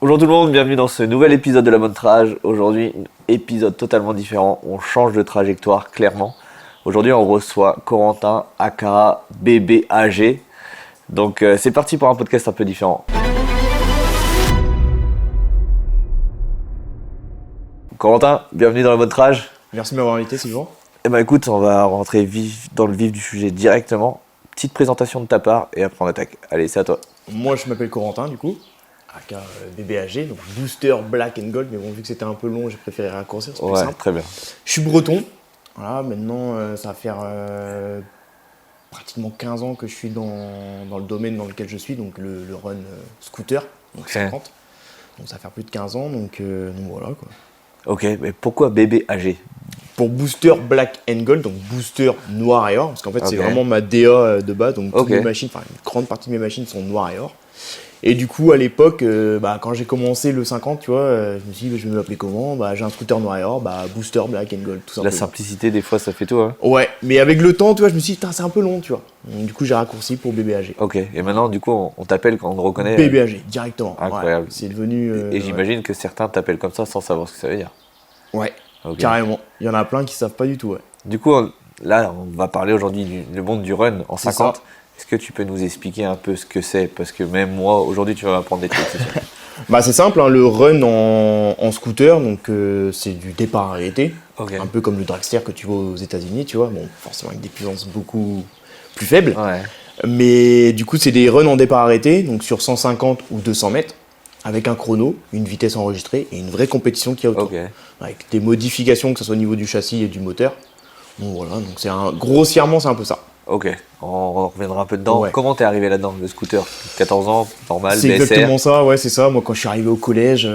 Bonjour tout le monde, bienvenue dans ce nouvel épisode de la mode trage. Aujourd'hui, épisode totalement différent, on change de trajectoire clairement. Aujourd'hui, on reçoit Corentin aka BBAG. Donc c'est parti pour un podcast un peu différent. Corentin, bienvenue dans la mode trage. Merci de m'avoir invité, Sylvain. Eh ben écoute, on va rentrer dans le vif du sujet directement. Petite présentation de ta part et après on attaque. Allez, c'est à toi. Moi, je m'appelle Corentin, du coup, aka BBAG, donc Booster Black and Gold, mais bon, vu que c'était un peu long, j'ai préféré raccourcir, c'est plus Ouais, simple. très bien. Je suis breton, voilà, maintenant, ça va faire pratiquement 15 ans que je suis dans le domaine dans lequel je suis, donc le run scooter, donc 50. Donc ça va faire plus de 15 ans, donc voilà quoi. Ok, mais pourquoi BBAG? Pour Booster Black and Gold, donc Booster noir et or, parce qu'en fait c'est vraiment ma DA de base, donc toutes mes machines, enfin une grande partie de mes machines sont noires et or. Et du coup à l'époque, quand j'ai commencé le 50, tu vois, je me suis dit je vais m'appeler comment, j'ai un scooter noir et or, Booster Black and Gold, tout simplement. La simplicité des fois ça fait tout, hein. Ouais, mais avec le temps, tu vois, je me suis dit c'est un peu long, tu vois. Donc, du coup j'ai raccourci pour BBAG. Ok, et maintenant du coup on t'appelle quand on te reconnaît. BBAG, directement. Incroyable. Ouais, c'est devenu... et j'imagine que certains t'appellent comme ça sans savoir ce que ça veut dire. Ouais, Okay. Carrément. Il y en a plein qui savent pas du tout, ouais. Du coup, là, on va parler aujourd'hui du monde du run en 50. Est-ce que tu peux nous expliquer un peu ce que c'est? Parce que même moi, aujourd'hui, tu vas m'apprendre des trucs. C'est simple, hein, le run en scooter, donc c'est du départ arrêté. Okay. Un peu comme le dragster que tu vois aux États-Unis, tu vois. Bon, forcément avec des puissances beaucoup plus faibles. Ouais. Mais du coup, c'est des runs en départ arrêté, donc sur 150 ou 200 mètres. Avec un chrono, une vitesse enregistrée et une vraie compétition qui est autour. Okay. Avec des modifications, que ce soit au niveau du châssis et du moteur. Donc voilà, donc grossièrement, c'est un peu ça. Ok, on reviendra un peu dedans. Ouais. Comment t'es arrivé là-dedans, le scooter? 14 ans, normal, C'est BSR. exactement ça, ouais, c'est ça. Moi, quand je suis arrivé au collège,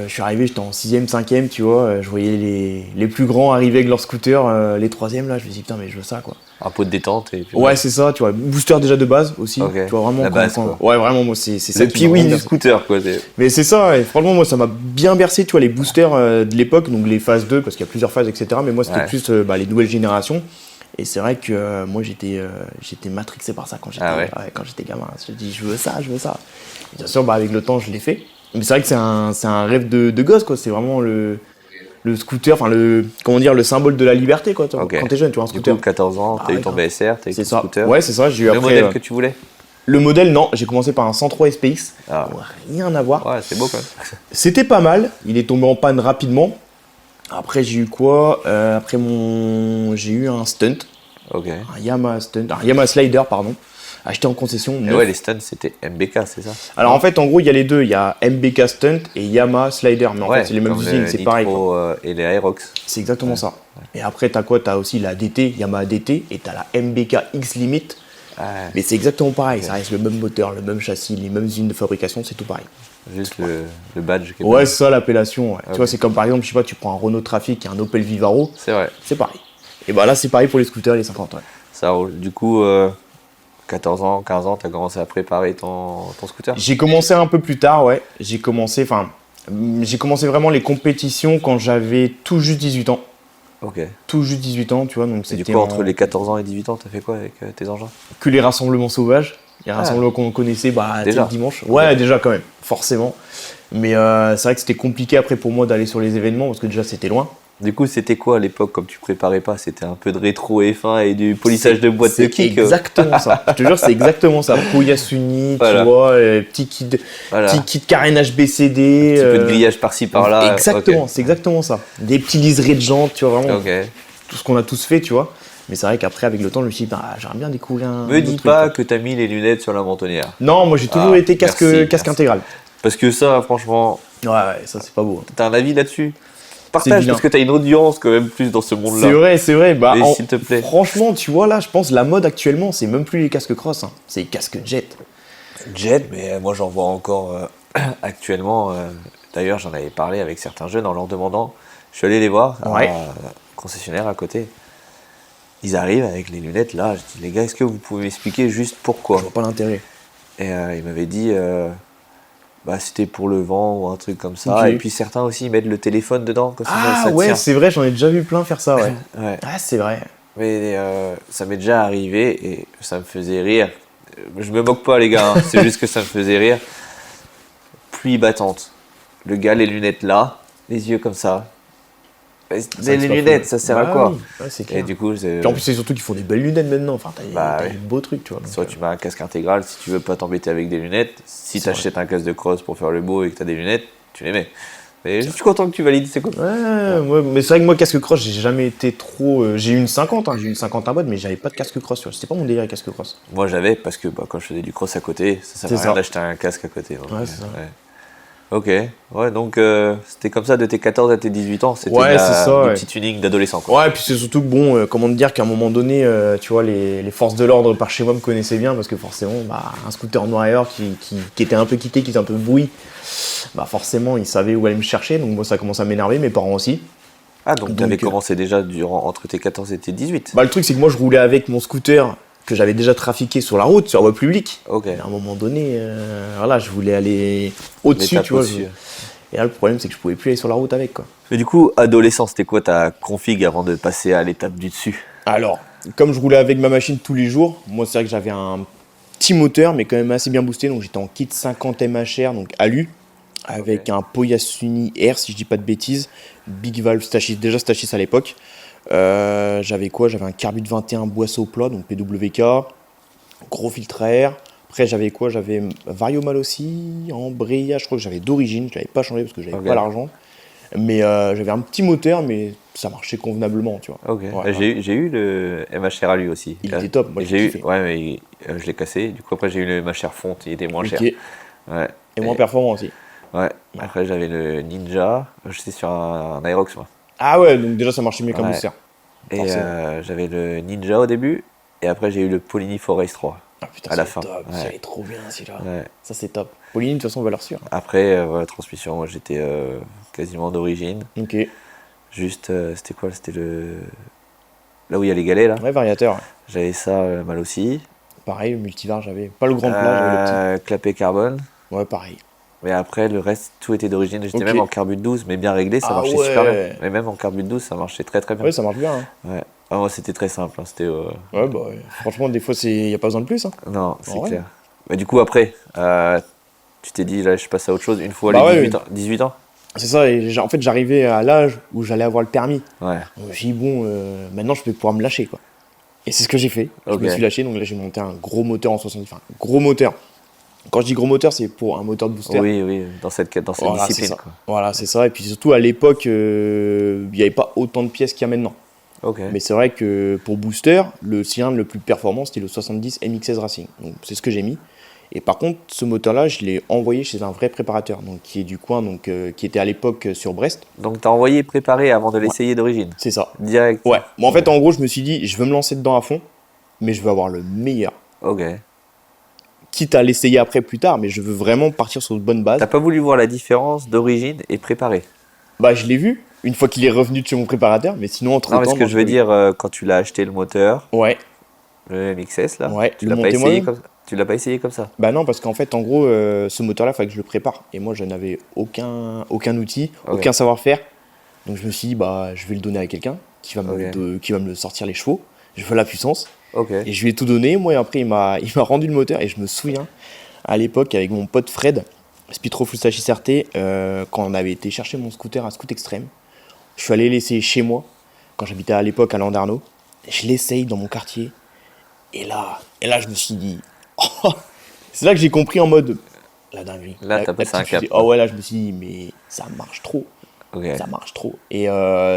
j'étais en 6ème, 5ème, tu vois. Je voyais les plus grands arriver avec leur scooter, les 3ème, là. Je me dis, putain, mais je veux ça, quoi. Un pot de détente. Et puis ouais, c'est ça, tu vois. Booster déjà de base aussi. Okay. Tu vois, vraiment. La base, quoi. Ouais, vraiment, moi, c'est ça. Le piouin du scooter, quoi. Mais c'est ça, et franchement, moi, ça m'a bien bercé, tu vois, les boosters de l'époque, donc les phases 2, parce qu'il y a plusieurs phases, etc. Mais moi, c'était plus les nouvelles générations. Et c'est vrai que moi, j'étais matrixé par ça quand j'étais gamin. Je me dis, je veux ça. Et bien sûr, avec le temps, je l'ai fait. Mais c'est vrai que c'est un rêve de gosse, quoi. C'est vraiment le scooter, enfin le symbole de la liberté, quoi. Quand t'es jeune, tu vois, un scooter. Du coup, 14 ans, t'as eu ton BSR, t'as eu ton scooter. Ouais, c'est ça. J'ai eu le modèle que tu voulais? Le modèle, non. J'ai commencé par un 103 SPX. Rien à voir. Ouais, c'est beau, quand même. C'était pas mal. Il est tombé en panne rapidement. Après, j'ai eu quoi? J'ai eu un stunt. Ok. Un Yamaha Slider, pardon. Acheté en concession. Et ouais, les stunts, c'était MBK, c'est ça? Alors en fait, en gros, il y a les deux. Il y a MBK Stunt et Yamaha Slider. Mais en fait, c'est les mêmes usines, c'est pareil. Et les Aerox. C'est exactement ça. Et après, t'as quoi? T'as aussi la DT, Yamaha DT, et t'as la MBK X Limit. Mais c'est exactement pareil. Ça reste le même moteur, le même châssis, les mêmes usines de fabrication, c'est tout pareil. Juste le badge. Ouais, c'est ça l'appellation. Ouais. Tu vois, c'est comme par exemple, je sais pas, tu prends un Renault Trafic et un Opel Vivaro. C'est vrai. C'est pareil. Et là, c'est pareil pour les scooters et les 50. Ouais. Ça roule. Du coup, 14 ans, 15 ans, t'as commencé à préparer ton scooter? J'ai commencé un peu plus tard, ouais. J'ai commencé vraiment les compétitions quand j'avais tout juste 18 ans. Ok. Tout juste 18 ans, tu vois. Donc du coup, entre les 14 ans et 18 ans, t'as fait quoi avec tes engins? Que les rassemblements sauvages. Les rassemblements qu'on connaissait déjà. Le dimanche. Ouais, déjà quand même, forcément. Mais c'est vrai que c'était compliqué après pour moi d'aller sur les événements parce que déjà c'était loin. Du coup, c'était quoi à l'époque, comme tu préparais pas? C'était un peu de rétro F1 et du polissage de boîte de kick? C'est exactement ça. Je te jure, c'est exactement ça. Koyasuni, tu vois, petit kit carénage BCD. Un petit peu de grillage par-ci par-là. Exactement, c'est exactement ça. Des petits liserés de jantes, tu vois, vraiment. Tout ce qu'on a tous fait, tu vois. Mais c'est vrai qu'après, avec le temps, je me suis dit, j'aimerais bien découvrir un. Me dis pas que t'as mis les lunettes sur la mentonnière. Non, moi j'ai toujours été casque intégral. Parce que ça, franchement. Ouais, ça c'est pas beau. T'as un avis là-dessus? Partage parce que t'as une audience quand même plus dans ce monde-là. C'est vrai. Mais s'il te plaît. Franchement, tu vois là, je pense la mode actuellement, c'est même plus les casques cross, hein. C'est les casques jet. Jet, mais moi j'en vois encore actuellement. D'ailleurs, j'en avais parlé avec certains jeunes en leur demandant. Je suis allé les voir à un concessionnaire à côté. Ils arrivent avec les lunettes là. Je dis les gars, est-ce que vous pouvez m'expliquer juste pourquoi? Je vois pas l'intérêt. Et ils m'avaient dit. C'était pour le vent ou un truc comme ça. Et puis certains aussi ils mettent le téléphone dedans. Ça ouais, c'est vrai, j'en ai déjà vu plein faire ça, ouais. Ah, c'est vrai. Mais ça m'est déjà arrivé et ça me faisait rire. Je me moque pas les gars, hein, c'est juste que ça me faisait rire. Pluie battante. le gars, les lunettes là, les yeux comme ça. C'est Les lunettes, fou. ça sert à quoi? Oui. Ouais, c'est clair. Et du coup, Puis en plus, c'est surtout qu'ils font des belles lunettes maintenant. Enfin, t'as ouais. des beaux trucs, tu vois. Soit tu mets un casque intégral si tu veux pas t'embêter avec des lunettes. Si tu achètes un casque de cross pour faire le beau et que tu as des lunettes, tu les mets. Mais je suis content que tu valides, c'est cool. Ouais, mais c'est vrai que moi, casque cross, j'ai jamais été trop. J'ai eu une 50, j'ai eu une 50 à boîte, mais j'avais pas de casque cross, tu vois. C'était pas mon délire, casque cross. Moi j'avais parce que quand je faisais du cross à côté, ça servait à rien d'acheter un casque à côté. Donc, ouais, c'est ça. Ouais. Ok, ouais, donc c'était comme ça de tes 14 à tes 18 ans, c'était du petit tuning d'adolescent. Quoi. Ouais, et puis c'est surtout que bon, comment te dire qu'à un moment donné, tu vois, les forces de l'ordre par chez moi me connaissaient bien parce que forcément, un scooter noir et or qui était un peu quitté, qui était un peu bruit, forcément, ils savaient où aller me chercher, donc moi ça commence à m'énerver, mes parents aussi. Ah, donc tu avais commencé déjà entre tes 14 et tes 18. Le truc, c'est que moi je roulais avec mon scooter que j'avais déjà trafiqué sur la route, sur la voie publique. Ok. Et à un moment donné, je voulais aller au-dessus, tu vois. Et là, le problème, c'est que je pouvais plus aller sur la route avec, quoi. Mais du coup, adolescent, c'était quoi ta config avant de passer à l'étape du dessus? Alors, comme je roulais avec ma machine tous les jours, moi, c'est vrai que j'avais un petit moteur, mais quand même assez bien boosté. Donc, j'étais en kit 50 MHR, donc alu, avec un Poyasuni R, si je dis pas de bêtises. Big valve Stachys, déjà Stachys à l'époque. J'avais quoi? J'avais un Carbut 21 boisseau plat, donc PWK, gros filtre à air. Après, j'avais quoi? J'avais Variomal aussi, Ambrea, je crois que j'avais d'origine, je l'avais pas changé parce que j'avais pas l'argent. Mais j'avais un petit moteur, mais ça marchait convenablement, tu vois. Ok. Ouais, j'ai eu le MHR à lui aussi. Il était top, moi j'ai kiffé. Ouais, mais je l'ai cassé. Du coup, après, j'ai eu le MHR fonte, il était moins cher. Ouais. Et moins performant aussi. Ouais. Après, j'avais le Ninja, j'étais sur un Aerox, moi. Ah ouais, donc déjà ça marchait mieux qu'un booster. Et j'avais le Ninja au début, et après j'ai eu le Polini Forest 3. Ah putain, à la fin. Top. Ça est trop bien celui-là. Ouais. Ça c'est top. Polini, de toute façon, valeur sûre. Après, transmission, moi j'étais quasiment d'origine. Ok. Juste, c'était quoi? C'était là où il y a les galets là. Ouais, variateur. J'avais ça mal aussi. Pareil, le multivar, j'avais pas le grand plat, j'avais le petit. Clapet carbone. Ouais, pareil. Mais après, le reste, tout était d'origine. J'étais même en carbut 12, mais bien réglé, ça marchait super bien. Mais même en carbut 12, ça marchait très très bien. Ouais, ça marche bien. Hein. Ouais. Ah, moi, c'était très simple. Hein. C'était, franchement, des fois, il n'y a pas besoin de plus. Hein. Non, c'est clair. Mais du coup, après, tu t'es dit, là, je passe à autre chose une fois les 18 ans. C'est ça, et en fait, j'arrivais à l'âge où j'allais avoir le permis. Ouais. Donc, j'ai dit, bon, maintenant, je vais pouvoir me lâcher, quoi. Et c'est ce que j'ai fait. Je me suis lâché, donc là, j'ai monté un gros moteur en 70. Enfin, gros moteur. Quand je dis gros moteur, c'est pour un moteur de booster. Oui, dans cette discipline. Quoi. Voilà, c'est ça. Et puis surtout, à l'époque, il n'y avait pas autant de pièces qu'il y a maintenant. Okay. Mais c'est vrai que pour booster, le cylindre le plus performant, c'était le 70 MX-16 Racing. Donc c'est ce que j'ai mis. Et par contre, ce moteur-là, je l'ai envoyé chez un vrai préparateur, donc qui est du coin, donc qui était à l'époque sur Brest. Donc t'as envoyé préparer avant de l'essayer d'origine. C'est ça. Direct. Ouais. Moi, en fait, en gros, je me suis dit, je veux me lancer dedans à fond, mais je veux avoir le meilleur. Ok. Quitte à l'essayer après plus tard, mais je veux vraiment partir sur de bonnes bases. T'as pas voulu voir la différence d'origine et préparer? Je l'ai vu une fois qu'il est revenu de chez mon préparateur, mais sinon entre temps. Non, mais ce que je veux dire, quand tu l'as acheté le moteur, le MXS là, ouais, tu l'as pas essayé comme ça? Bah non, parce qu'en fait, en gros, ce moteur-là, il fallait que je le prépare. Et moi, je n'avais aucun outil, aucun savoir-faire. Donc je me suis dit, je vais le donner à quelqu'un qui va me sortir les chevaux. Je veux la puissance. Et je lui ai tout donné. Moi, et après, il m'a rendu le moteur. Et je me souviens, à l'époque, avec mon pote Fred, Spitro Full Stachys RT, quand on avait été chercher mon scooter à Scoot Extreme, je suis allé l'essayer chez moi, quand j'habitais à l'époque à Landerneau. Je l'essaye dans mon quartier. Et là, je me suis dit, c'est là que j'ai compris en mode, la dinguerie. Là, t'as passé un cap. Là, je me suis dit, mais ça marche trop. Ça marche trop. Et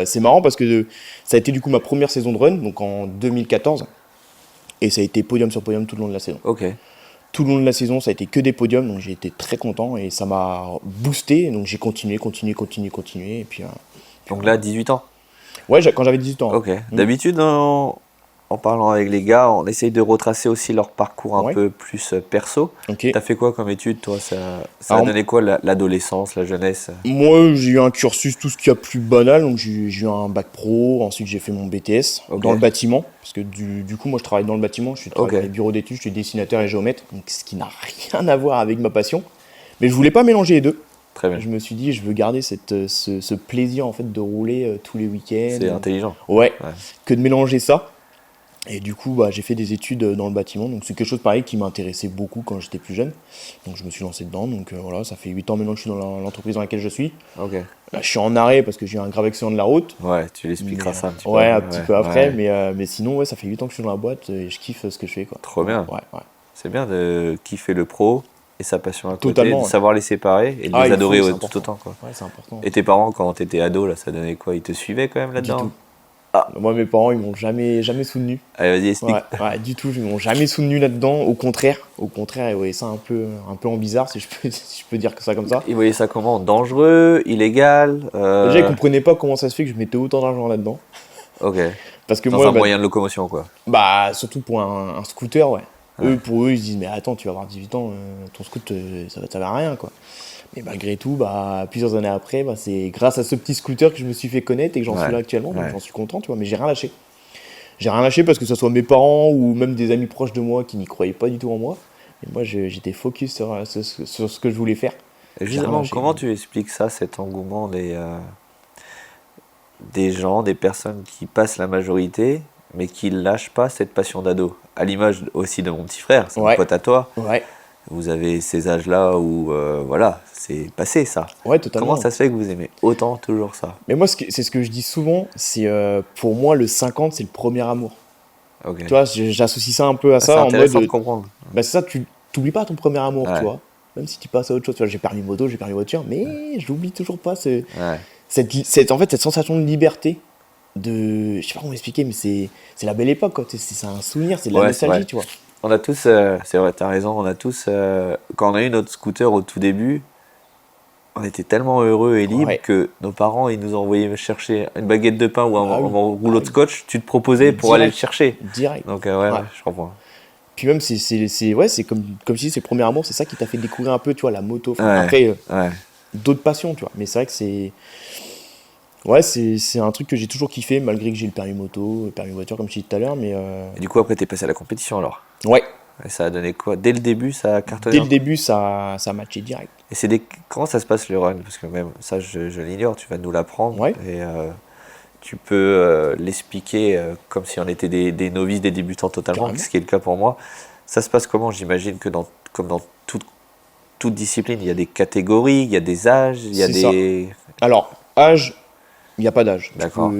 c'est marrant parce que ça a été du coup ma première saison de run, donc en 2014. Et ça a été podium sur podium tout le long de la saison. Tout le long de la saison, ça a été que des podiums, donc j'ai été très content et ça m'a boosté. Donc j'ai continué. Et puis, donc là, 18 ans? Ouais, quand j'avais 18 ans. D'habitude, en parlant avec les gars, on essaye de retracer aussi leur parcours un peu plus perso. T'as fait quoi comme études, toi? Ça a donné quoi, l'adolescence, la jeunesse? Moi, j'ai eu un cursus tout ce qu'il y a plus banal. Donc j'ai eu un bac pro, ensuite j'ai fait mon BTS dans le bâtiment. Parce que du coup, moi je travaille dans le bâtiment, je suis dans les bureaux d'études, je suis dessinateur et géomètre. Donc ce qui n'a rien à voir avec ma passion. Mais je voulais pas mélanger les deux. Très bien. Je me suis dit, je veux garder ce plaisir en fait de rouler tous les week-ends. C'est intelligent. Ouais, que de mélanger ça. Et du coup, j'ai fait des études dans le bâtiment. Donc, c'est quelque chose pareil qui m'intéressait beaucoup quand j'étais plus jeune. Donc, je me suis lancé dedans. Donc, voilà, ça fait 8 ans maintenant que je suis dans l'entreprise dans laquelle je suis. Ok. Là, je suis en arrêt parce que j'ai eu un grave accident de la route. Ouais, tu l'expliqueras ça un petit peu. Ouais, un petit peu après. Ouais. Mais sinon, ouais, ça fait 8 ans que je suis dans la boîte et je kiffe ce que je fais, quoi. Trop bien. Ouais. C'est bien de kiffer le pro et sa passion à côté, Totalement, de savoir les séparer et de les il adorer faut, c'est tout important. autant, quoi. Ouais, c'est important. Et tes parents, quand t'étais ado, là, ça donnait quoi? Ils te suivaient quand même Du là-dedans? tout. Moi, mes parents, ils m'ont jamais soutenu. Allez, vas-y, explique. Ouais, du tout, ils m'ont jamais soutenu là-dedans. Au contraire, ils voyaient ça un peu en bizarre, si je peux dire que ça comme ça. Ils voyaient ça comment? Dangereux, illégal? Déjà, ils comprenaient pas comment ça se fait que je mettais autant d'argent là-dedans. Ok. Parce que Dans moi, un moyen de locomotion, quoi. surtout pour un scooter, ouais. Pour eux, ils se disent, mais attends, tu vas avoir 18 ans, ton scooter, ça va à rien, quoi. Mais malgré tout, plusieurs années après, c'est grâce à ce petit scooter que je me suis fait connaître et que j'en suis là actuellement, donc j'en suis content, tu vois, mais j'ai rien lâché. J'ai rien lâché parce que ce soit mes parents ou même des amis proches de moi qui n'y croyaient pas du tout en moi. Et moi, j'étais focus sur ce que je voulais faire. Et justement, comment tu expliques ça, cet engouement des gens, des personnes qui passent la majorité, mais qui lâchent pas cette passion d'ado? À l'image aussi de mon petit frère, c'est un pote à toi. Ouais. Vous avez ces âges-là où, voilà, c'est passé ça. Ouais, totalement. Comment ça se fait que vous aimez autant toujours ça? Mais moi, c'est ce que je dis souvent, c'est pour moi, le 50, c'est le premier amour. Okay. Tu vois, j'associe ça un peu à ça. C'est en intéressant mode, de comprendre. C'est ça, tu n'oublies pas ton premier amour, tu vois. Même si tu passes à autre chose. Tu vois, j'ai permis moto, j'ai permis voiture, mais j'oublie toujours pas cette sensation de liberté. Je sais pas comment expliquer, mais c'est la belle époque, quoi. C'est un souvenir, c'est de la nostalgie, tu vois. On a tous, c'est vrai, t'as raison, on a tous, quand on a eu notre scooter au tout début, on était tellement heureux et libres que nos parents, ils nous envoyaient chercher une baguette de pain ou un rouleau de scotch, tu te proposais pour aller le chercher. Direct. Donc, je comprends. Puis même, c'est comme si c'est le premier amour, c'est ça qui t'a fait découvrir un peu, tu vois, la moto. Après, d'autres passions, tu vois. Mais c'est vrai que c'est un truc que j'ai toujours kiffé, malgré que j'ai le permis moto, le permis voiture, comme je disais tout à l'heure. Et du coup, après, t'es passé à la compétition alors? Ouais. Et ça a donné quoi? Dès le début, ça a cartonné? Dès le début, ça a matché direct. Et comment ça se passe le run? Parce que même ça, je l'ignore, tu vas nous l'apprendre. Ouais. Et tu peux l'expliquer comme si on était des novices, des débutants totalement, ce qui est le cas pour moi. Ça se passe comment? J'imagine que comme dans toute discipline, il y a des catégories, il y a des âges, il y a des... Ça. Alors, âge, il n'y a pas d'âge. D'accord.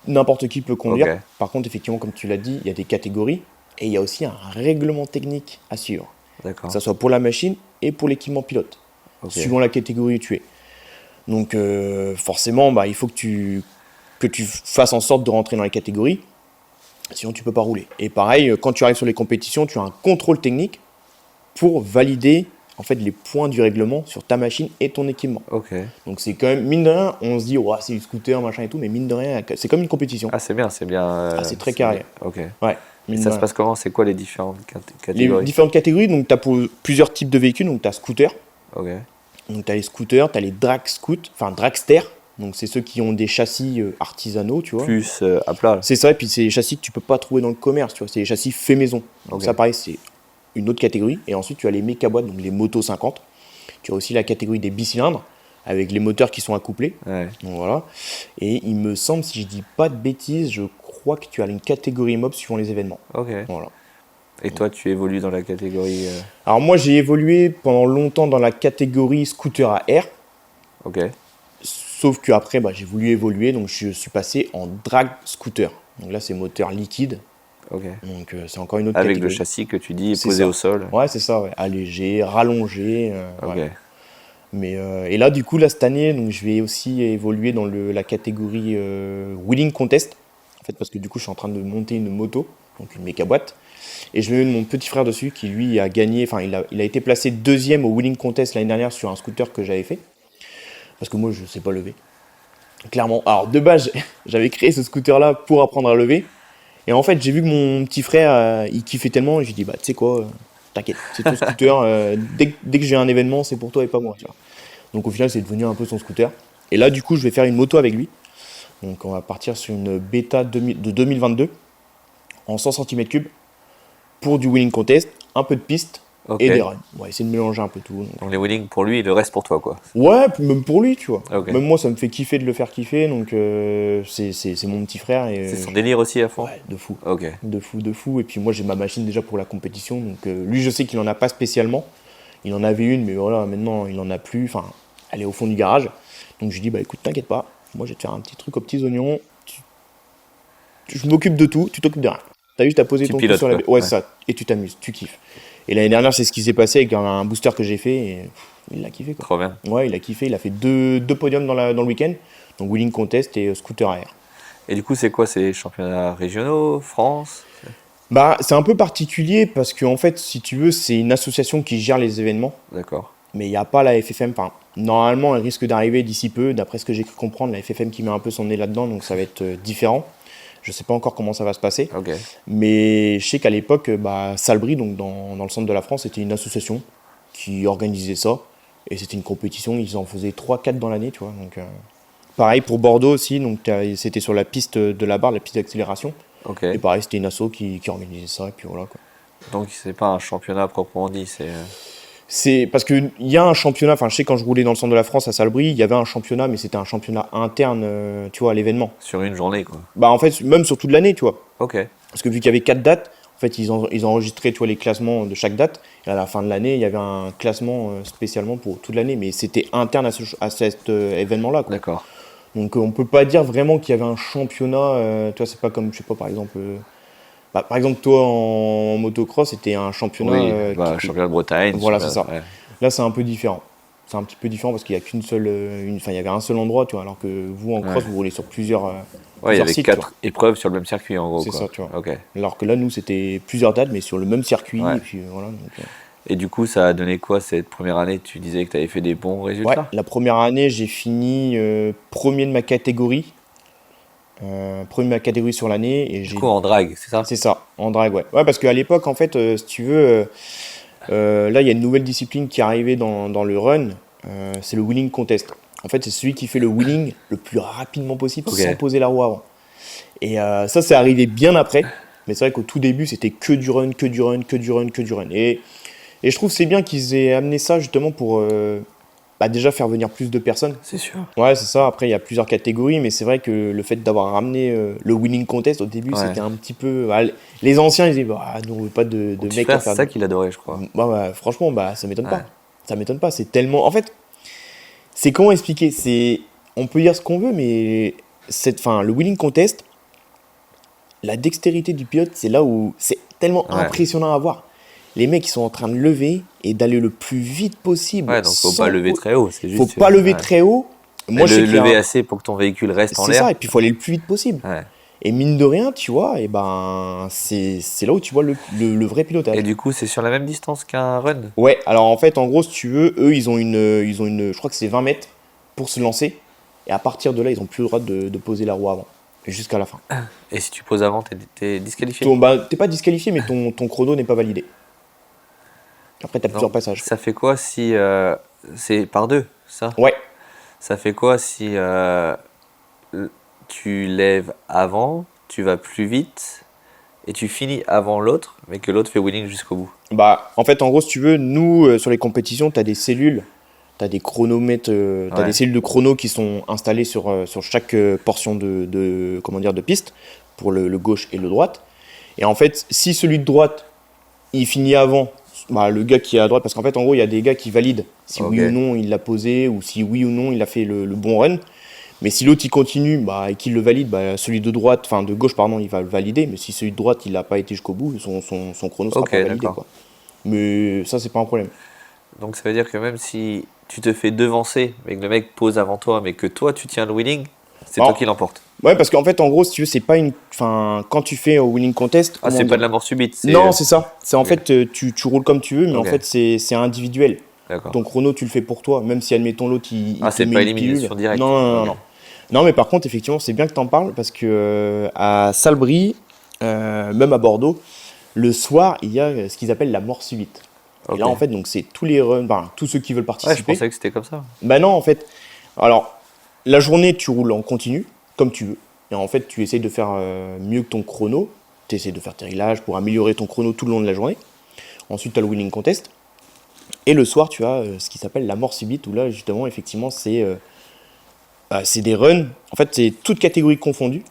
N'importe qui peut conduire. Okay. Par contre, effectivement, comme tu l'as dit, il y a des catégories et il y a aussi un règlement technique à suivre. D'accord. Que ce soit pour la machine et pour l'équipement pilote, suivant la catégorie où tu es. Donc, forcément, il faut que tu fasses en sorte de rentrer dans les catégories, sinon tu ne peux pas rouler. Et pareil, quand tu arrives sur les compétitions, tu as un contrôle technique pour valider en fait les points du règlement sur ta machine et ton équipement. Okay. Donc c'est quand même, mine de rien, on se dit c'est du scooter, machin et tout, mais mine de rien, c'est comme une compétition. Ah, c'est bien. C'est très carré. Ok. Ouais. Et ça se passe comment? C'est quoi les différentes catégories? Les différentes catégories, donc tu as pour plusieurs types de véhicules, donc tu as scooter. Ok. Donc tu as les scooters, tu as les dragster. Donc c'est ceux qui ont des châssis artisanaux, tu vois. Plus à plat. C'est ça, et puis c'est des châssis que tu peux pas trouver dans le commerce, tu vois. C'est des châssis faits maison. Donc ça pareil, c'est une autre catégorie. Et ensuite tu as les mécaboîtes, donc les motos 50. Tu as aussi la catégorie des bicylindres, avec les moteurs qui sont accouplés. Ouais. Donc voilà. Et il me semble, si je dis pas de bêtises, je crois que tu as une catégorie mob suivant les événements. Ok. Voilà. Et toi, tu évolues dans la catégorie Alors moi, j'ai évolué pendant longtemps dans la catégorie scooter à air. Ok. Sauf qu'après, j'ai voulu évoluer, donc je suis passé en drag scooter. Donc là, c'est moteur liquide. Ok. Donc c'est encore une autre avec catégorie. Le châssis que tu dis est posé au sol. Ouais, c'est ça, ouais. Allégé, rallongé. Ok. Ouais. Mais, et là, du coup, cette année, donc, je vais aussi évoluer dans la catégorie Wheeling Contest. En fait, parce que du coup, je suis en train de monter une moto, donc une méca boîte. Et je vais mettre mon petit frère dessus qui, lui, a gagné. Enfin, il a été placé deuxième au Wheeling Contest l'année dernière sur un scooter que j'avais fait. Parce que moi, je ne sais pas lever. Clairement. Alors, de base, j'avais créé ce scooter-là pour apprendre à lever. Et en fait, j'ai vu que mon petit frère, il kiffait tellement. Et j'ai dit, tu sais quoi, t'inquiète, c'est ton scooter. Dès que j'ai un événement, c'est pour toi et pas moi. Tu vois. Donc, au final, c'est devenu un peu son scooter. Et là, du coup, je vais faire une moto avec lui. Donc, on va partir sur une bêta de 2022 en 100 cm3 pour du Wheeling Contest, un peu de piste Ok. et des runs. Ouais, essayer de mélanger un peu tout. Donc les winnings pour lui, le reste pour toi, quoi. Ouais, puis même pour lui, tu vois. Ok. Même moi, ça me fait kiffer de le faire kiffer, donc c'est mon petit frère. Et, C'est son délire aussi à fond. ouais, de fou. Ok. De fou, de fou. Et puis moi, j'ai ma machine déjà pour la compétition, donc lui, je sais qu'il en a pas spécialement. Il en avait une, mais voilà, maintenant, il en a plus. Enfin, elle est au fond du garage. Donc je lui dis, bah écoute, t'inquiète pas, moi, je vais te faire un petit truc aux petits oignons. Je m'occupe de tout, tu t'occupes de rien. T'as juste à poser Tu ton pilotes, pied sur la. quoi. Ouais, c'est ça. Et tu t'amuses, tu kiffes. Et l'année dernière, c'est ce qui s'est passé avec un booster que j'ai fait. Et il l'a kiffé, quoi. Trop bien. Ouais, il a kiffé. Il a fait deux podiums dans le week-end. Donc, wheeling contest et scooter air. Et du coup, c'est quoi? C'est les championnats régionaux, France? Bah, c'est un peu particulier parce que, en fait, si tu veux, c'est une association qui gère les événements. D'accord. Mais il n'y a pas la FFM. Enfin, normalement, elle risque d'arriver d'ici peu. D'après ce que j'ai cru comprendre, la FFM qui met un peu son nez là-dedans. Donc, ça va être différent. Je sais pas encore comment ça va se passer. Ok. Mais je sais qu'à l'époque, Salbris, donc dans le centre de la France, c'était une association qui organisait ça. Et c'était une compétition, ils en faisaient 3-4 dans l'année, tu vois. Donc, pareil pour Bordeaux aussi, donc c'était sur la piste de la barre, la piste d'accélération. Ok. Et pareil, c'était une asso qui organisait ça, et puis voilà, quoi. Donc c'est pas un championnat proprement dit, c'est C'est parce qu'il y a un championnat, enfin je sais quand je roulais dans le centre de la France à Salbris, il y avait un championnat, mais c'était un championnat interne, tu vois, à l'événement. sur une journée, quoi. Bah en fait, même sur toute l'année, tu vois. Ok. Parce que vu qu'il y avait 4 dates, en fait, ils ont enregistré, tu vois, les classements de chaque date. Et à la fin de l'année, il y avait un classement spécialement pour toute l'année. Mais c'était interne à cet événement-là, quoi. D'accord. Donc, on peut pas dire vraiment qu'il y avait un championnat. Tu vois, c'est pas comme, je sais pas, par exemple... par exemple, toi, en motocross, c'était un championnat... Oui, qui- championnat de Bretagne. Voilà, championnat- c'est ça. ouais. Là, c'est un peu différent. C'est un petit peu différent parce qu'il y a qu'une seule... Enfin, il y avait un seul endroit, tu vois. Alors que vous, en cross, Ouais. vous roulez sur plusieurs... Ouais, il y plusieurs avait sites, tu vois. 4 épreuves sur le même circuit, en gros, C'est quoi. ça, tu vois. Ok. Alors que là, nous, c'était plusieurs dates, mais sur le même circuit. Ouais. Et puis voilà. Donc, Et du coup, ça a donné quoi cette première année? Tu disais que tu avais fait des bons ouais, résultats? la première année, j'ai fini premier de ma catégorie. Premier de ma catégorie sur l'année. Et Du j'ai... coup, en drag, c'est ça? C'est ça, en drag, ouais. Ouais, parce qu'à l'époque, en fait, si tu veux, là, il y a une nouvelle discipline qui est arrivée dans le run. C'est le wheeling contest. En fait, c'est celui qui fait le wheeling le plus rapidement possible Ok. sans poser la roue avant. Et ça, c'est arrivé bien après. Mais c'est vrai qu'au tout début, c'était que du run, que du run, que du run, que du run. Et je trouve que c'est bien qu'ils aient amené ça justement pour déjà faire venir plus de personnes. C'est sûr. Ouais, c'est ça. Après, il y a plusieurs catégories, mais c'est vrai que le fait d'avoir ramené le winning contest au début, Ouais. c'était un petit peu. Les anciens, ils disaient, nous, on veut pas de Mon petit mecs frère, à faire. c'est ça qu'il adorait, je crois. Franchement, ça m'étonne Ouais. pas. Ça m'étonne pas. C'est tellement. En fait, c'est comment expliquer. On peut dire ce qu'on veut, mais le winning contest, la dextérité du pilote, c'est là où c'est tellement Ouais. impressionnant à voir. Les mecs, ils sont en train de lever et d'aller le plus vite possible. Ouais, donc faut sans- pas lever très haut, c'est juste. Faut pas lever ouais. très haut. Mais Moi, je sais qu'il y a lever un- assez pour que ton véhicule reste en C'est l'air. ça, et puis il faut aller le plus vite possible. Ouais. Et mine de rien, tu vois, c'est là où tu vois le vrai pilotage. Et du coup, c'est sur la même distance qu'un run? Ouais, alors en fait, en gros, si tu veux, eux, ils ont une, je crois que c'est 20 mètres pour se lancer. Et à partir de là, ils n'ont plus le droit de poser la roue avant, jusqu'à la fin. Et si tu poses avant, t'es disqualifié? T'es pas disqualifié, mais ton chrono n'est pas validé. Après, t'as plusieurs Non. passages. Ça fait quoi si. C'est par deux, ça? Ouais, Ça fait quoi si tu lèves avant, tu vas plus vite et tu finis avant l'autre, mais que l'autre fait winning jusqu'au bout? en fait, en gros, si tu veux, nous, sur les compétitions, t'as des cellules, t'as des chronomètres, t'as Ouais. des cellules de chrono qui sont installées sur chaque portion de piste, pour le gauche et le droite. Et en fait, si celui de droite, il finit avant, le gars qui est à droite, parce qu'en fait, en gros, il y a des gars qui valident si Ok. oui ou non il l'a posé, ou si oui ou non il a fait le bon run. Mais si l'autre il continue et qu'il le valide, celui de gauche, pardon, il va le valider. Mais si celui de droite il n'a pas été jusqu'au bout, son chrono sera Ok, pas validé, d'accord. quoi. Mais ça, c'est pas un problème. Donc ça veut dire que même si tu te fais devancer, mais que le mec pose avant toi, mais que toi tu tiens le winning, c'est Non. toi qui l'emporte. Ouais, parce qu'en fait, en gros, si tu veux, c'est pas une. Enfin, quand tu fais au winning contest. Ah, comment c'est dire pas de la mort subite. Non, c'est ça. C'est en Ok. fait, tu roules comme tu veux, mais en Ok. fait, c'est individuel. D'accord. Ton chrono, tu le fais pour toi, même si, admettons, l'autre, il Ah, te c'est met pas une élimination pilule. directe. Non. Ok. Non, mais par contre, effectivement, c'est bien que tu en parles parce que à Salbris, même à Bordeaux, le soir, il y a ce qu'ils appellent la mort subite. Ok. Et là, en fait, donc c'est tous les runs, tous ceux qui veulent Ouais, je participer. pensais que c'était comme ça. Bah non, en fait. Alors, la journée, tu roules en continu, comme tu veux. Et en fait, tu essayes de faire mieux que ton chrono. Tu essayes de faire tes réglages pour améliorer ton chrono tout le long de la journée. Ensuite, tu as le winning contest. Et le soir, tu as ce qui s'appelle la mort subite, où là, justement, effectivement, c'est des runs. En fait, c'est toutes catégories confondues.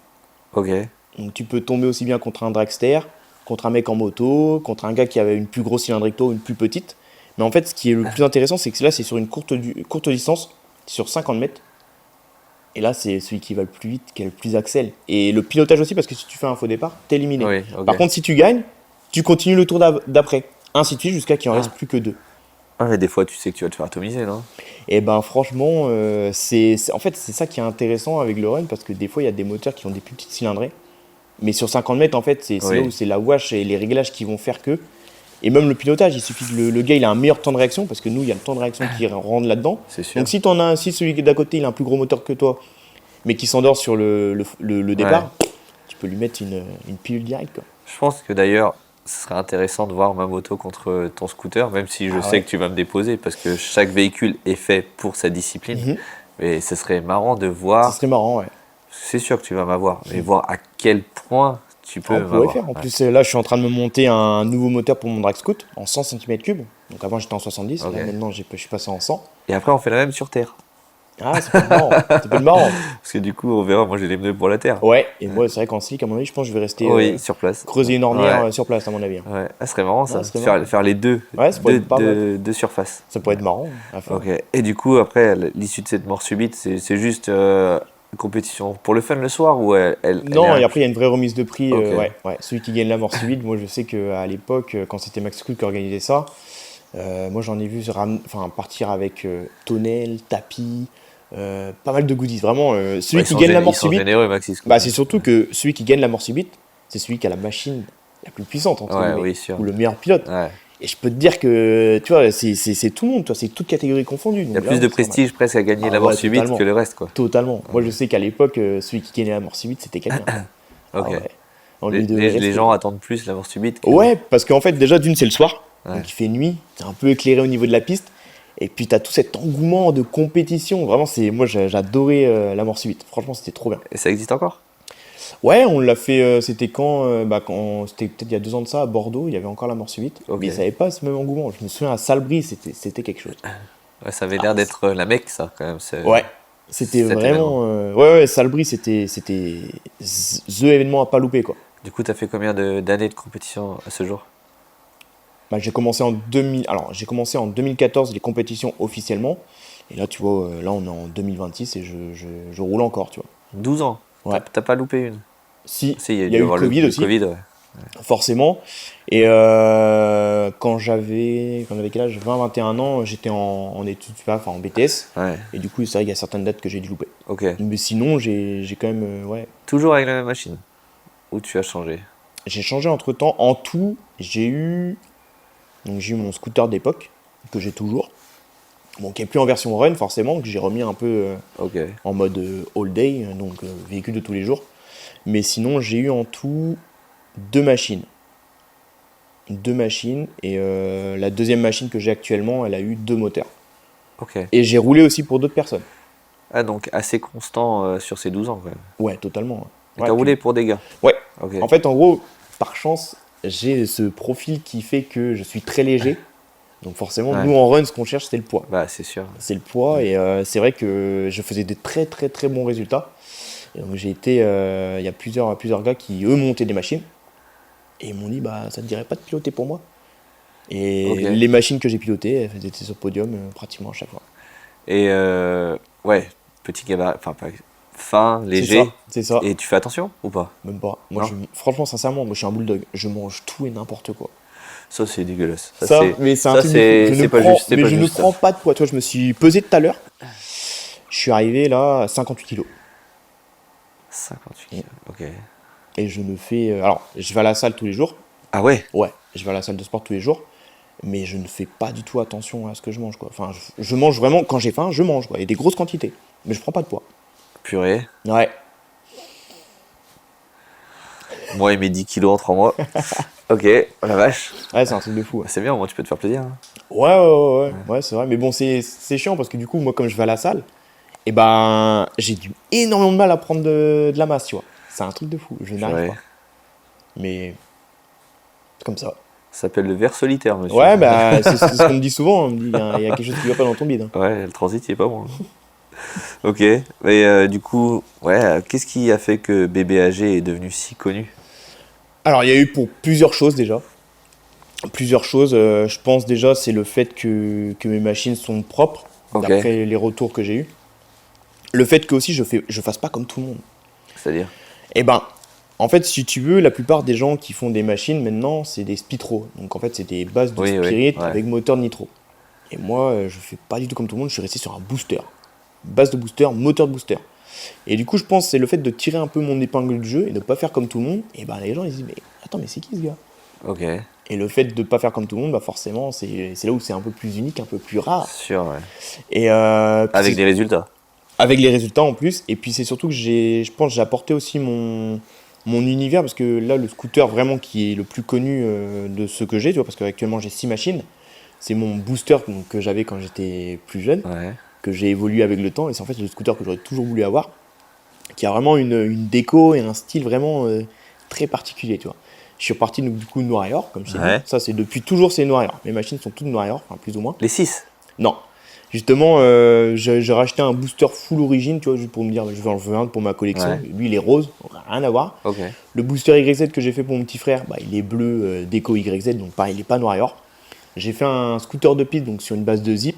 Ok. Donc, tu peux tomber aussi bien contre un dragster, contre un mec en moto, contre un gars qui avait une plus grosse cylindrique ou une plus petite. Mais en fait, ce qui est le plus intéressant, c'est que là, c'est sur une courte distance, sur 50 mètres. Et là, c'est celui qui va le plus vite, qui a le plus accès. Et le pilotage aussi, parce que si tu fais un faux départ, t'es éliminé. Oui, ok. Par contre, si tu gagnes, tu continues le tour d'après. Ainsi de suite, jusqu'à qu'il en reste plus que 2. Ah, mais des fois, tu sais que tu vas te faire atomiser, non? Et ben franchement, en fait, c'est ça qui est intéressant avec le run, parce que des fois, il y a des moteurs qui ont des plus petites cylindrées. Mais sur 50 mètres, en fait, c'est là où c'est la wash et les réglages qui vont faire que. Et même le pilotage, il suffit que le gars il a un meilleur temps de réaction, parce que nous, il y a le temps de réaction qui rentre là-dedans. C'est sûr. Donc si celui qui est d'à côté, il a un plus gros moteur que toi, mais qui s'endort sur le départ, tu peux lui mettre une pilule directe, quoi. Je pense que d'ailleurs, ce serait intéressant de voir ma moto contre ton scooter, même si je sais que tu vas me déposer, parce que chaque véhicule est fait pour sa discipline. Mais ce serait marrant de voir. Ce serait marrant, ouais. C'est sûr que tu vas m'avoir, mais voir à quel point tu peux m'avoir. Faire. En plus, là, je suis en train de me monter un nouveau moteur pour mon drag scoot en 100 cm3. Donc avant, j'étais en 70. Là, maintenant, je suis passé en 100. Et après, on fait la même sur Terre. Ah, c'est pas marrant. C'est pas marrant. Parce que du coup, on verra. Moi, j'ai les pneus pour la Terre. Ouais, et moi, c'est vrai qu'en slick, à mon avis, je pense que je vais rester sur place. Creuser une ornière sur place, à mon avis. Ouais, ça serait marrant, ça. Marrant. Faire les deux. Deux surfaces. Ça pourrait être marrant. Ok. Et du coup, après, l'issue de cette mort subite, c'est juste une compétition pour le fun le soir ou Non, et après, il y a une vraie remise de prix. Okay. Celui qui gagne la mort subite, moi, je sais qu'à l'époque, quand c'était Max Cool qui organisait ça, moi, j'en ai vu partir avec tonnelle, tapis. Pas mal de goodies, vraiment. Celui qui gagne la mort subite, généreux, Maxis, c'est surtout que celui qui gagne la mort subite, c'est celui qui a la machine la plus puissante, entre guillemets, ou le meilleur pilote. Ouais. Et je peux te dire que, tu vois, c'est tout le monde, c'est toute catégorie confondue. Il y a plus de prestige presque à gagner la mort subite que le reste, quoi. Totalement. Moi, je sais qu'à l'époque, celui qui gagnait la mort subite, c'était quelqu'un. Ok. Les gens attendent plus la mort subite. Ouais, parce qu'en fait, déjà, d'une, c'est le soir, donc il fait nuit, c'est un peu éclairé au niveau de la piste. Et puis tu as tout cet engouement de compétition. Vraiment, moi j'adorais la mort subite. Franchement, c'était trop bien. Et ça existe encore? Ouais, on l'a fait. C'était quand c'était peut-être il y a 2 ans de ça à Bordeaux. Il y avait encore la mort subite. Mais ça n'avait pas ce même engouement. Je me souviens à Salbris, c'était quelque chose. Ouais, ça avait l'air d'être la Mecque, ça, quand même. Ouais, c'était vraiment. Ouais, Salbris, c'était the événement à pas louper, quoi. Du coup, tu as fait combien d'années de compétition à ce jour? J'ai commencé en 2014 les compétitions officiellement. Et là, tu vois, là on est en 2026 et je roule encore, tu vois. 12 ans. Ouais. T'as pas loupé une? Si, il y a eu le Covid aussi. Covid, ouais. Forcément. Et quand j'avais quel âge, 20-21 ans, j'étais en études, en BTS. Ouais. Et du coup, c'est vrai qu'il y a certaines dates que j'ai dû louper. Ok. Mais sinon, j'ai quand même, Toujours avec la même machine? Ou tu as changé? J'ai changé entre-temps. En tout, j'ai eu mon scooter d'époque, que j'ai toujours. Bon, qui n'est plus en version run, forcément, que j'ai remis un peu en mode all day, donc véhicule de tous les jours. Mais sinon, j'ai eu en tout 2 machines. 2 machines, et la deuxième machine que j'ai actuellement, elle a eu 2 moteurs. Ok. Et j'ai roulé aussi pour d'autres personnes. Ah, donc assez constant sur ces 12 ans, quand même. Ouais, totalement. Ouais, t'as roulé pour des gars? Ouais. Okay. En fait, en gros, par chance, j'ai ce profil qui fait que je suis très léger. Donc forcément, nous en run, ce qu'on cherche, c'est le poids. Bah, c'est sûr. C'est le poids, et c'est vrai que je faisais des très très très bons résultats. Et donc j'ai été, il y a plusieurs gars qui eux montaient des machines, et ils m'ont dit ça te dirait pas de piloter pour moi. Et les machines que j'ai pilotées, elles étaient sur le podium pratiquement à chaque fois. Et petit gabarit, fin, léger. C'est ça. Et tu fais attention ou pas? Même pas. Moi, franchement, sincèrement, moi je suis un bulldog. Je mange tout et n'importe quoi. Ça, c'est dégueulasse. Mais c'est un truc je ne prends pas de poids. Toi, je me suis pesé tout à l'heure. Je suis arrivé là à 58 kilos. 58 kilos, ok. Et je ne fais. Alors, je vais à la salle tous les jours. Ah ouais? Ouais, je vais à la salle de sport tous les jours. Mais je ne fais pas du tout attention à ce que je mange, quoi. Enfin, je mange vraiment, quand j'ai faim, je mange, quoi. Et des grosses quantités. Mais je prends pas de poids. Purée. Ouais. Moi et mes 10 kilos en 3 mois. Ok, oh la vache. Ouais, c'est un truc de fou. Ouais. C'est bien, au moins tu peux te faire plaisir. Hein. Ouais, c'est vrai. Mais bon, c'est chiant parce que du coup, moi, comme je vais à la salle, j'ai énormément de mal à prendre de la masse, tu vois. C'est un truc de fou. Je n'arrive pas. Mais c'est comme ça. Ça s'appelle le ver solitaire, monsieur. Ouais, bah, c'est ce qu'on me dit souvent. On me dit, il y a quelque chose qui va pas dans ton bide. Ouais, le transit, il est pas bon. Ok. Mais du coup, ouais, qu'est-ce qui a fait que BBAG est devenu si connu? Alors, il y a eu pour plusieurs choses déjà. Plusieurs choses. Je pense déjà, c'est le fait que mes machines sont propres, Ok. d'après les retours que j'ai eus. Le fait que aussi je fasse pas comme tout le monde. C'est-à-dire? Eh ben, en fait, si tu veux, la plupart des gens qui font des machines maintenant, c'est des Spitro. Donc en fait, c'est des bases de Oui, oui, spirit ouais. avec moteur nitro. Et moi, je fais pas du tout comme tout le monde, je suis resté sur un booster. Base de booster, moteur de booster. Et du coup, je pense que c'est le fait de tirer un peu mon épingle du jeu et de pas faire comme tout le monde. Et ben les gens ils se disent, mais attends, mais c'est qui ce gars? Ok. Et le fait de pas faire comme tout le monde, bah forcément, c'est là où c'est un peu plus unique, un peu plus rare. Sûr, ouais. Et puis Avec des résultats. avec les résultats en plus. Et puis c'est surtout que je pense que j'ai apporté aussi mon univers, parce que là, le scooter vraiment qui est le plus connu de ce que j'ai, tu vois, parce qu'actuellement j'ai 6 machines. C'est mon booster donc, que j'avais quand j'étais plus jeune, Ouais. que j'ai évolué avec le temps. Et c'est en fait le scooter que j'aurais toujours voulu avoir, qui a vraiment une déco et un style vraiment très particulier, tu vois. Je suis reparti du coup noir et or, comme je t'ai Ouais. dit. Ça, c'est depuis toujours, c'est noir et or. Mes machines sont toutes noir et or, enfin plus ou moins. Les 6. Non. Justement, j'ai racheté un booster full origine, tu vois, juste pour me dire, je vais en faire un pour ma collection. Ouais. Lui, il est rose, donc rien à voir. Ok. Le booster YZ que j'ai fait pour mon petit frère, bah, il est bleu déco YZ, donc pareil, il n'est pas noir et or. J'ai fait un scooter de piste, donc sur une base de zip,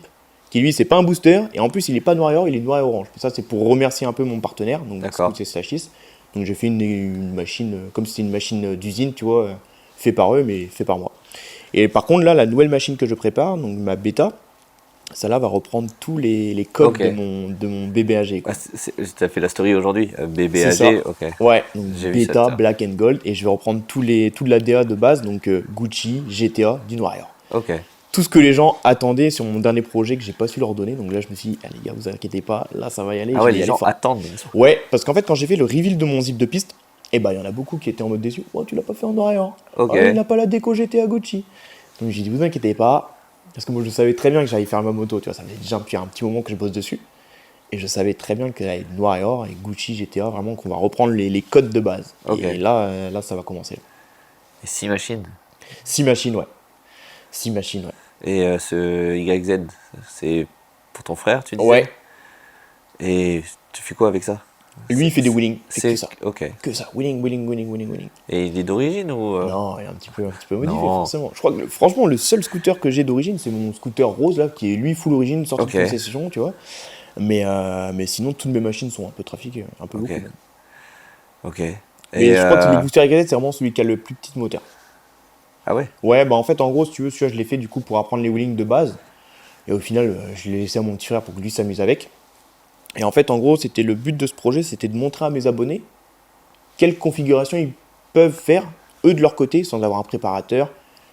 qui lui, c'est pas un booster, et en plus, il est pas noir et or, il est noir et orange. Ça, c'est pour remercier un peu mon partenaire, donc D'accord. c'est Stachis. Donc j'ai fait une machine, comme si c'était une machine d'usine, tu vois, fait par eux, mais fait par moi. Et par contre, là, la nouvelle machine que je prépare, donc ma bêta, ça là va reprendre tous les codes Ok. de mon BBAG. Quoi. Ah, t'as fait la story aujourd'hui. C'est ça. BBAG, ok. Ouais, donc J'ai vu bêta, ça. black and gold, et je vais reprendre toute la DA de base, donc Gucci, GTA, du noir et or. Ok. Tout ce que les gens attendaient sur mon dernier projet que j'ai pas su leur donner, donc là je me suis dit, ah, les gars, vous inquiétez pas, là ça va y aller. Ah je ouais, vais y les aller gens fort. attendent. Ouais, parce qu'en fait, quand j'ai fait le reveal de mon zip de piste, eh ben, il y en a beaucoup qui étaient en mode déçu. Oh, tu l'as pas fait en noir et or. Ok. Oh, il n'a pas la déco GTA Gucci. Donc j'ai dit, vous inquiétez pas, parce que moi je savais très bien que j'allais faire ma moto, tu vois, ça faisait déjà depuis un petit moment que je bosse dessus. Et je savais très bien que avec noir et or, et Gucci, GTA, vraiment qu'on va reprendre les codes de base. Ok. Et là, là, ça va commencer. Et 6 machines. 6 machines, ouais. 6 machines, ouais. Et ce YZ, c'est pour ton frère, tu disais? Ouais. Et tu fais quoi avec ça? Lui, il fait des wheelings. C'est que ça. ok. Que ça. Wheeling, wheeling, wheeling, wheeling, wheeling. Et il est d'origine ou Non, il est un petit peu modifié, Non. forcément. Je crois que, franchement, le seul scooter que j'ai d'origine, c'est mon scooter rose, là, qui est lui full origine, sorti Ok. de concession, tu vois. Mais sinon, toutes mes machines sont un peu trafiquées, un peu Ok. beaucoup. Même. Ok. Mais Et je crois que le booster YZ, c'est vraiment celui qui a le plus petit moteur. ah ouais. Ouais, bah en fait, en gros, si tu veux, celui-là, je l'ai fait du coup pour apprendre les wheelings de base. Et au final, je l'ai laissé à mon petit frère pour que lui s'amuse avec. Et en fait, en gros, c'était le but de ce projet, c'était de montrer à mes abonnés quelle configuration ils peuvent faire, eux de leur côté, sans avoir un préparateur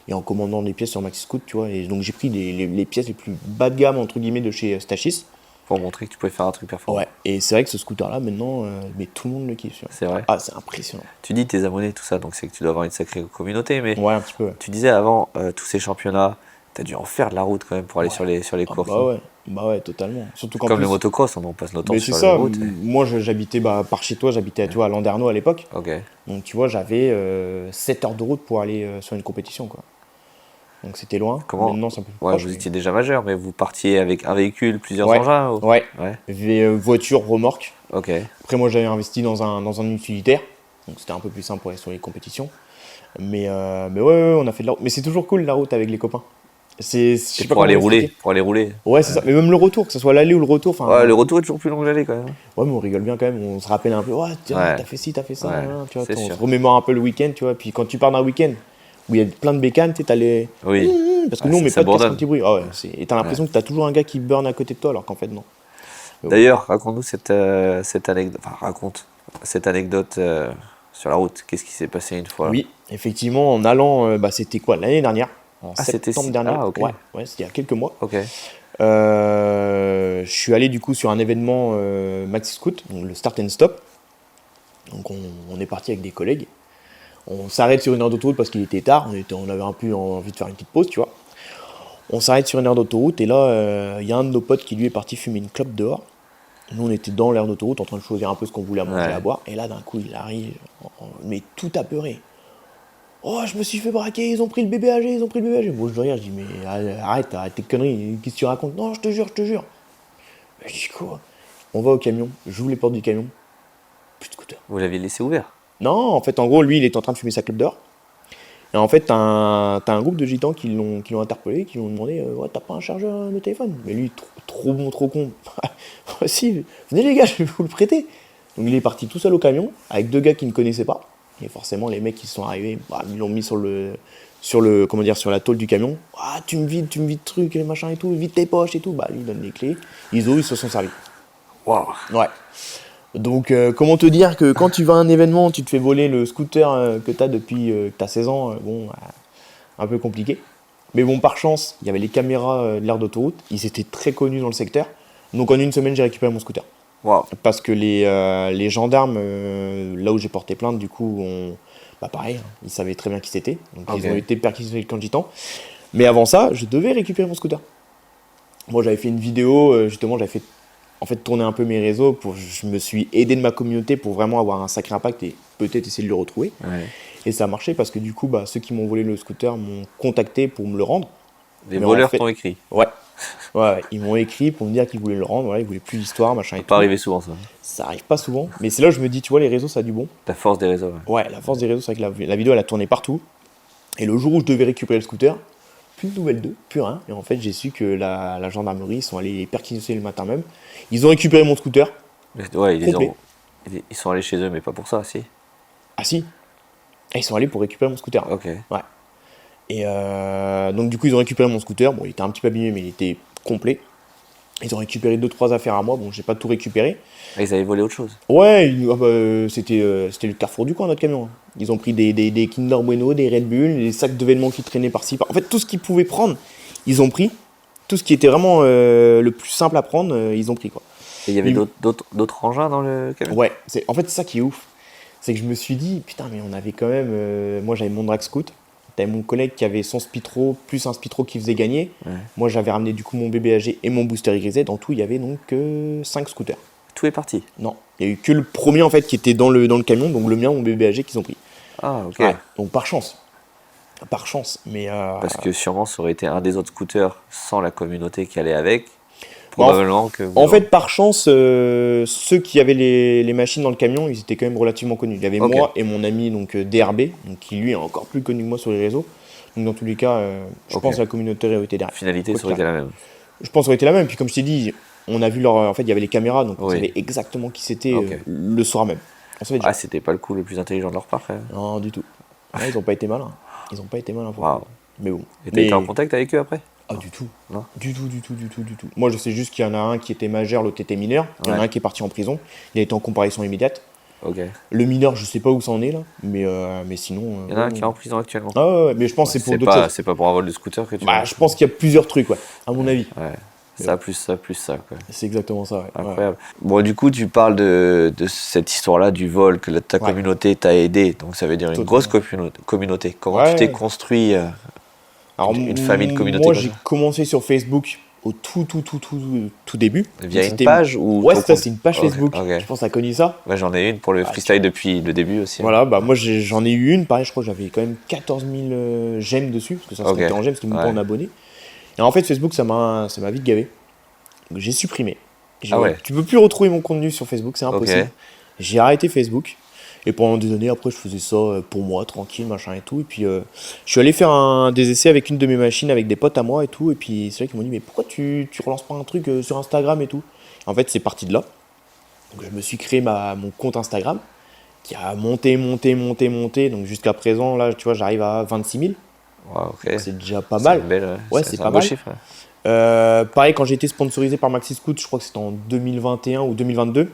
et en commandant des pièces sur MaxiScoot, tu vois. Et donc, j'ai pris les pièces les plus bas de gamme, entre guillemets, de chez Stachis. Pour montrer que tu pouvais faire un truc performant. Ouais, et c'est vrai que ce scooter-là, maintenant, mais tout le monde le kiffe. Tu vois. C'est vrai. Ah, c'est impressionnant. Tu dis tes abonnés, tout ça, donc c'est que tu dois avoir une sacrée communauté. Mais Ouais, un petit peu. Ouais. tu disais avant tous ces championnats, t'as dû en faire de la route quand même pour aller Ouais. sur les Ah, courses. Hein. bah ouais, totalement. Surtout qu'en Comme plus, le motocross, on en passe notre temps mais sur c'est les ça, routes. moi j'habitais par chez toi, j'habitais tu vois, à Landerneau à l'époque. Ok. Donc tu vois, j'avais 7 heures de route pour aller sur une compétition. Quoi. Donc c'était loin. Comment Maintenant c'est un peu plus Ouais, proche. vous mais- étiez déjà majeur, mais vous partiez avec un véhicule, plusieurs Ouais. engins ou... Ouais, Ouais. voiture, remorque. Ok. Après moi j'avais investi dans un utilitaire. Donc c'était un peu plus simple pour aller sur les compétitions. Mais ouais, on a fait de la route. Mais c'est toujours cool la route avec les copains. Je sais C'est pas pour aller comment rouler. expliquer. Pour aller rouler. Ouais, c'est ça. Mais même le retour, que ce soit l'aller ou le retour. Ouais, le retour est toujours plus long que l'aller quand même. Ouais, mais on rigole bien quand même, on se rappelle un peu, ouais, tiens, Ouais. t'as fait ci, t'as fait ça, Ouais, hein, tu vois, c'est on sûr. se remémore un peu le week-end, tu vois, puis quand tu pars d'un week-end où il y a plein de bécanes, tu sais, t'as les... Oui. Parce que Ouais, nous, on met ça pas de casque bourdonne. anti-bruit, ah ouais, et t'as l'impression que t'as toujours un gars qui burn à côté de toi, alors qu'en fait, non. D'ailleurs, raconte-nous cette anecdote. Enfin, raconte cette anecdote sur la route. Qu'est-ce qui s'est passé une fois? Oui, effectivement, en allant, c'était quoi, l'année dernière, en c'était septembre si- dernier, ah, ok. ouais, c'était il y a quelques mois. Ok. Je suis allé du coup sur un événement Maxi Scoot, donc le Start and Stop. Donc on est parti avec des collègues. On s'arrête sur une heure d'autoroute parce qu'il était tard, on avait un peu envie de faire une petite pause, tu vois. On s'arrête sur une aire d'autoroute et là, il y a un de nos potes qui lui est parti fumer une clope dehors. Nous, on était dans l'aire d'autoroute en train de choisir un peu ce qu'on voulait à manger, Ouais. à boire. Et là, d'un coup, il arrive, mais tout apeuré. Oh, je me suis fait braquer, ils ont pris le bébé âgé, ils ont pris le bébé âgé. Bon, je regarde, je dis, mais arrête tes conneries, qu'est-ce que tu racontes? Non, je te jure, je te jure. Je dis quoi? On va au camion, j'ouvre les portes du camion, plus de scooter. Vous l'aviez laissé ouvert? Non, en fait, en gros, lui, il est en train de fumer sa clope dehors. Et en fait, t'as un groupe de gitans qui l'ont interpellé, qui lui ont demandé ouais, t'as pas un chargeur de téléphone? Mais lui, trop bon, trop con. Si, venez les gars, je vais vous le prêter. Donc il est parti tout seul au camion, avec 2 gars qu'il ne connaissait pas. Et forcément, les mecs qui sont arrivés, ils l'ont mis sur la tôle du camion. Ah, tu me vides trucs, les machins et tout, vide tes poches et tout. Lui, il donne les clés. Ils se sont servis. Waouh. Ouais. Donc, comment te dire que quand tu vas à un événement, tu te fais voler le scooter que tu as depuis que tu as 16 ans, un peu compliqué. Mais bon, par chance, il y avait les caméras de l'aire d'autoroute, ils étaient très connus dans le secteur. Donc, en une semaine, j'ai récupéré mon scooter. Wow. Parce que les gendarmes, là où j'ai porté plainte, du coup, pareil, ils savaient très bien qui c'était. Donc, ils ont été perquisitionnés le camp de gitans. Mais avant ça, je devais récupérer mon scooter. Moi, j'avais fait une vidéo, justement, j'avais fait tourner un peu mes réseaux, je me suis aidé de ma communauté pour vraiment avoir un sacré impact et peut-être essayer de le retrouver. Ouais. Et ça a marché parce que du coup, ceux qui m'ont volé le scooter m'ont contacté pour me le rendre. Les voleurs t'ont écrit? Ouais, ils m'ont écrit pour me dire qu'ils voulaient le rendre, voilà, ils voulaient plus d'histoire, machin et tout. Ça peut arriver souvent, ça. Ça arrive pas souvent, mais c'est là où je me dis, tu vois, les réseaux, ça a du bon. La force des réseaux. Ouais, la force des réseaux, c'est que la vidéo, elle a tourné partout. Et le jour où je devais récupérer le scooter, plus de nouvelles d'eux, plus rien. Et en fait, j'ai su que la gendarmerie, ils sont allés les perquisitionner le matin même. Ils ont récupéré mon scooter. Ouais, ils sont allés chez eux, mais pas pour ça, si. Ah si. Et ils sont allés pour récupérer mon scooter. Ok. Ouais. Et donc du coup, ils ont récupéré mon scooter. Bon, il était un petit peu abîmé, mais il était complet. Ils ont récupéré 2-3 affaires à moi. Bon, j'ai pas tout récupéré. Ah, ils avaient volé autre chose? Ouais, c'était le carrefour du coin, notre camion. Ils ont pris des Kinder Bueno, des Red Bull, des sacs de vêtements qui traînaient par-ci. En fait, tout ce qu'ils pouvaient prendre, ils ont pris. Tout ce qui était vraiment le plus simple à prendre, ils ont pris, quoi. Et il y avait d'autres engins dans le camion? Ouais, c'est ça qui est ouf. C'est que je me suis dit, putain, mais on avait quand même... moi, j'avais mon drag scoot. T'avais mon collègue qui avait son Spitro, plus un Spitro qui faisait gagner. Ouais. Moi, j'avais ramené du coup mon bébé âgé et mon booster YZ. En tout, il y avait donc 5 scooters. Tout est parti? Non, il y a eu que le premier en fait qui était dans le camion, donc le mien, mon bébé âgé qu'ils ont pris. Ah, ok. Ouais, donc par chance, mais... Parce que sûrement ça aurait été un des autres scooters sans la communauté qui allait avec. Probablement que... En fait, par chance, ceux qui avaient les machines dans le camion, ils étaient quand même relativement connus. Il y avait moi et mon ami donc DRB, donc, qui lui est encore plus connu que moi sur les réseaux. Donc dans tous les cas, je pense que la communauté aurait été derrière. La finalité ça aurait été la même. Je pense que ça aurait été la même. Puis comme je t'ai dit, on a vu leur... En fait, il y avait les caméras, donc on savait exactement qui c'était le soir même. Ah, c'était pas le coup le plus intelligent de leur part, quand même. Non, du tout. Ouais, ils ont pas été malins. Wow. Mais bon. Et t'as été en contact avec eux après? Ah, du tout. Non. Du tout. Moi, je sais juste qu'il y en a un qui était majeur, l'autre était mineur. Il y en a un qui est parti en prison. Il a été en comparaison immédiate. Ok. Le mineur, je sais pas où ça en est là, mais sinon. Il y en a un qui est en prison actuellement. Ah ouais, mais je pense que c'est pour d'autres choses. C'est pas pour un vol de scooter que tu. Je pense qu'il y a plusieurs trucs, à mon avis. Ouais. Ça, plus ça, quoi. C'est exactement ça, Incroyable. Ouais. Bon, du coup, tu parles de cette histoire-là, du vol, que ta communauté t'a aidé. Donc, ça veut dire une grosse communauté. Comment tu t'es construit une famille de communauté? Moi, j'ai commencé sur Facebook au tout début. Via une page ou... Ouais, c'est une page Facebook. Je pense que tu as connu ça. Ouais, j'en ai une pour le freestyle depuis le début aussi. Voilà, moi j'en ai eu une. Pareil, je crois que j'avais quand même 14 000 j'aime dessus. Parce que ça c'était en j'aime, c'était même pas en abonné. Et en fait, Facebook, ça m'a vite gavé. Donc, j'ai supprimé. Tu peux plus retrouver mon contenu sur Facebook, c'est impossible. J'ai arrêté Facebook. Et pendant des années, après, je faisais ça pour moi, tranquille, machin et tout. Et puis, je suis allé faire des essais avec une de mes machines, avec des potes à moi et tout. Et puis, c'est vrai qu'ils m'ont dit, mais pourquoi tu relances pas un truc sur Instagram et tout? En fait, c'est parti de là. Donc, je me suis créé mon compte Instagram, qui a monté. Donc, jusqu'à présent, là, tu vois, j'arrive à 26 000. Wow, c'est déjà pas mal. C'est pas mal. Chiffre. Pareil, quand j'ai été sponsorisé par Maxi Scoot, je crois que c'était en 2021 ou 2022,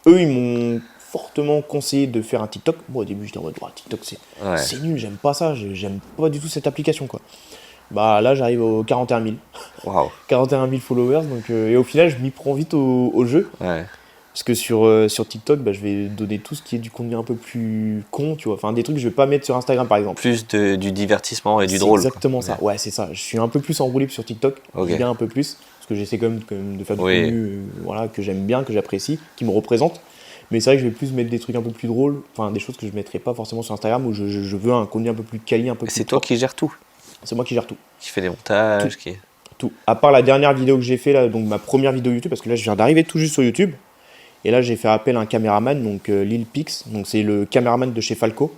eux, ils m'ont fortement conseillé de faire un TikTok. Moi, au début, j'étais en mode, TikTok, c'est nul, j'aime pas ça, j'aime pas du tout cette application, quoi. Là, j'arrive aux 41 000. Wow. 41 000 followers, donc, et au final, je m'y prends vite au jeu. Ouais. Parce que sur TikTok, je vais donner tout ce qui est du contenu un peu plus con, tu vois. Enfin, des trucs que je vais pas mettre sur Instagram, par exemple. Plus du divertissement et du drôle. C'est exactement ça. Ouais, c'est ça. Je suis un peu plus enroulé sur TikTok. Je viens un peu plus. Parce que j'essaie quand même de faire du contenu que j'aime bien, que j'apprécie, qui me représente. Mais c'est vrai que je vais plus mettre des trucs un peu plus drôles, enfin des choses que je mettrais pas forcément sur Instagram, où je veux un contenu un peu plus quali, un peu plus C'est toi propre. qui gères tout, C'est moi qui gère tout. qui fait des montages, qui... Tout. À part la dernière vidéo que j'ai fait là, donc ma première vidéo YouTube, parce que là je viens d'arriver tout juste sur YouTube. Et là j'ai fait appel à un caméraman, donc Lil Pix, donc c'est le caméraman de chez Falco.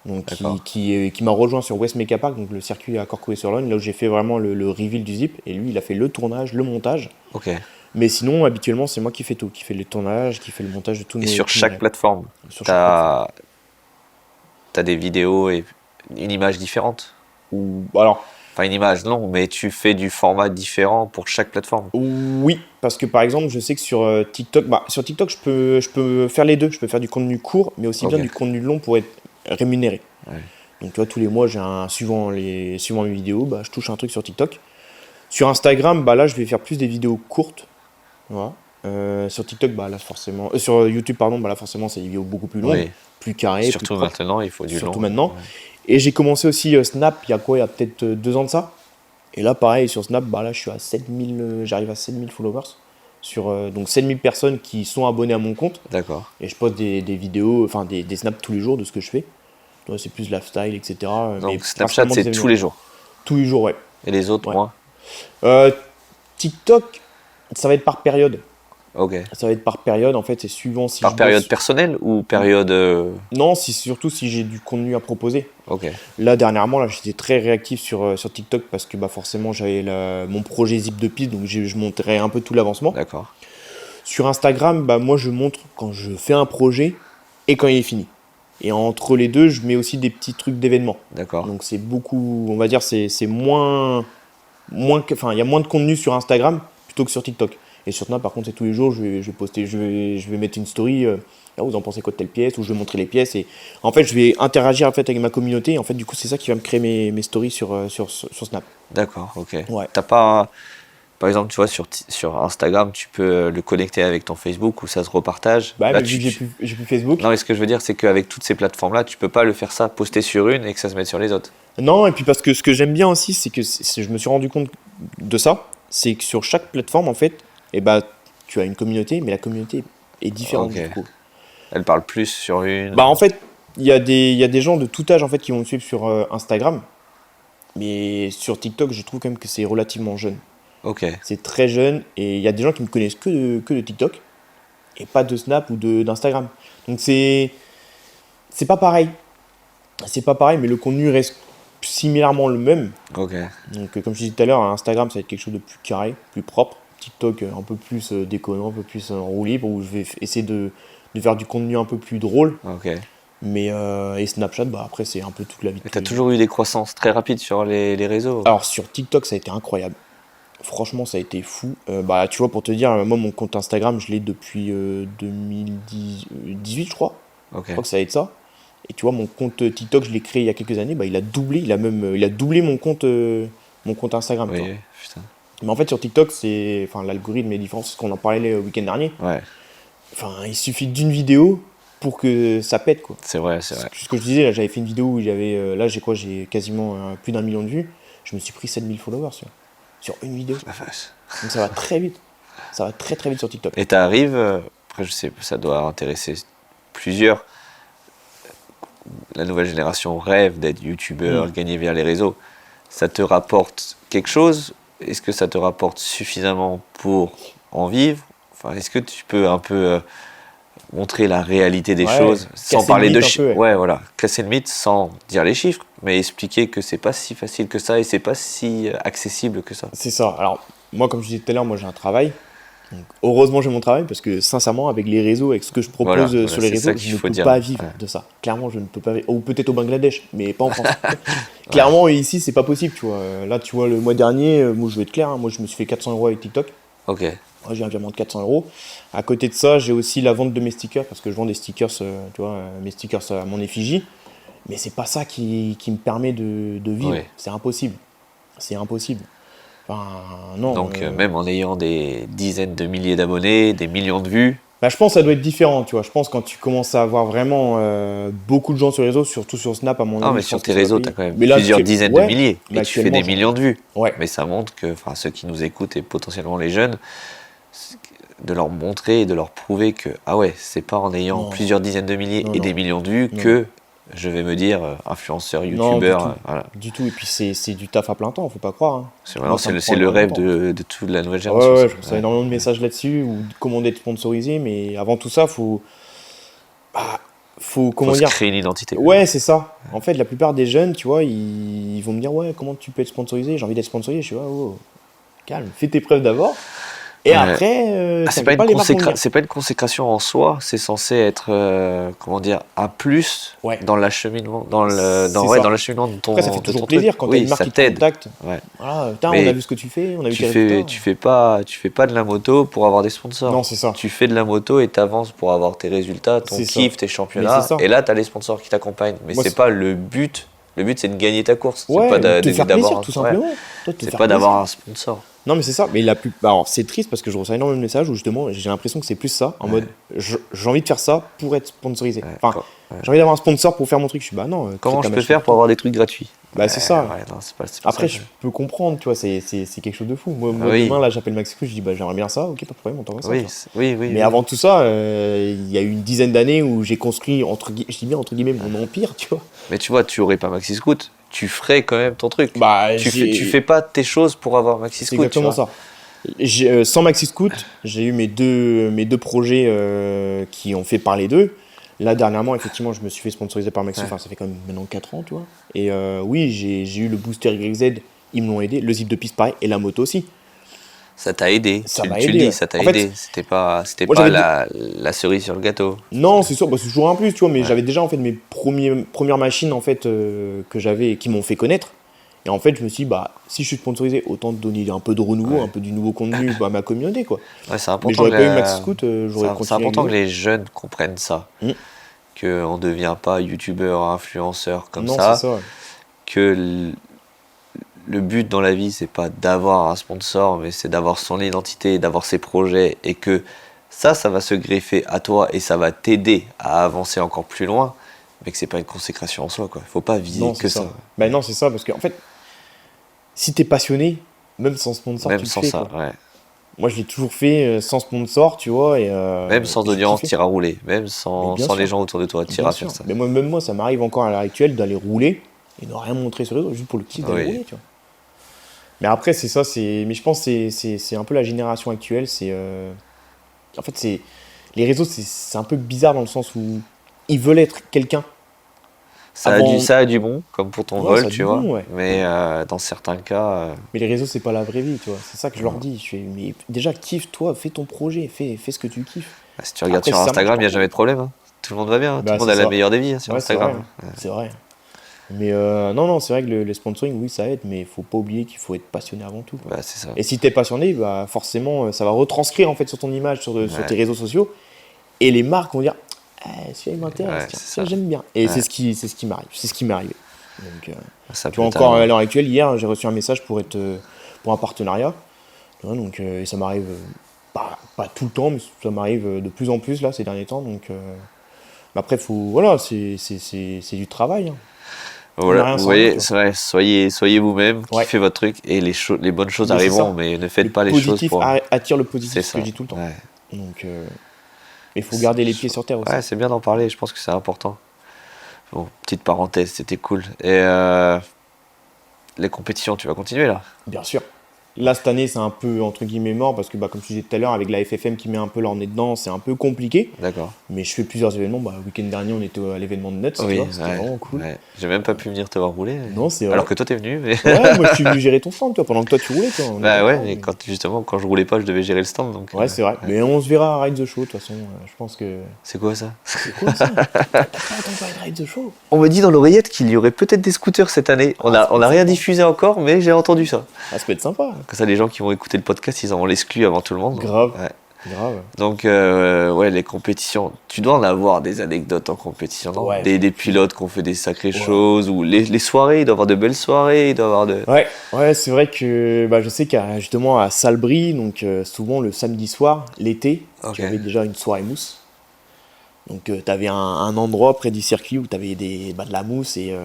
Donc qui m'a rejoint sur West Meca Park, donc le circuit à Corcovée-sur-Logne, là où j'ai fait vraiment le reveal du zip. Et lui il a fait le tournage, le montage. Ok. Mais sinon habituellement c'est moi qui fais tout, qui fait le tournage, qui fait le montage de tout. Et sur chaque plateforme, t'as des vidéos et une image différente? Ou alors. Enfin, une image, non, mais tu fais du format différent pour chaque plateforme. Oui, parce que par exemple, je sais que sur TikTok, sur TikTok, je peux faire les deux. Je peux faire du contenu court, mais aussi bien du contenu long pour être rémunéré. Ouais. Donc, tu vois, tous les mois, suivant mes vidéos, je touche un truc sur TikTok. Sur Instagram, là, je vais faire plus des vidéos courtes. Voilà. Sur TikTok, là, forcément. Sur YouTube, pardon, là, forcément, c'est des vidéos beaucoup plus longues, plus carrées. Surtout plus maintenant, il faut du long. Surtout maintenant. Ouais. Et j'ai commencé aussi Snap il y a peut-être 2 ans de ça. Et là, pareil, sur Snap, là, je suis à 7000, j'arrive à 7000 followers. Sur, donc 7000 personnes qui sont abonnées à mon compte. D'accord. Et je poste des vidéos, enfin des snaps tous les jours de ce que je fais. Donc, c'est plus lifestyle, etc. Donc mais Snapchat, c'est tous les jours? Tous les jours, ouais. Et les autres, moins? TikTok, ça va être par période. Ok. Ça va être par période, en fait, c'est suivant si par période personnelle ou période... Non, surtout si j'ai du contenu à proposer. Ok. Là, dernièrement, j'étais très réactif sur TikTok parce que forcément, j'avais mon projet Zip de piste, donc je montrais un peu tout l'avancement. D'accord. Sur Instagram, moi, je montre quand je fais un projet et quand il est fini. Et entre les deux, je mets aussi des petits trucs d'événements. D'accord. Donc, c'est beaucoup, on va dire, c'est moins enfin, il y a moins de contenu sur Instagram plutôt que sur TikTok. Et sur Snap, par contre, c'est tous les jours, je vais poster, je vais mettre une story, vous en pensez quoi de telle pièce, ou je vais montrer les pièces. Et en fait, je vais interagir avec ma communauté. Et en fait, du coup, c'est ça qui va me créer mes stories sur Snap. D'accord, ok. Ouais. T'as pas, par exemple, tu vois, sur Instagram, tu peux le connecter avec ton Facebook où ça se repartage. Là, mais vu que j'ai plus Facebook. Non, mais ce que je veux dire, c'est qu'avec toutes ces plateformes-là, tu peux pas le faire ça, poster sur une et que ça se mette sur les autres. Non, et puis parce que ce que j'aime bien aussi, c'est que je me suis rendu compte de ça, c'est que sur chaque plateforme, en fait, tu as une communauté, mais la communauté est différente du coup. Elle parle plus sur une... En fait, il y a des gens de tout âge en fait, qui vont me suivre sur Instagram, mais sur TikTok, je trouve quand même que c'est relativement jeune. Ok. C'est très jeune, et il y a des gens qui me connaissent que de TikTok, et pas de Snap ou d'Instagram. Donc c'est pas pareil. C'est pas pareil, mais le contenu reste similairement le même. Ok. Donc comme je disais tout à l'heure, Instagram, ça va être quelque chose de plus carré, plus propre. TikTok, un peu plus déconnant, un peu plus en roue libre, où je vais essayer de faire du contenu un peu plus drôle. Ok. Mais et Snapchat, après, c'est un peu toute la vie. Mais t'as toujours eu des croissances très rapides sur les réseaux? Alors, sur TikTok, ça a été incroyable. Franchement, ça a été fou. Tu vois, pour te dire, moi, mon compte Instagram, je l'ai depuis 2018, je crois. Ok. Je crois que ça va être ça. Et tu vois, mon compte TikTok, je l'ai créé il y a quelques années. Il a doublé. Il a doublé mon compte Instagram. Oui, putain. Mais en fait, sur TikTok, l'algorithme est différent. C'est ce qu'on en parlait le week-end dernier. Ouais. Il suffit d'une vidéo pour que ça pète, quoi. C'est vrai, c'est vrai. Ce que je disais, là, j'avais fait une vidéo où j'ai quasiment plus d'1 million de vues. Je me suis pris 7000 followers sur une vidéo. La vache. Donc ça va très vite. Ça va très très vite sur TikTok. Et t'arrives, après je sais, ça doit intéresser plusieurs. La nouvelle génération rêve d'être youtubeur, gagner via les réseaux. Ça te rapporte quelque chose? Est-ce que ça te rapporte suffisamment pour en vivre? Enfin, est-ce que tu peux un peu montrer la réalité des choses sans parler de chiffres? Ouais, voilà, casser le mythe sans dire les chiffres, mais expliquer que c'est pas si facile que ça et c'est pas si accessible que ça. C'est ça. Alors, moi, comme je disais tout à l'heure, moi j'ai un travail. Donc, heureusement, j'ai mon travail parce que sincèrement, avec les réseaux, avec ce que je propose sur les réseaux, je ne peux pas vivre de ça. Clairement, je ne peux pas vivre. Ou peut-être au Bangladesh, mais pas en France. Clairement, ici, c'est pas possible. Tu vois. Là, tu vois, le mois dernier, moi, je vais être clair, moi, je me suis fait 400 € avec TikTok. Ok. Moi, j'ai un virement de 400 €. À côté de ça, j'ai aussi la vente de mes stickers parce que je vends des stickers, tu vois, mes stickers à mon effigie. Mais c'est pas ça qui me permet de vivre. Oui. C'est impossible. C'est impossible. Enfin, non. Donc même en ayant des dizaines de milliers d'abonnés, des millions de vues. Je pense que ça doit être différent, tu vois. Je pense quand tu commences à avoir vraiment beaucoup de gens sur les réseaux, surtout sur Snap à mon avis. Non, mais sur tes réseaux, tu as quand même là, plusieurs dizaines de milliers et tu fais des millions de vues. Ouais. Mais ça montre que ceux qui nous écoutent et potentiellement les jeunes, de leur montrer et de leur prouver que, ah ouais, c'est pas en ayant plusieurs dizaines de milliers et des millions de vues que je vais me dire influenceur, youtubeur. Voilà. Du tout, et puis c'est du taf à plein temps, faut pas croire. Hein. C'est le rêve de toute la nouvelle génération. Ouais, je reçois énormément de messages là-dessus, ou comment être sponsorisé, mais avant tout ça, faut se créer une identité. Ouais, c'est ça. En fait, la plupart des jeunes, tu vois, ils vont me dire, ouais, comment tu peux être sponsorisé? J'ai envie d'être sponsorisé. Je suis, calme, fais tes preuves d'abord. Et après, c'est pas une consécration en soi, c'est censé être un plus dans l'acheminement, dans l'acheminement de ton. Après, ça fait toujours plaisir quand t'as une marque qui te contacte. Ouais. Voilà, on a vu ce que tu fais, on a vu tes résultats. Tu fais pas de la moto pour avoir des sponsors. Non, c'est ça. Tu fais de la moto et t'avances pour avoir tes résultats, ton kiff, tes championnats. Et là, t'as les sponsors qui t'accompagnent. Mais c'est pas le but. Le but, c'est de gagner ta course. Ouais, c'est pas de faire plaisir, tout simplement. C'est pas d'avoir un sponsor. Non, mais c'est ça. Mais alors, c'est triste parce que je reçois énormément de messages où justement, j'ai l'impression que c'est plus ça, en mode, j'ai envie de faire ça pour être sponsorisé. Enfin, j'ai envie d'avoir un sponsor pour faire mon truc. Je suis, non. Comment je peux faire pour avoir des trucs gratuits? C'est ça. Non, c'est pas Après, ça, je peux comprendre, tu vois, c'est quelque chose de fou. Moi demain, là, j'appelle Maxi, je dis, j'aimerais bien ça, ok, pas de problème, on t'envoie ça. Oui. Mais avant tout ça, il y a eu une dizaine d'années où j'ai construit, je dis bien entre guillemets, mon empire, tu vois. Mais tu vois, tu aurais pas Maxi Scoot, tu ferais quand même ton truc. Tu fais pas tes choses pour avoir Maxi Scoot. C'est exactement ça. Sans Maxi Scoot, j'ai eu mes deux projets qui ont fait parler d'eux. Là, dernièrement, effectivement, je me suis fait sponsoriser par Maxi. Enfin, ça fait quand même maintenant 4 ans, tu vois. Et oui, j'ai eu le booster YZ, ils me l'ont aidé. Le zip de piste, pareil. Et la moto aussi. Ça t'a aidé. Ça m'a aidé. Tu le dis, ça t'a aidé. C'était pas la cerise sur le gâteau. Non, c'est sûr. C'est toujours un plus, tu vois. Mais j'avais déjà, en fait, mes premières machines, en fait, que j'avais et qui m'ont fait connaître. Et en fait, je me suis dit, si je suis sponsorisé, autant te donner un peu de renouveau, un peu du nouveau contenu à ma communauté, quoi. Ouais, c'est important. Mais j'aurais pas eu Maxi Scoot, j'aurais continué. C'est important que les jeunes comprennent ça. Qu'on ne devient pas youtubeur, influenceur comme ça. Non, c'est ça. Que le but dans la vie, c'est pas d'avoir un sponsor, mais c'est d'avoir son identité, d'avoir ses projets. Et que ça va se greffer à toi et ça va t'aider à avancer encore plus loin. Mais que c'est pas une consécration en soi, quoi. Faut pas viser que ça. Non, c'est ça, parce qu'en fait, si t'es passionné, même sans sponsor, tu le fais. Même sans ça, ouais. Moi, je l'ai toujours fait sans sponsor, tu vois. Et, même sans audience, tire à rouler. Même sans les gens autour de toi, tire à faire ça. Mais même moi, ça m'arrive encore à l'heure actuelle d'aller rouler et de rien montrer sur les réseaux, juste pour le kiff d'aller rouler, tu vois. Mais après, c'est ça, mais je pense que c'est un peu la génération actuelle. En fait, les réseaux, c'est un peu bizarre dans le sens où ils veulent être quelqu'un. Ça a du bon, comme pour ton vol, tu vois. Bon, mais dans certains cas. Mais les réseaux, c'est pas la vraie vie, tu vois. C'est ça que je leur dis. Mais déjà, kiffe-toi, fais ton projet, fais ce que tu kiffes. Si tu regardes sur Instagram, il n'y a jamais de problème. Hein. Tout le monde va bien. Tout le monde a la meilleure des vies sur Instagram. C'est vrai. Mais non, c'est vrai que le sponsoring, oui, ça aide, mais il faut pas oublier qu'il faut être passionné avant tout. C'est ça. Et si tu es passionné, forcément, ça va retranscrire en fait sur ton image, sur tes réseaux sociaux. Et les marques vont dire, celui-là, il m'intéresse, ça j'aime bien. Et c'est ce qui m'arrive. C'est ce qui m'est arrivé. Donc, tu vois, encore à l'heure actuelle, hier, j'ai reçu un message pour un partenariat. Donc, et ça m'arrive pas tout le temps, mais ça m'arrive de plus en plus là, ces derniers temps. Donc, après, c'est du travail. Hein. Voilà, vous voyez, c'est vrai, soyez vous-même, kiffez votre truc et les bonnes choses arriveront, mais ne faites pas les choses pour... attire le positif, c'est ce que je dis tout le temps. Donc, il faut garder les pieds sur terre aussi. Ouais, c'est bien d'en parler, je pense que c'est important. Bon, petite parenthèse, c'était cool. Et les compétitions, tu vas continuer là? Bien sûr. Là, cette année, c'est un peu, entre guillemets, mort, parce que, comme je disais tout à l'heure, avec la FFM qui met un peu leur nez dedans, c'est un peu compliqué. D'accord. Mais je fais plusieurs événements. Le week-end dernier, on était à l'événement de Nuts, tu vois, c'était vraiment cool. Ouais. J'ai même pas pu venir te voir rouler. Non, c'est vrai. Alors que toi, t'es venu. Mais... Ouais, moi, je suis venu gérer ton stand, toi, pendant que toi, tu roulais, toi. Mais quand je roulais pas, je devais gérer le stand. Donc, ouais, c'est vrai. Mais on se verra à Ride the Show, de toute façon. Je pense que... C'est quoi ça? T'as pas entendu parler de Ride the Show? On me dit dans l'oreillette qu'il y aurait peut-être des scooters cette année. On a rien diffusé encore, mais j'ai entendu ça. Ça peut être sympa. Comme ça, les gens qui vont écouter le podcast, ils auront l'exclu avant tout le monde. Grave. Ouais. Grave. Donc, les compétitions, tu dois en avoir des anecdotes en compétition, non? Des pilotes qui ont fait des sacrées choses, ou les soirées, il doit y avoir de belles soirées, il doit y avoir de... Ouais, c'est vrai que je sais justement à Salbris, donc souvent le samedi soir, l'été, tu avais déjà une soirée mousse. Donc t'avais un endroit près du circuit où t'avais de la mousse et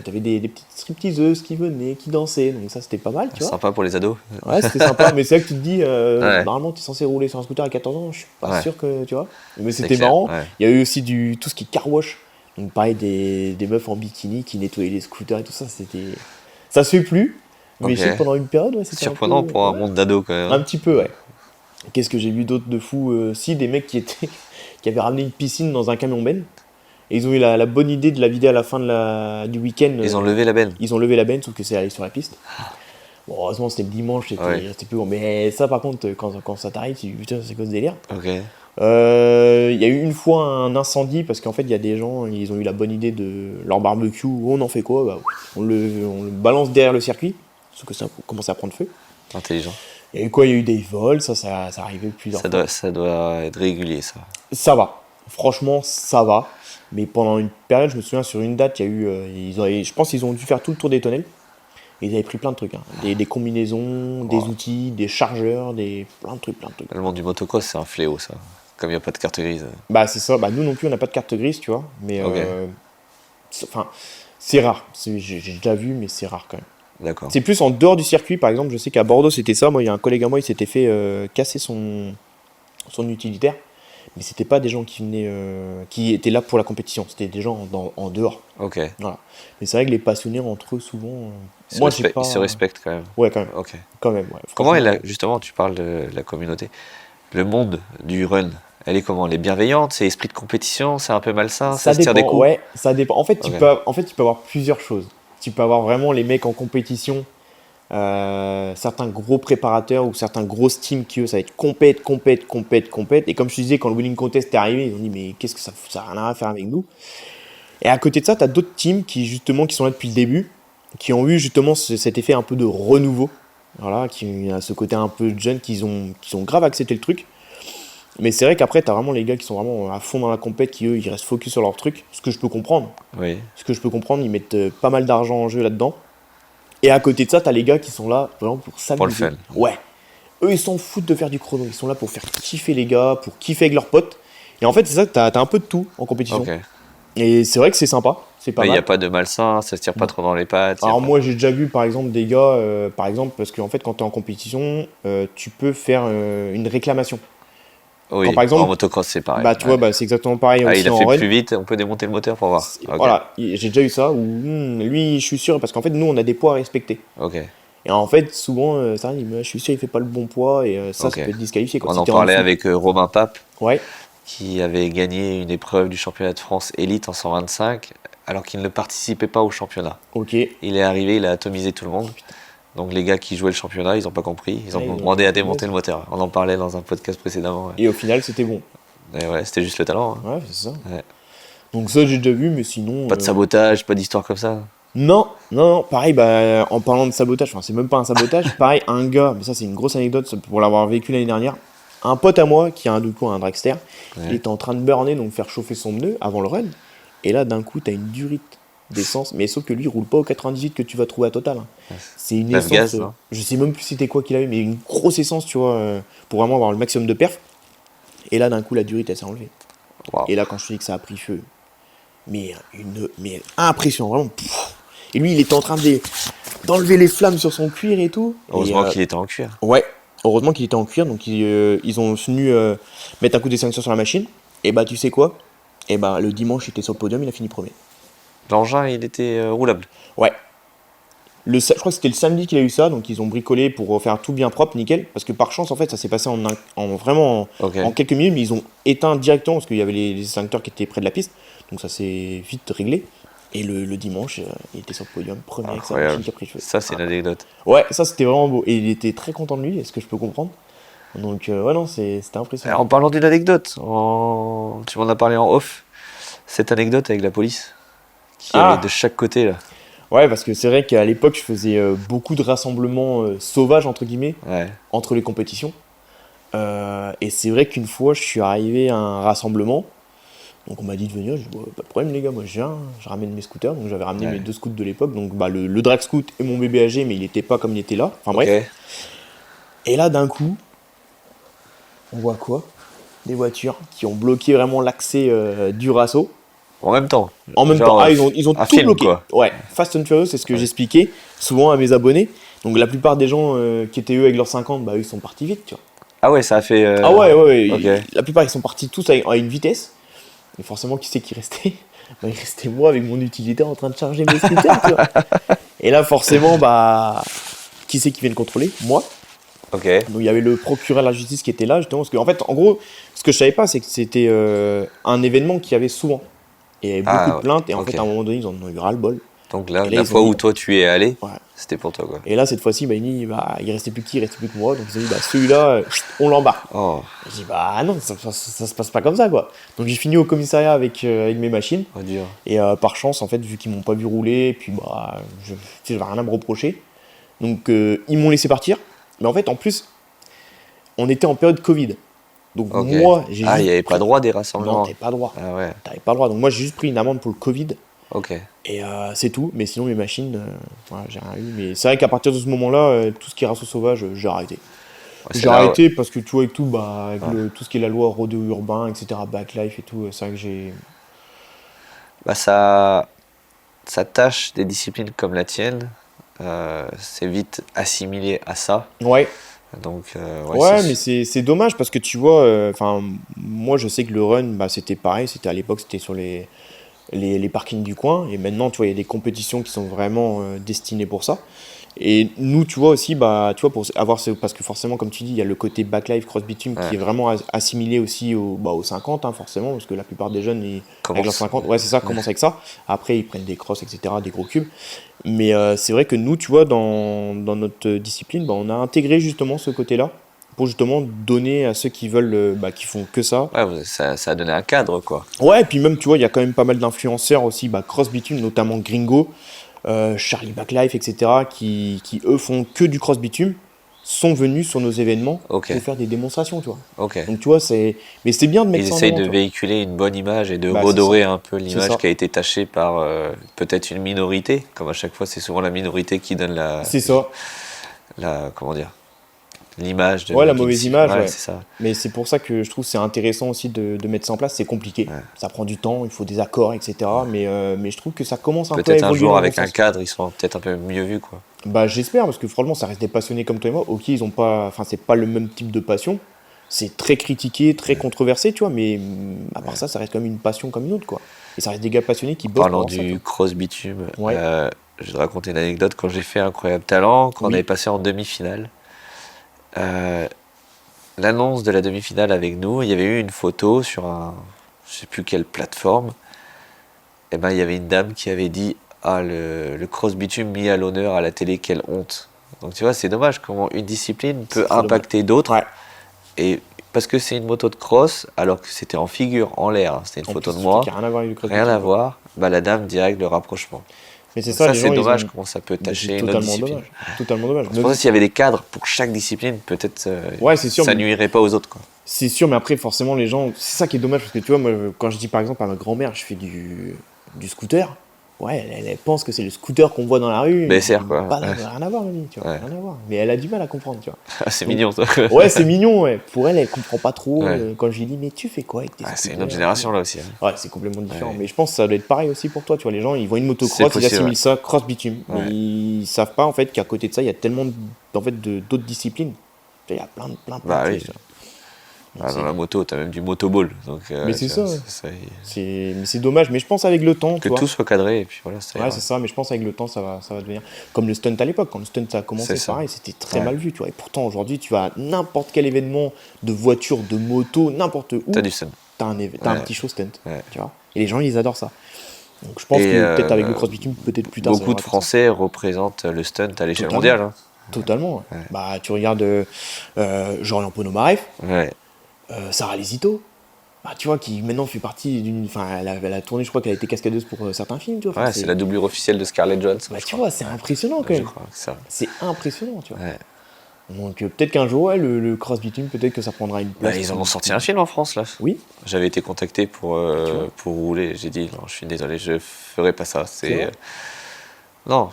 t'avais des petites stripteaseuses qui venaient, qui dansaient. Donc ça c'était pas mal, tu vois. Sympa pour les ados. Ouais, c'était sympa, mais c'est vrai que tu te dis, normalement t'es censé rouler sur un scooter à 14 ans, je suis pas sûr que, tu vois. Mais c'était marrant. Ouais. Il y a eu aussi tout ce qui est car wash. Donc pareil, des meufs en bikini qui nettoyaient les scooters et tout ça, ça se fait plus. Mais je sais que pendant une période, ouais, c'était surprenant un peu, pour un monde d'ados quand même. Un petit peu, ouais. Qu'est-ce que j'ai vu d'autre de fou Si, des mecs qui avaient ramené une piscine dans un camion benne. Et ils ont eu la bonne idée de la vider à la fin du week-end. Ils ont levé la benne. Ils ont levé la benne, sauf que c'est allé sur la piste. Bon, heureusement, c'était le dimanche, c'était plus bon. Mais ça, par contre, quand ça t'arrive, tu dis putain, c'est quoi ce délire? Ok. Il y a eu une fois un incendie parce qu'en fait, il y a des gens, ils ont eu la bonne idée de leur barbecue. On en fait quoi? On le balance derrière le circuit, sauf que ça commence à prendre feu. Intelligent. Il y a eu quoi? Il y a eu des vols, ça arrivait plusieurs fois. Ça doit être régulier, ça. Ça va. Franchement, ça va. Mais pendant une période, je me souviens, sur une date, il y a eu. Je pense qu'ils ont dû faire tout le tour des tonnelles. Et ils avaient pris plein de trucs. Hein. Des combinaisons, des outils, des chargeurs, plein de trucs. Le monde du motocross, c'est un fléau, ça. Comme il n'y a pas de carte grise. Bah, c'est ça. Bah, nous non plus, on n'a pas de carte grise, tu vois. Mais. C'est rare. J'ai déjà vu, mais c'est rare quand même. D'accord. C'est plus en dehors du circuit, par exemple. Je sais qu'à Bordeaux, c'était ça. Moi, il y a un collègue à moi, il s'était fait casser son utilitaire. Mais c'était pas des gens qui étaient là pour la compétition. C'était des gens en dehors. Ok. Voilà. Mais c'est vrai que les passionnés entre eux, souvent. Ils se respectent quand même. Ouais, quand même. Ok. Quand même, ouais. Comment justement, tu parles de la communauté. Le monde du run, elle est comment? Elle est bienveillante? C'est esprit de compétition? C'est un peu malsain? Ça se tire des coups? Ouais, ça dépend. En fait, tu peux avoir plusieurs choses. Tu peux avoir vraiment les mecs en compétition, certains gros préparateurs ou certains grosses teams qui, eux, ça va être compète. Et comme je te disais, quand le Winning Contest est arrivé, ils ont dit, mais qu'est-ce que ça n'a rien à faire avec nous? Et à côté de ça, tu as d'autres teams qui sont là depuis le début, qui ont eu justement cet effet un peu de renouveau. Voilà, qui a ce côté un peu jeune, qui ont grave accepté le truc. Mais c'est vrai qu'après, t'as vraiment les gars qui sont vraiment à fond dans la compète, qui eux, ils restent focus sur leur truc. Ce que je peux comprendre. Oui. Ils mettent pas mal d'argent en jeu là-dedans. Et à côté de ça, t'as les gars qui sont là vraiment pour s'amuser. Pour le fun. Ouais. Eux, ils s'en foutent de faire du chrono. Ils sont là pour faire kiffer les gars, pour kiffer avec leurs potes. Et en fait, c'est ça, t'as un peu de tout en compétition. Ok. Et c'est vrai que c'est sympa. C'est pas mal. Il n'y a pas de malsain, ça se tire pas trop dans les pattes. Alors moi, j'ai déjà vu par exemple des gars, parce qu'en fait, quand t'es en compétition, tu peux faire une réclamation. Oui, quand, par exemple, en motocross, c'est pareil. Bah, tu vois, c'est exactement pareil. Ah, Aussi il a en fait run. plus vite, on peut démonter le moteur pour voir. Okay. Voilà, j'ai déjà eu ça où lui, je suis sûr, parce qu'en fait, nous, on a des poids à respecter. Ok. Et en fait, souvent, ça dit, je suis sûr, il fait pas le bon poids et ça peut être disqualifié. On en parlait avec Romain Pape, ouais. qui avait gagné une épreuve du championnat de France élite en 125, alors qu'il ne participait pas au championnat. Ok. Il est arrivé, il a atomisé tout le monde. Donc les gars qui jouaient le championnat, ils n'ont pas compris. Ils ont demandé à démonter le moteur. On en parlait dans un podcast précédemment. Ouais. Et au final, c'était bon. Et ouais, c'était juste le talent. Hein. Ouais, c'est ça. Ouais. Donc ça, j'ai déjà vu, mais sinon... Pas de sabotage, pas d'histoire comme ça. Non. Pareil, en parlant de sabotage, enfin, c'est même pas un sabotage. Pareil, un gars, mais ça, c'est une grosse anecdote pour l'avoir vécu l'année dernière. Un pote à moi, qui a un dragster, il était en train de burner, donc faire chauffer son pneu avant le run. Et là, d'un coup, t'as une durite d'essence, mais sauf que lui, il roule pas au 98 que tu vas trouver à Total. Hein. C'est une essence, gaz, je sais même plus c'était quoi qu'il avait, mais une grosse essence, tu vois, pour vraiment avoir le maximum de perf. Et là, d'un coup, la durite, elle s'est enlevée. Wow. Et là, quand je te dis que ça a pris feu, mais impression, vraiment. Et lui, il était en train d'enlever les flammes sur son cuir et tout. Heureusement qu'il était en cuir. Ouais, heureusement qu'il était en cuir, donc ils ont tenu mettre un coup d'extinction sur la machine. Et bah, tu sais quoi? Et bah, le dimanche, il était sur le podium, il a fini premier. L'engin, il était roulable. Ouais. Je crois que c'était le samedi qu'il a eu ça, donc ils ont bricolé pour faire tout bien propre, nickel. Parce que par chance, en fait, ça s'est passé en quelques minutes, mais ils ont éteint directement parce qu'il y avait les extincteurs qui étaient près de la piste. Donc ça s'est vite réglé. Et le dimanche, il était sur le podium, premier avec sa machine qui a pris feu. Ça, c'est une anecdote. Ouais, ça c'était vraiment beau. Et il était très content de lui, est-ce que je peux comprendre? Donc, ouais, non, c'était impressionnant. Alors, en parlant d'une anecdote, tu m'en as parlé en off, cette anecdote avec la police qui avait de chaque côté là. Ouais, parce que c'est vrai qu'à l'époque, je faisais beaucoup de rassemblements sauvages, entre guillemets, entre les compétitions. Et c'est vrai qu'une fois, je suis arrivé à un rassemblement. Donc on m'a dit de venir, je dis pas de problème les gars, moi je ramène mes scooters. Donc j'avais ramené mes 2 scouts de l'époque, donc le drag scoot et mon bébé âgé, mais il était pas comme il était là. Enfin bref. Et là d'un coup, on voit quoi? des voitures qui ont bloqué vraiment l'accès du Rasso. En même temps. En même temps, ils ont tout film, bloqué. Quoi. Ouais, Fast and Furious, c'est ce que j'expliquais souvent à mes abonnés. Donc la plupart des gens qui étaient eux avec leurs 50, bah eux, ils sont partis vite, tu vois. Ah ouais, ça a fait. Ah ouais. Okay. La plupart ils sont partis tous à une vitesse. Et forcément, qui c'est qui restait? Bah, il restait moi avec mon utilitaire en train de charger mes scooters, tu vois. Et là, forcément, bah, qui c'est qui vient le contrôler? Moi. Ok. Donc il y avait le procureur de la justice qui était là, justement, parce qu'en fait, en gros, ce que je savais pas, c'est que c'était un événement qu'il y avait souvent. Et il y avait beaucoup de plaintes, et en fait, à un moment donné, ils en ont eu ras-le-bol. Donc là, la fois où toi tu es allé, c'était pour toi, quoi. Et là, cette fois-ci, bah, il restait plus il restait plus que moi. Donc ils ont dit, bah, celui-là, on l'embarque. Oh. J'ai dit, bah non, ça se passe pas comme ça, quoi. Donc j'ai fini au commissariat avec mes machines. Oh, dur. Et par chance, en fait, vu qu'ils m'ont pas vu rouler, et puis bah, j'avais rien à me reprocher. Donc ils m'ont laissé partir. Mais en fait, en plus, on était en période Covid. Donc moi, j'ai il n'y avait pas droit des rassemblements. Non, t'avais pas droit. Ah ouais. T'avais pas droit. Donc moi, j'ai juste pris une amende pour le Covid. Ok. Et c'est tout. Mais sinon, mes machines, voilà, j'ai rien eu. Mais c'est vrai qu'à partir de ce moment-là, tout ce qui est race sauvage, j'ai arrêté. Ouais, j'ai arrêté parce que tu vois, avec tout, bah, avec tout ce qui est la loi rodéo urbain, etc., backlife et tout, c'est vrai que j'ai. Bah ça tâche des disciplines comme la tienne. C'est vite assimilé à ça. Ouais. Donc, mais c'est dommage parce que tu vois, moi je sais que le run, bah, c'était pareil, à l'époque c'était sur les parkings du coin, et maintenant tu vois, il y a des compétitions qui sont vraiment destinées pour ça. Et nous, tu vois aussi, bah, tu vois, pour avoir parce que forcément, comme tu dis, il y a le côté backlife, cross bitume qui est vraiment assimilé aussi aux 50, hein, forcément, parce que la plupart des jeunes, avec leurs 50, c'est ça, commencent avec ça. Après, ils prennent des crosses, etc., des gros cubes. Mais c'est vrai que nous, tu vois, dans notre discipline, bah, on a intégré justement ce côté-là pour justement donner à ceux qui veulent, qui font que ça. Ouais, ça a donné un cadre, quoi. Ouais, et puis même, tu vois, il y a quand même pas mal d'influenceurs aussi, cross bitume, notamment Gringo. Charlie Backlife, etc., qui eux font que du cross bitume, sont venus sur nos événements pour faire des démonstrations, tu vois. Donc tu vois, mais c'est bien de mettre ça en avant. Ils essayent de véhiculer une bonne image et de redorer un peu l'image qui a été tachée par peut-être une minorité, comme à chaque fois c'est souvent la minorité qui donne comment dire, l'image de la mauvaise image, c'est ça. Mais c'est pour ça que je trouve que c'est intéressant aussi de mettre ça en place. C'est compliqué, ça prend du temps, il faut des accords, etc. Mais je trouve que ça commence un peu à évoluer. Peut-être un jour avec un cadre, ils seront peut-être un peu mieux vus, quoi. Bah j'espère, parce que franchement ça reste des passionnés comme toi et moi. Ok, ils ont pas, c'est pas le même type de passion. C'est très critiqué, très controversé, tu vois. Mais à part ça reste comme une passion comme une autre, quoi. Et ça reste des gars passionnés qui bossent. Parlant du cross bitume, je vais te raconter une anecdote. Quand j'ai fait Incroyable Talent, quand on avait passé en demi-finale. L'annonce de la demi-finale avec nous, il y avait eu une photo sur je sais plus quelle plateforme. Et ben il y avait une dame qui avait dit le cross bitume mis à l'honneur à la télé, quelle honte. Donc tu vois, c'est dommage comment une discipline peut impacter d'autres. Et parce que c'est une moto de cross, alors que c'était en figure, en l'air, c'était une photo de moi, rien à voir, la dame direct le rapprochement. Mais c'est ça, c'est dommage comment ça peut tâcher une autre discipline. Totalement dommage. Je pense que s'il y avait des cadres pour chaque discipline, peut-être ça nuirait pas aux autres, quoi. C'est sûr, mais après, forcément, les gens. C'est ça qui est dommage, parce que tu vois, moi, quand je dis par exemple à ma grand-mère, je fais du scooter, elle pense que c'est le scooter qu'on voit dans la rue. BSR, quoi. Rien à voir, mamie, tu vois, rien à voir. Mais elle a du mal à comprendre, tu vois. C'est mignon, ça. Ouais, c'est mignon, ouais. Pour elle comprend pas trop. Quand je lui dis, mais tu fais quoi avec tes scooters? C'est une autre génération, là aussi. Ouais, c'est complètement différent. Mais je pense que ça doit être pareil aussi pour toi, tu vois. Les gens, ils voient une motocross, ils assimilent ça, cross bitume. Mais ils savent pas, en fait, qu'à côté de ça, il y a tellement d'autres disciplines. Il y a plein de choses. Dans la moto, tu as même du motoball. Mais c'est ça. Mais c'est dommage. Mais je pense avec le temps. Que tout soit cadré. Et puis voilà, c'est ça. Mais je pense avec le temps, ça va devenir. Comme le stunt à l'époque. Quand le stunt a commencé, pareil, c'était très mal vu. Tu vois. Et pourtant, aujourd'hui, tu vas à n'importe quel événement de voiture, de moto, n'importe où. Tu as du stunt. Tu as un petit show stunt. Tu vois. Et les gens, ils adorent ça. Donc je pense que peut-être avec le cross bitume, peut-être plus tard. Beaucoup de Français représentent le stunt à l'échelle mondiale. Hein. Totalement. Bah, tu regardes Jorian Ponomarev. Sarah Lesito, tu vois, qui maintenant fait partie d'une. Enfin, elle a tourné, je crois qu'elle a été cascadeuse pour certains films, tu vois. C'est la doublure officielle de Scarlett Johansson. Tu vois, c'est impressionnant quand même. Je crois que ça. C'est impressionnant, tu vois. Donc peut-être qu'un jour, le cross bitume, peut-être que ça prendra une place. Ils en ont sorti un film en France, là. Oui. J'avais été contacté pour rouler. J'ai dit, non, je suis désolé, je ferai pas ça. Non,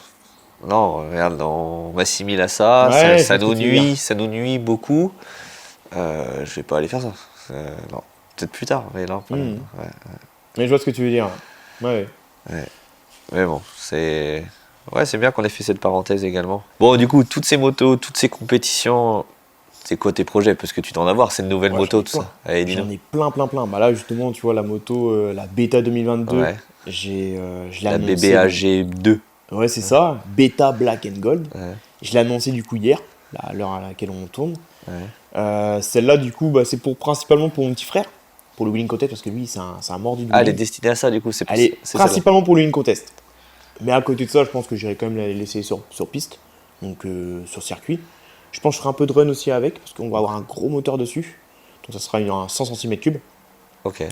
regarde, on m'assimile à ça, ça nous nuit beaucoup. Je vais pas aller faire ça. Non. Peut-être plus tard, mais non, pas là. Mais je vois ce que tu veux dire. Ouais. Mais bon, c'est bien qu'on ait fait cette parenthèse également. Bon, du coup, toutes ces motos, toutes ces compétitions, c'est quoi tes projets? Parce que tu dois en avoir, c'est une nouvelle moto, tout ça. Allez, dis-nous. J'en ai plein. Bah là, justement, tu vois, la moto, la Beta 2022, je l'ai La annoncée. BBAG2. Ouais, c'est ça. Beta Black and Gold. Ouais. Je l'ai annoncé du coup hier, à l'heure à laquelle on tourne. Celle-là, du coup, c'est principalement pour mon petit frère, pour le Wheeling Contest, parce que lui, c'est un mordu de Ah, elle est wheeling. destinée à ça, du coup. Elle est principalement pour le Wheeling Contest. Mais à côté de ça, je pense que j'irai quand même la laisser sur piste, donc sur circuit. Je pense que je ferai un peu de run aussi avec, parce qu'on va avoir un gros moteur dessus. Donc ça sera un 100 cm3. Ok.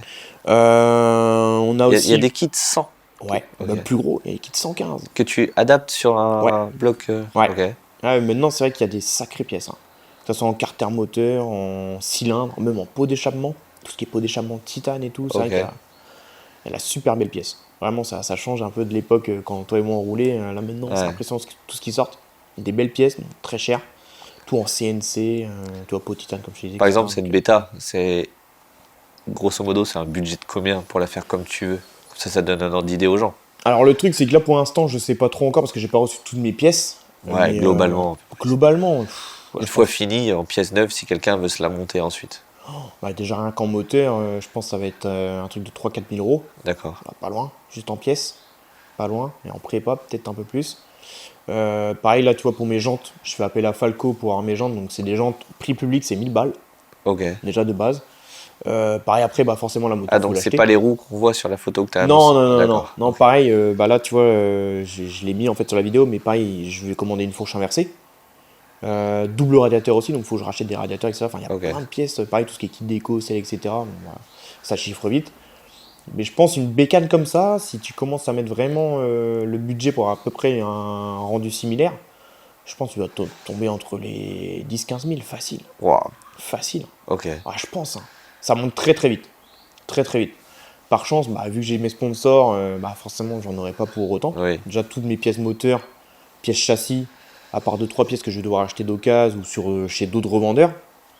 On a aussi... Il y a des kits 100. Ouais, même plus gros, il y a des kits 115. Que tu adaptes sur un bloc. Ouais. Ok. Maintenant, c'est vrai qu'il y a des sacrées pièces. Que ce soit en carter moteur, en cylindre, même en pot d'échappement. Tout ce qui est pot d'échappement titane et tout, c'est vrai qu'elle a super belle pièce. Vraiment, ça change un peu de l'époque quand toi et moi on roulait. Là maintenant, c'est impressionnant tout ce qui sort. Des belles pièces, donc très chères. Tout en CNC, tu vois, pot titane comme je te disais. Par exemple, c'est une bêta. C'est grosso modo, c'est un budget de combien pour la faire comme tu veux? Ça donne un ordre d'idée aux gens. Alors le truc, c'est que là pour l'instant, je sais pas trop encore parce que j'ai pas reçu toutes mes pièces. Ouais, mais, globalement. Une fois fini, en pièce neuve, si quelqu'un veut se la monter ensuite. Déjà rien qu'en moteur, je pense que ça va être un truc de 3-4 000 euros. D'accord. Pas loin, juste en pièces, pas loin. Et en prépa, peut-être un peu plus. Pareil, là, tu vois, pour mes jantes, je fais appel à Falco pour avoir mes jantes. Donc, c'est des jantes prix public, c'est 1000 balles. Ok. Déjà de base. Pareil, après, forcément, la moto. Ah, donc c'est pas les roues qu'on voit sur la photo que tu as annoncée. Non, pareil, là, tu vois, je l'ai mis en fait sur la vidéo, mais pareil, je vais commander une fourche inversée. Double radiateur aussi, donc il faut que je rachète des radiateurs, etc. Enfin, il y a plein de pièces, pareil, tout ce qui est kit déco, sel, etc. Bon, ça chiffre vite. Mais je pense une bécane comme ça, si tu commences à mettre vraiment le budget pour à peu près un rendu similaire, je pense que tu vas tomber entre les 10-15 000, facile. Wow. Facile. Ok. Je pense. Ça monte très très vite. Très très vite. Par chance, vu que j'ai mes sponsors, forcément, j'en aurai pas pour autant. Oui. Déjà, toutes mes pièces moteurs, pièces châssis, à part 2-3 pièces que je vais devoir acheter d'occasion ou chez d'autres revendeurs,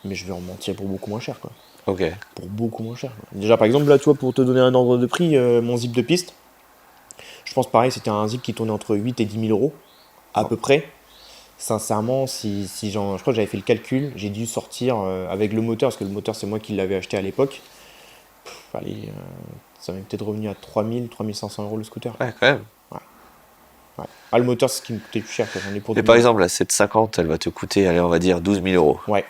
mais je vais en mentir pour beaucoup moins cher, quoi. Ok. Pour beaucoup moins cher. Déjà, par exemple, là, tu vois, pour te donner un ordre de prix, mon zip de piste, je pense pareil, c'était un zip qui tournait entre 8 et 10 000 euros, à peu près. Sincèrement, je crois que j'avais fait le calcul, j'ai dû sortir avec le moteur, parce que le moteur, c'est moi qui l'avais acheté à l'époque. Ça m'est peut-être revenu à 3 000, 3 500 euros le scooter. Ouais, quand même. Ouais. Le moteur, c'est ce qui me coûtait plus cher. J'en ai pour Mais par exemple, la 750, elle va te coûter, allez, on va dire 12 000 euros. Ouais.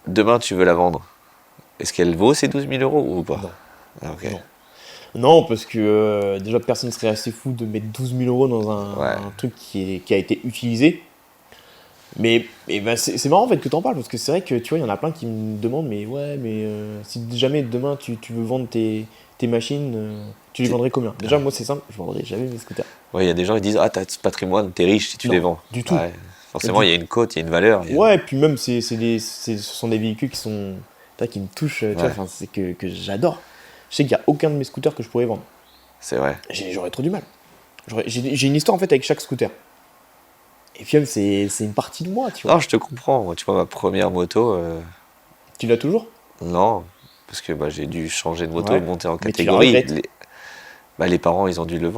Demain, tu veux la vendre. Est-ce qu'elle vaut ces 12 000 euros ou pas? Non. Ah, okay. Non, parce que déjà, personne ne serait assez fou de mettre 12 000 euros dans un truc qui a été utilisé. Mais c'est marrant en fait que tu en parles, parce que c'est vrai que tu vois, il y en a plein qui me demandent, mais si jamais demain tu veux vendre tes machines, tu les vendrais combien? Déjà, moi c'est simple, je vendrais jamais mes scooters. Ouais, il y a des gens qui disent, ah, t'as ce patrimoine, t'es riche si tu les vends. Du tout. Ouais, forcément, il y a une cote, il y a une valeur. Ouais, et puis même, ce sont des véhicules qui me touchent, tu vois, c'est que j'adore. Je sais qu'il n'y a aucun de mes scooters que je pourrais vendre. C'est vrai. J'aurais trop du mal. J'ai une histoire en fait avec chaque scooter. Et puis même, c'est une partie de moi, tu vois. Non, je te comprends. Moi, tu vois, ma première moto... Tu l'as toujours? Non, parce que j'ai dû changer de moto et monter en catégorie. Les parents, ils ont dû la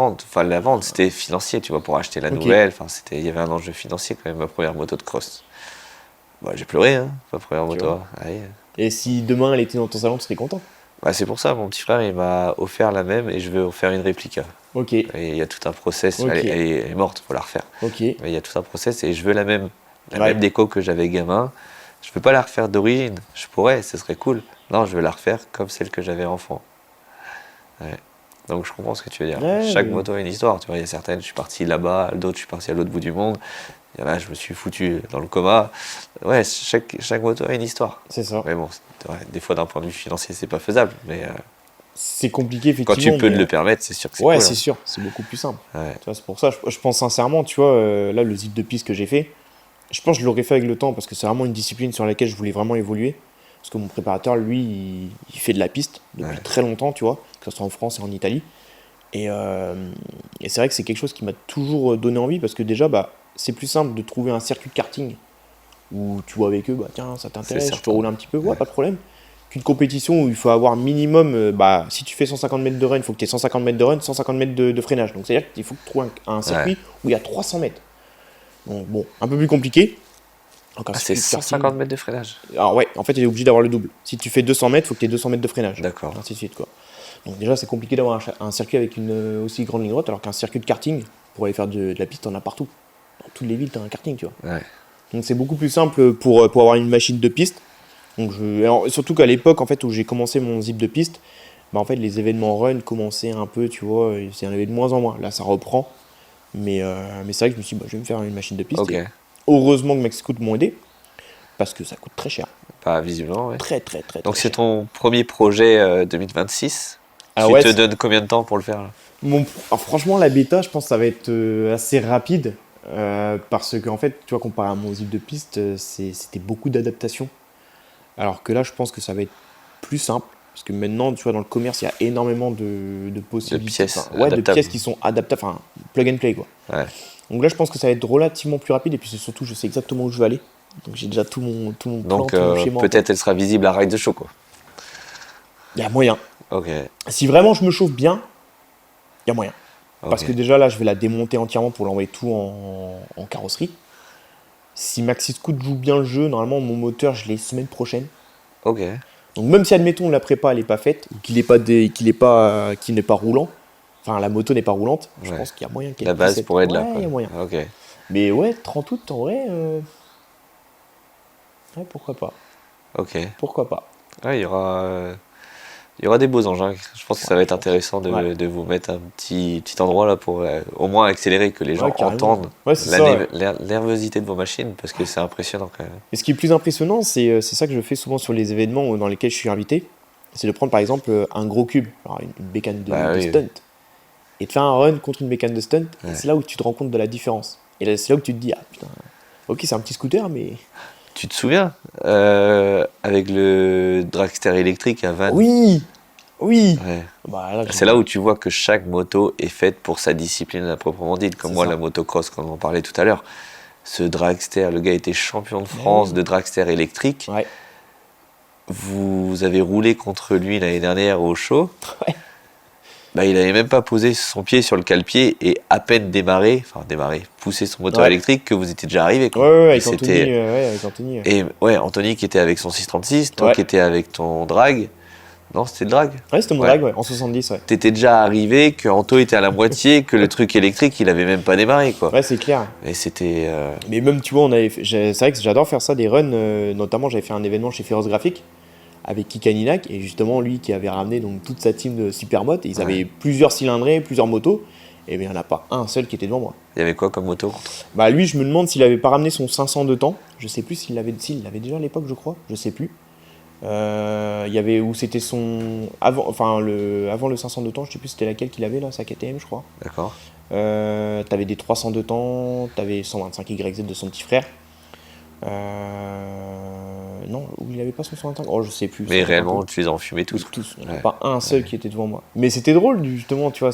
vendre. C'était financier, tu vois, pour acheter la nouvelle. Il y avait un enjeu financier quand même, ma première moto de cross. J'ai pleuré, hein, ma première moto. Allez. Et si demain elle était dans ton salon, tu serais content? C'est pour ça, mon petit frère, il m'a offert la même et je vais offrir une réplica. Ok. Et il y a tout un process. Elle est morte, il faut la refaire. Ok. Mais il y a tout un process et je veux la même déco que j'avais gamin. Je peux pas la refaire d'origine. Je pourrais, ce serait cool. Non, je veux la refaire comme celle que j'avais enfant. Ouais. Donc je comprends ce que tu veux dire. Chaque moto a une histoire. Tu vois, il y a certaines, je suis parti là-bas, d'autres, je suis parti à l'autre bout du monde. Il y en a, je me suis foutu dans le coma. Ouais, chaque moto a une histoire. C'est ça. Mais bon, des fois d'un point de vue financier, c'est pas faisable. Mais c'est compliqué effectivement. Quand tu peux te le permettre, c'est sûr que c'est cool. Ouais, c'est sûr, c'est beaucoup plus simple. Ouais. Tu vois, c'est pour ça, je pense sincèrement, tu vois, là le zip de piste que j'ai fait, je pense que je l'aurais fait avec le temps parce que c'est vraiment une discipline sur laquelle je voulais vraiment évoluer. Parce que mon préparateur, lui, il fait de la piste depuis très longtemps, tu vois, que ce soit en France et en Italie. Et c'est vrai que c'est quelque chose qui m'a toujours donné envie parce que déjà, c'est plus simple de trouver un circuit de karting où tu vois avec eux, tiens, ça t'intéresse, je peux rouler un petit peu, pas de problème. qu'une compétition où il faut avoir minimum, si tu fais 150 mètres de run, il faut que tu aies 150 mètres de run, 150 mètres de freinage. Donc c'est-à-dire qu'il faut que tu trouves un circuit où il y a 300 mètres. Donc bon, un peu plus compliqué. Donc c'est 150 mètres de freinage. Alors ouais, en fait, tu es obligé d'avoir le double. Si tu fais 200 mètres, il faut que tu aies 200 mètres de freinage. D'accord. Ainsi de suite, quoi. Donc déjà, c'est compliqué d'avoir un circuit avec une aussi grande ligne droite, alors qu'un circuit de karting, pour aller faire de la piste, t'en as partout. Dans toutes les villes, t'as un karting, tu vois. Ouais. Donc c'est beaucoup plus simple pour avoir une machine de piste. Donc surtout qu'à l'époque, en fait, où j'ai commencé mon zip de piste, en fait, les événements run commençaient un peu, tu vois, il y en avait de moins en moins. Là, ça reprend. Mais c'est vrai que je me suis dit, je vais me faire une machine de piste. Okay. Heureusement que Maxscoot m'ont aidé, parce que ça coûte très cher. Pas visiblement, ouais. Très Donc c'est cher. ton premier projet 2026. Tu te donnes combien de temps pour le faire là franchement, la bêta, je pense que ça va être assez rapide. Parce qu'en fait, tu vois, comparé à mon zip de piste, c'était beaucoup d'adaptation. Alors que là, je pense que ça va être plus simple. Parce que maintenant, tu vois, dans le commerce, il y a énormément de possibilités. De pièces qui sont adaptables, enfin, plug and play, quoi. Ouais. Donc là, je pense que ça va être relativement plus rapide. Et puis, c'est surtout, je sais exactement où je vais aller. Donc, j'ai déjà tout mon plan, donc, tout mon schéma. Peut-être elle sera visible à Ride the Show, quoi. Il y a moyen. Ok. Si vraiment je me chauffe bien, il y a moyen. Okay. Parce que déjà, là, je vais la démonter entièrement pour l'envoyer tout en carrosserie. Si Maxscoot joue bien le jeu, normalement, mon moteur, je l'ai semaine prochaine. Ok. Donc même si, admettons, la prépa, elle n'est pas faite, ou qu'il n'est pas roulant, enfin, la moto n'est pas roulante, je pense qu'il y a moyen qu'elle la base pourrait être là. Il y a moyen. Ok. Mais ouais, 30 août, en vrai, ouais, pourquoi pas. Ok. Pourquoi pas. Ouais, il y aura des beaux engins. Je pense que ça va être intéressant de vous mettre un petit endroit là pour au moins accélérer, que les gens entendent la nervosité de vos machines, parce que c'est impressionnant quand même. Et ce qui est plus impressionnant, c'est ça que je fais souvent sur les événements dans lesquels je suis invité, c'est de prendre par exemple un gros cube, alors une bécane de stunt, et de faire un run contre une bécane de stunt. Et c'est là où tu te rends compte de la différence. Et là, c'est là où tu te dis, ah putain, ok, c'est un petit scooter, mais... Tu te souviens avec le dragster électrique à Vannes? Oui. Ouais. C'est là où tu vois que chaque moto est faite pour sa discipline à proprement dite. Comme moi, la motocross, comme on en parlait tout à l'heure. Ce dragster, le gars était champion de France de dragster électrique. Ouais. Vous avez roulé contre lui l'année dernière au show. Ouais. Il n'avait même pas posé son pied sur le cale-pied et à peine poussé son moteur électrique que vous étiez déjà arrivé. Ouais, avec Anthony. Et Anthony qui était avec son 636, toi qui étais avec ton drag. Non, c'était le drag. Ouais, c'était mon drag, en 70, ouais. T'étais déjà arrivé, que Anto était à la moitié, que le truc électrique, il avait même pas démarré, quoi. Ouais, c'est clair. Et c'était... Mais même, tu vois, c'est vrai que j'adore faire ça, des runs. Notamment, j'avais fait un événement chez Féroce Graphique avec Kika Ninak, et justement, lui qui avait ramené donc toute sa team de Supermoto. Ils avaient plusieurs cylindrés, plusieurs motos, et bien il n'y en a pas un seul qui était devant moi. Il y avait quoi comme moto? Lui, je me demande s'il avait pas ramené son 500 de temps. Je sais plus s'il l'avait déjà à l'époque, je crois. Je sais plus. Il y avait où c'était son avant le 500 de temps, je sais plus c'était laquelle qu'il avait là, sa KTM, je crois. D'accord. T'avais des 300 de temps, t'avais 125 YZ de son petit frère. Non, il avait pas son 125. Oh, je sais plus. Mais réellement, tu les as enfumés tous. Tous. Il n'y en a pas un seul qui était devant moi. Mais c'était drôle justement, tu vois,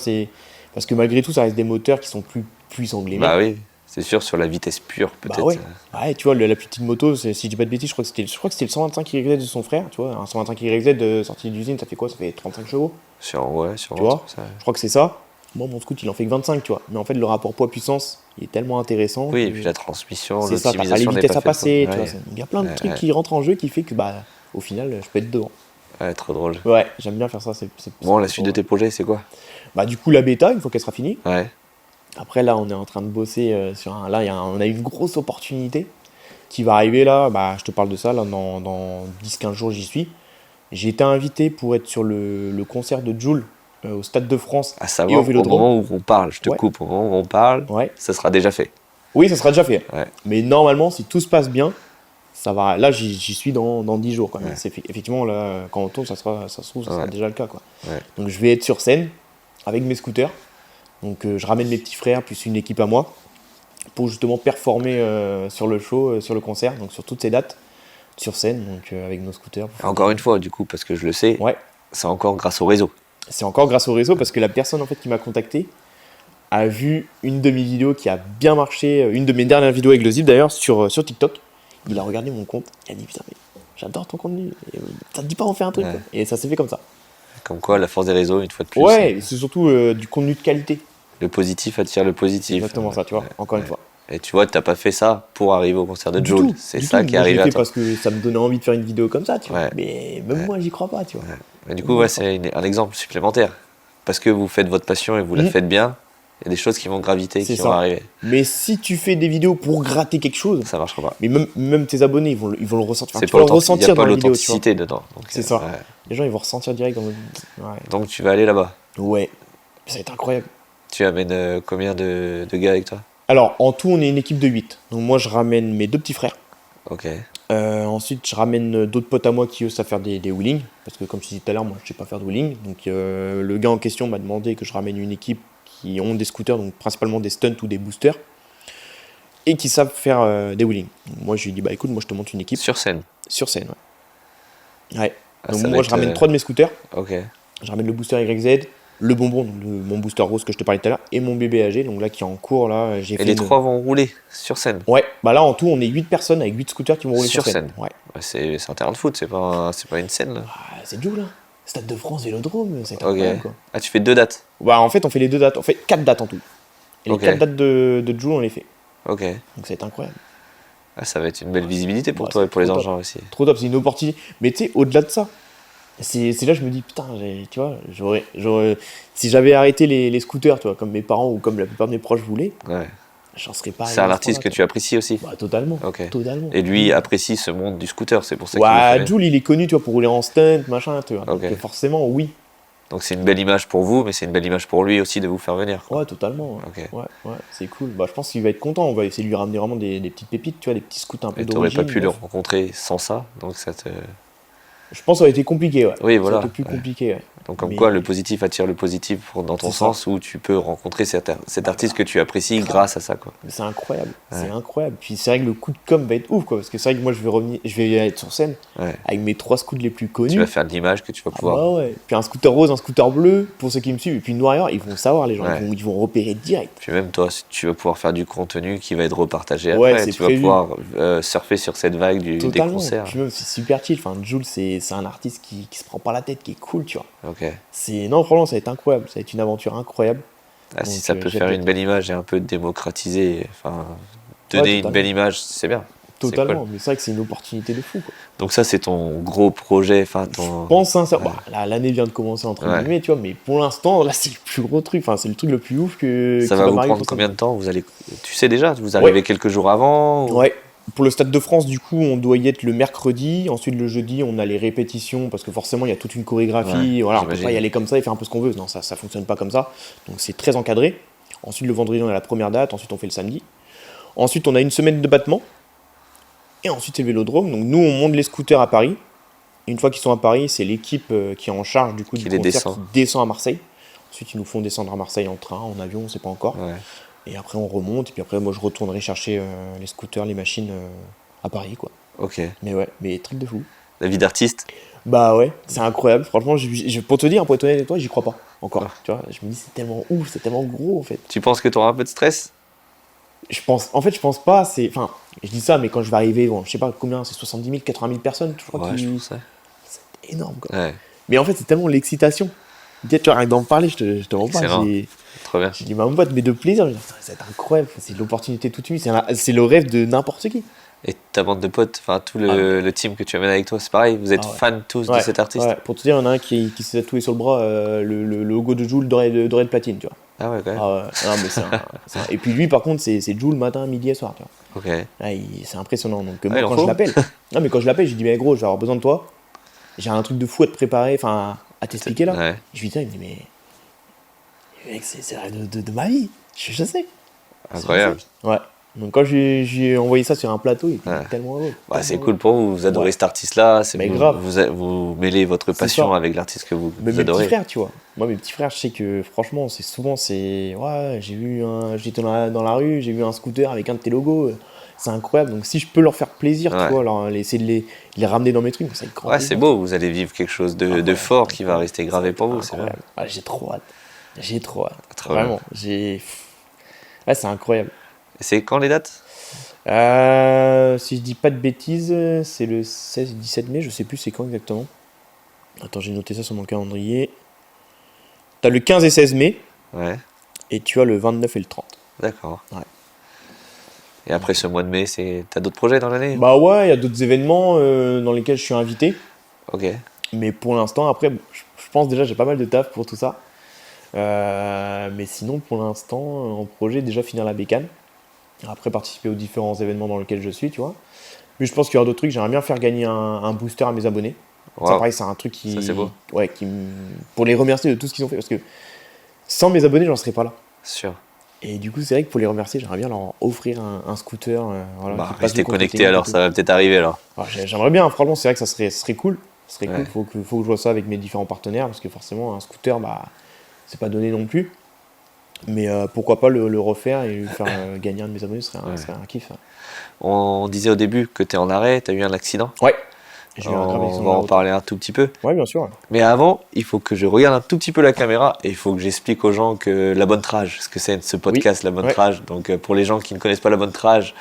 parce que malgré tout, ça reste des moteurs qui sont plus puissants que les miens. Oui. C'est sûr, sur la vitesse pure, peut-être. Ouais, tu vois, la petite moto, si je dis pas de bêtises, je crois que c'était le 125 YZ de son frère, tu vois. Un 125 YZ sorti d'usine, ça fait quoi? Ça fait 35 chevaux. Tu vois, je crois que c'est ça. Moi, mon scoot, il en fait que 25, tu vois. Mais en fait, le rapport poids-puissance, il est tellement intéressant. Oui, et puis la transmission, l'optimisation. C'est ça, t'as pas les vitesses à passer, tu vois. Il y a plein de trucs qui rentrent en jeu qui fait que, au final, je peux être devant. Ouais, trop drôle. Ouais, j'aime bien faire ça. Bon, la suite de tes projets, c'est quoi? Du coup, la bêta, une fois qu'elle sera finie. Ouais. Après, là, on est en train de bosser sur un. Là, on a une grosse opportunité qui va arriver là. Je te parle de ça, là, dans 10-15 jours, j'y suis. J'ai été invité pour être sur le concert de Joule au Stade de France à savoir, et au Vélodrome. Au moment où on parle, je te coupe, au moment où on parle, ça sera déjà fait. Oui, ça sera déjà fait. Ouais. Mais normalement, si tout se passe bien, ça va. Là, j'y suis dans 10 jours. Quand même. Effectivement, là, quand on tourne, ça se trouve, ça sera déjà le cas. Quoi. Ouais. Donc, je vais être sur scène avec mes scooters. Donc, je ramène mes petits frères, plus une équipe à moi, pour justement performer sur le show, sur le concert, donc sur toutes ces dates, sur scène, donc avec nos scooters. Encore une fois, du coup, parce que je le sais, c'est encore grâce au réseau. C'est encore grâce au réseau, parce que la personne en fait, qui m'a contacté a vu une de mes vidéos qui a bien marché, une de mes dernières vidéos avec le Zip d'ailleurs, sur TikTok. Il a regardé mon compte, il a dit putain, mais j'adore ton contenu. Et, ça te dit pas, on fait un truc. Ouais. Quoi. Et ça s'est fait comme ça. Comme quoi, la force des réseaux, une fois de plus. Ouais, c'est surtout du contenu de qualité. Le positif attire le positif. Exactement ça, tu vois, encore une fois. Et tu vois, t'as pas fait ça pour arriver au concert de Du Jul. tout, C'est du ça tout. qui est Moi, je l'ai arrivé à fait toi. parce que ça me donnait envie de faire une vidéo comme ça, tu vois. Ouais. Mais même moi, j'y crois pas, tu vois. Mais du coup, ouais, c'est un exemple supplémentaire. Parce que vous faites votre passion et vous la faites bien, il y a des choses qui vont graviter, C'est qui vont ça. arriver. Mais si tu fais des vidéos pour gratter quelque chose, Ça marchera pas. mais même tes abonnés, ils vont le ressentir. Enfin, C'est tu pas vas le il n'y ressentir a pas dans la vidéo, tu vois. l'authenticité dedans. Donc, C'est ça. ouais. Les gens, ils vont ressentir direct dans le... Ouais. Donc tu vas aller là-bas. Ouais. Ça va être incroyable. Tu amènes combien de gars avec toi? Alors, en tout, on est une équipe de 8. Donc moi, je ramène mes 2 petits frères. Ok. Ensuite, je ramène d'autres potes à moi qui eux savent faire des wheelings. Parce que comme je disais tout à l'heure, moi je sais pas faire de wheeling. Donc le gars en question m'a demandé que je ramène une équipe qui ont des scooters, donc principalement des stunts ou des boosters. Et qui savent faire des wheelings. Donc, moi je lui ai dit, bah écoute, moi je te monte une équipe. Sur scène. Sur scène, ouais. Ouais. Ah, Donc ça va moi je être, ramène 3 de mes scooters. Ok. Je ramène le booster YZ, le bonbon, donc mon booster rose que je te parlais tout à l'heure, et mon bébé âgé, donc là qui est en cours. Là, j'ai Et fait les trois vont rouler sur scène. Ouais, bah là en tout on est 8 personnes avec 8 scooters qui vont rouler sur scène. Ouais. Ouais, c'est un terrain de foot, c'est pas une scène là. Ah, c'est Joule, là. Stade de France, Vélodrome, c'est Ok. incroyable quoi. Ah, tu fais 2 dates. Bah en fait on fait les 2 dates, on fait 4 dates en tout. Et Ok. les 4 dates de Joule on les fait. Ok. Donc ça va être incroyable. Ah, ça va être une belle visibilité pour Ouais, toi et c'est pour les trop engins aussi. Trop top, c'est une opportunité. Mais tu sais, au-delà de ça, c'est là je me dis putain, tu vois, si j'avais arrêté les scooters, tu vois, comme mes parents ou comme la plupart de mes proches voulaient, Ouais. j'en serais pas C'est arrivé un à ce artiste que point-là, tu apprécies aussi. quoi. Bah totalement. Ok. Totalement. Et lui apprécie ce monde du scooter, c'est pour ça qu'il le Ouais, fait. Joule il est connu, tu vois, pour rouler en stunt, machin, tu vois. Ok. Donc forcément, oui. Donc c'est une belle image pour vous, mais c'est une belle image pour lui aussi de vous faire venir. Ouais, totalement. Ouais, Ok. ouais, c'est cool. Bah, je pense qu'il va être content. On va essayer de lui ramener vraiment des petites pépites, tu vois, des petits scouts un peu Et t'aurais d'origine. pas pu le bref. rencontrer sans ça, donc ça te... Je pense que ça aurait été compliqué, ouais. Oui, Ça voilà. aurait été plus compliqué, ouais. Donc comme Mais- quoi le positif attire le positif dans ton C'est ça. sens, où tu peux rencontrer cet artiste que tu apprécies grâce à ça, quoi. Mais c'est incroyable, Ouais. c'est incroyable. Puis c'est vrai que le coup de com va être ouf, quoi. Parce que c'est vrai que moi, je vais être sur scène Ouais. avec mes 3 scouts les plus Tu connus. vas faire de l'image que tu vas Ah pouvoir... bah ouais. Puis un scooter rose, un scooter bleu, pour ceux qui me suivent. Et puis noir et or, ils vont savoir, les gens. Ouais. Ils vont repérer direct. Puis même toi, tu vas pouvoir faire du contenu qui va être repartagé Ouais, après. c'est Tu vas prévu. pouvoir surfer sur cette vague des Totalement. concerts. Puis même, c'est super chill. Enfin, Jules, c'est un artiste qui se prend pas la tête, qui est cool, tu vois. Ok. Non, franchement, ça va être incroyable. Ça va être une aventure incroyable. Ah, si Donc, ça peut j'ai faire hâte une de- belle image et un peu démocratiser, enfin, donner une totalement. belle image, c'est bien. C'est Totalement. cool. Mais c'est vrai que c'est une opportunité de fou, quoi. Donc ça, c'est ton gros projet, enfin ton... Je pense sincèrement. Bah, là, l'année vient de commencer, entre Ouais. guillemets, tu vois. Mais pour l'instant, là, c'est le plus gros truc. Enfin, c'est le truc le plus ouf Ça qui va vous m'arriver prendre pour combien de temps? Vous allez, tu sais déjà, vous arrivez Ouais. quelques jours avant ou- Ouais. Pour le Stade de France, du coup, on doit y être le mercredi. Ensuite, le jeudi, on a les répétitions parce que forcément, il y a toute une chorégraphie. Ouais, Voilà, on peut j'imagine. pas y aller comme ça et faire un peu ce qu'on veut. Non, ça fonctionne pas comme ça. Donc, c'est très encadré. Ensuite, le vendredi, on a la première date. Ensuite, on fait le samedi. Ensuite, on a une semaine de battement. Et ensuite, c'est le Vélodrome. Donc, nous, on monte les scooters à Paris. Une fois qu'ils sont à Paris, c'est l'équipe qui est en charge du coup Qui du les concert descend. qui descend à Marseille. Ensuite, ils nous font descendre à Marseille en train, en avion, on sait pas encore. Ouais. Et après, on remonte. Et puis après, moi, je retournerai chercher les scooters, les machines à Paris, quoi. Ok. Mais ouais, mais truc de fou. La vie d'artiste. Bah ouais, c'est incroyable. Franchement, pour te dire, pour être honnête avec toi, j'y crois pas encore. Ah. Tu vois, je me dis, c'est tellement ouf, c'est tellement gros en fait. Tu penses que tu auras un peu de stress? Je pense pas, enfin, je dis ça, mais quand je vais arriver, bon, je sais pas combien, c'est 70 000, 80 000 personnes, je crois Ouais, je que pensais. c'est énorme quoi. Ouais, Mais en fait, c'est tellement l'excitation. Tu vois, rien que d'en parler, je te rends pas. Excellent. J'ai trop bien. dit, ma boîte, mais de plaisir. Je dis, ça va être incroyable, c'est l'opportunité toute nuit, c'est le rêve de n'importe qui. Et ta bande de potes, enfin tout le team que tu amènes avec toi, c'est pareil, vous êtes Ah ouais. fans tous de Ouais, cet artiste? ouais. Pour te dire, il y en a un qui s'est tatoué sur le bras le logo de Joule doré de platine, tu vois. Ah ouais, quand même. Ah ouais, non, mais Et puis lui, par contre, c'est Joule matin, midi et soir, tu vois. Ok. Là, c'est impressionnant. Donc moi, il en quand faut. je l'appelle, non mais quand je l'appelle, je lui dis mais gros, je vais avoir besoin de toi. J'ai un truc de fou à te préparer, enfin à t'expliquer là. Ouais. Je lui dis ça, il me dit mais mec, c'est le rêve de ma vie. Je sais. Incroyable. Ouais. Donc quand j'ai envoyé ça sur un plateau, il était Ouais. tellement heureux. Bah, c'est tellement cool pour vous, vous adorez Ouais. cet artiste-là, c'est Mais vous, grave. vous mêlez votre C'est passion ça. avec l'artiste que vous, Mais vous mes petits adorez. frères, tu vois. Moi, mes petits frères, je sais que franchement, ouais, j'étais dans la rue, j'ai vu un scooter avec un de tes logos. C'est incroyable. Donc, si je peux leur faire plaisir, Ouais. tu vois, essayer de les ramener dans mes trucs, ça va être grand Ouais, plaisir. c'est beau, vous allez vivre quelque chose de ouais, fort qui va rester Ça gravé va être pour vous, c'est vrai. incroyable. Ah, j'ai trop hâte. J'ai trop hâte. Trop bien. Vraiment. Ouais, c'est incroyable. Et c'est quand les dates? Si je dis pas de bêtises, c'est le 16-17 mai, je sais plus c'est quand exactement. Attends, j'ai noté ça sur mon calendrier. T'as le 15 et 16 mai. Ouais. Et tu as le 29 et le 30. D'accord. Ouais. Et après ce mois de mai, t'as d'autres projets dans l'année? Bah ouais, il y a d'autres événements dans lesquels je suis invité. Ok. Mais pour l'instant, après, je pense déjà j'ai pas mal de taf pour tout ça. Mais sinon, pour l'instant, en projet, déjà finir la bécane. Après, participer aux différents événements dans lesquels je suis, tu vois. Mais je pense qu'il y aura d'autres trucs. J'aimerais bien faire gagner un booster à mes abonnés. Wow. Ça, pareil, c'est un truc qui. Ça, c'est beau. Ouais, pour les remercier de tout ce qu'ils ont fait. Parce que sans mes abonnés, j'en serais pas là. Sûr. Et du coup, c'est vrai que pour les remercier, j'aimerais bien leur offrir un scooter. Voilà, Bah, restez connectés alors, ça va peut-être arriver alors. Alors, j'aimerais bien, franchement, c'est vrai que ça serait cool. Ce serait cool, faut que je vois ça avec mes différents partenaires, parce que forcément, un scooter, bah, c'est pas donné non plus. Mais pourquoi pas le refaire et lui faire gagner un de mes abonnés, ce serait un kiff. On disait au début que tu es en arrêt, tu as eu un accident. Ouais. J'ai eu un grave accident. On va en parler un tout petit peu. Ouais, bien sûr. Mais avant, il faut que je regarde un tout petit peu la caméra et il faut que j'explique aux gens que la bonne trage, ce que c'est ce podcast, la bonne trage. Donc pour les gens qui ne connaissent pas la bonne trage,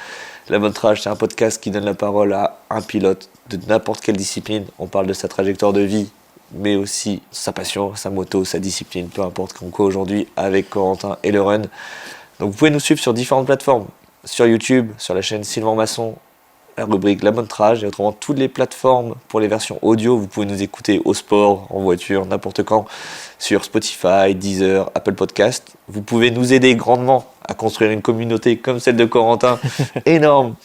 c'est un podcast qui donne la parole à un pilote de n'importe quelle discipline. On parle de sa trajectoire de vie, mais aussi sa passion, sa moto, sa discipline, peu importe quoi aujourd'hui avec Corentin et le run. Donc vous pouvez nous suivre sur différentes plateformes, sur YouTube, sur la chaîne Sylvain Masson, la rubrique La Bonne Trage, et autrement toutes les plateformes pour les versions audio. Vous pouvez nous écouter au sport, en voiture, n'importe quand, sur Spotify, Deezer, Apple Podcast. Vous pouvez nous aider grandement à construire une communauté comme celle de Corentin, énorme,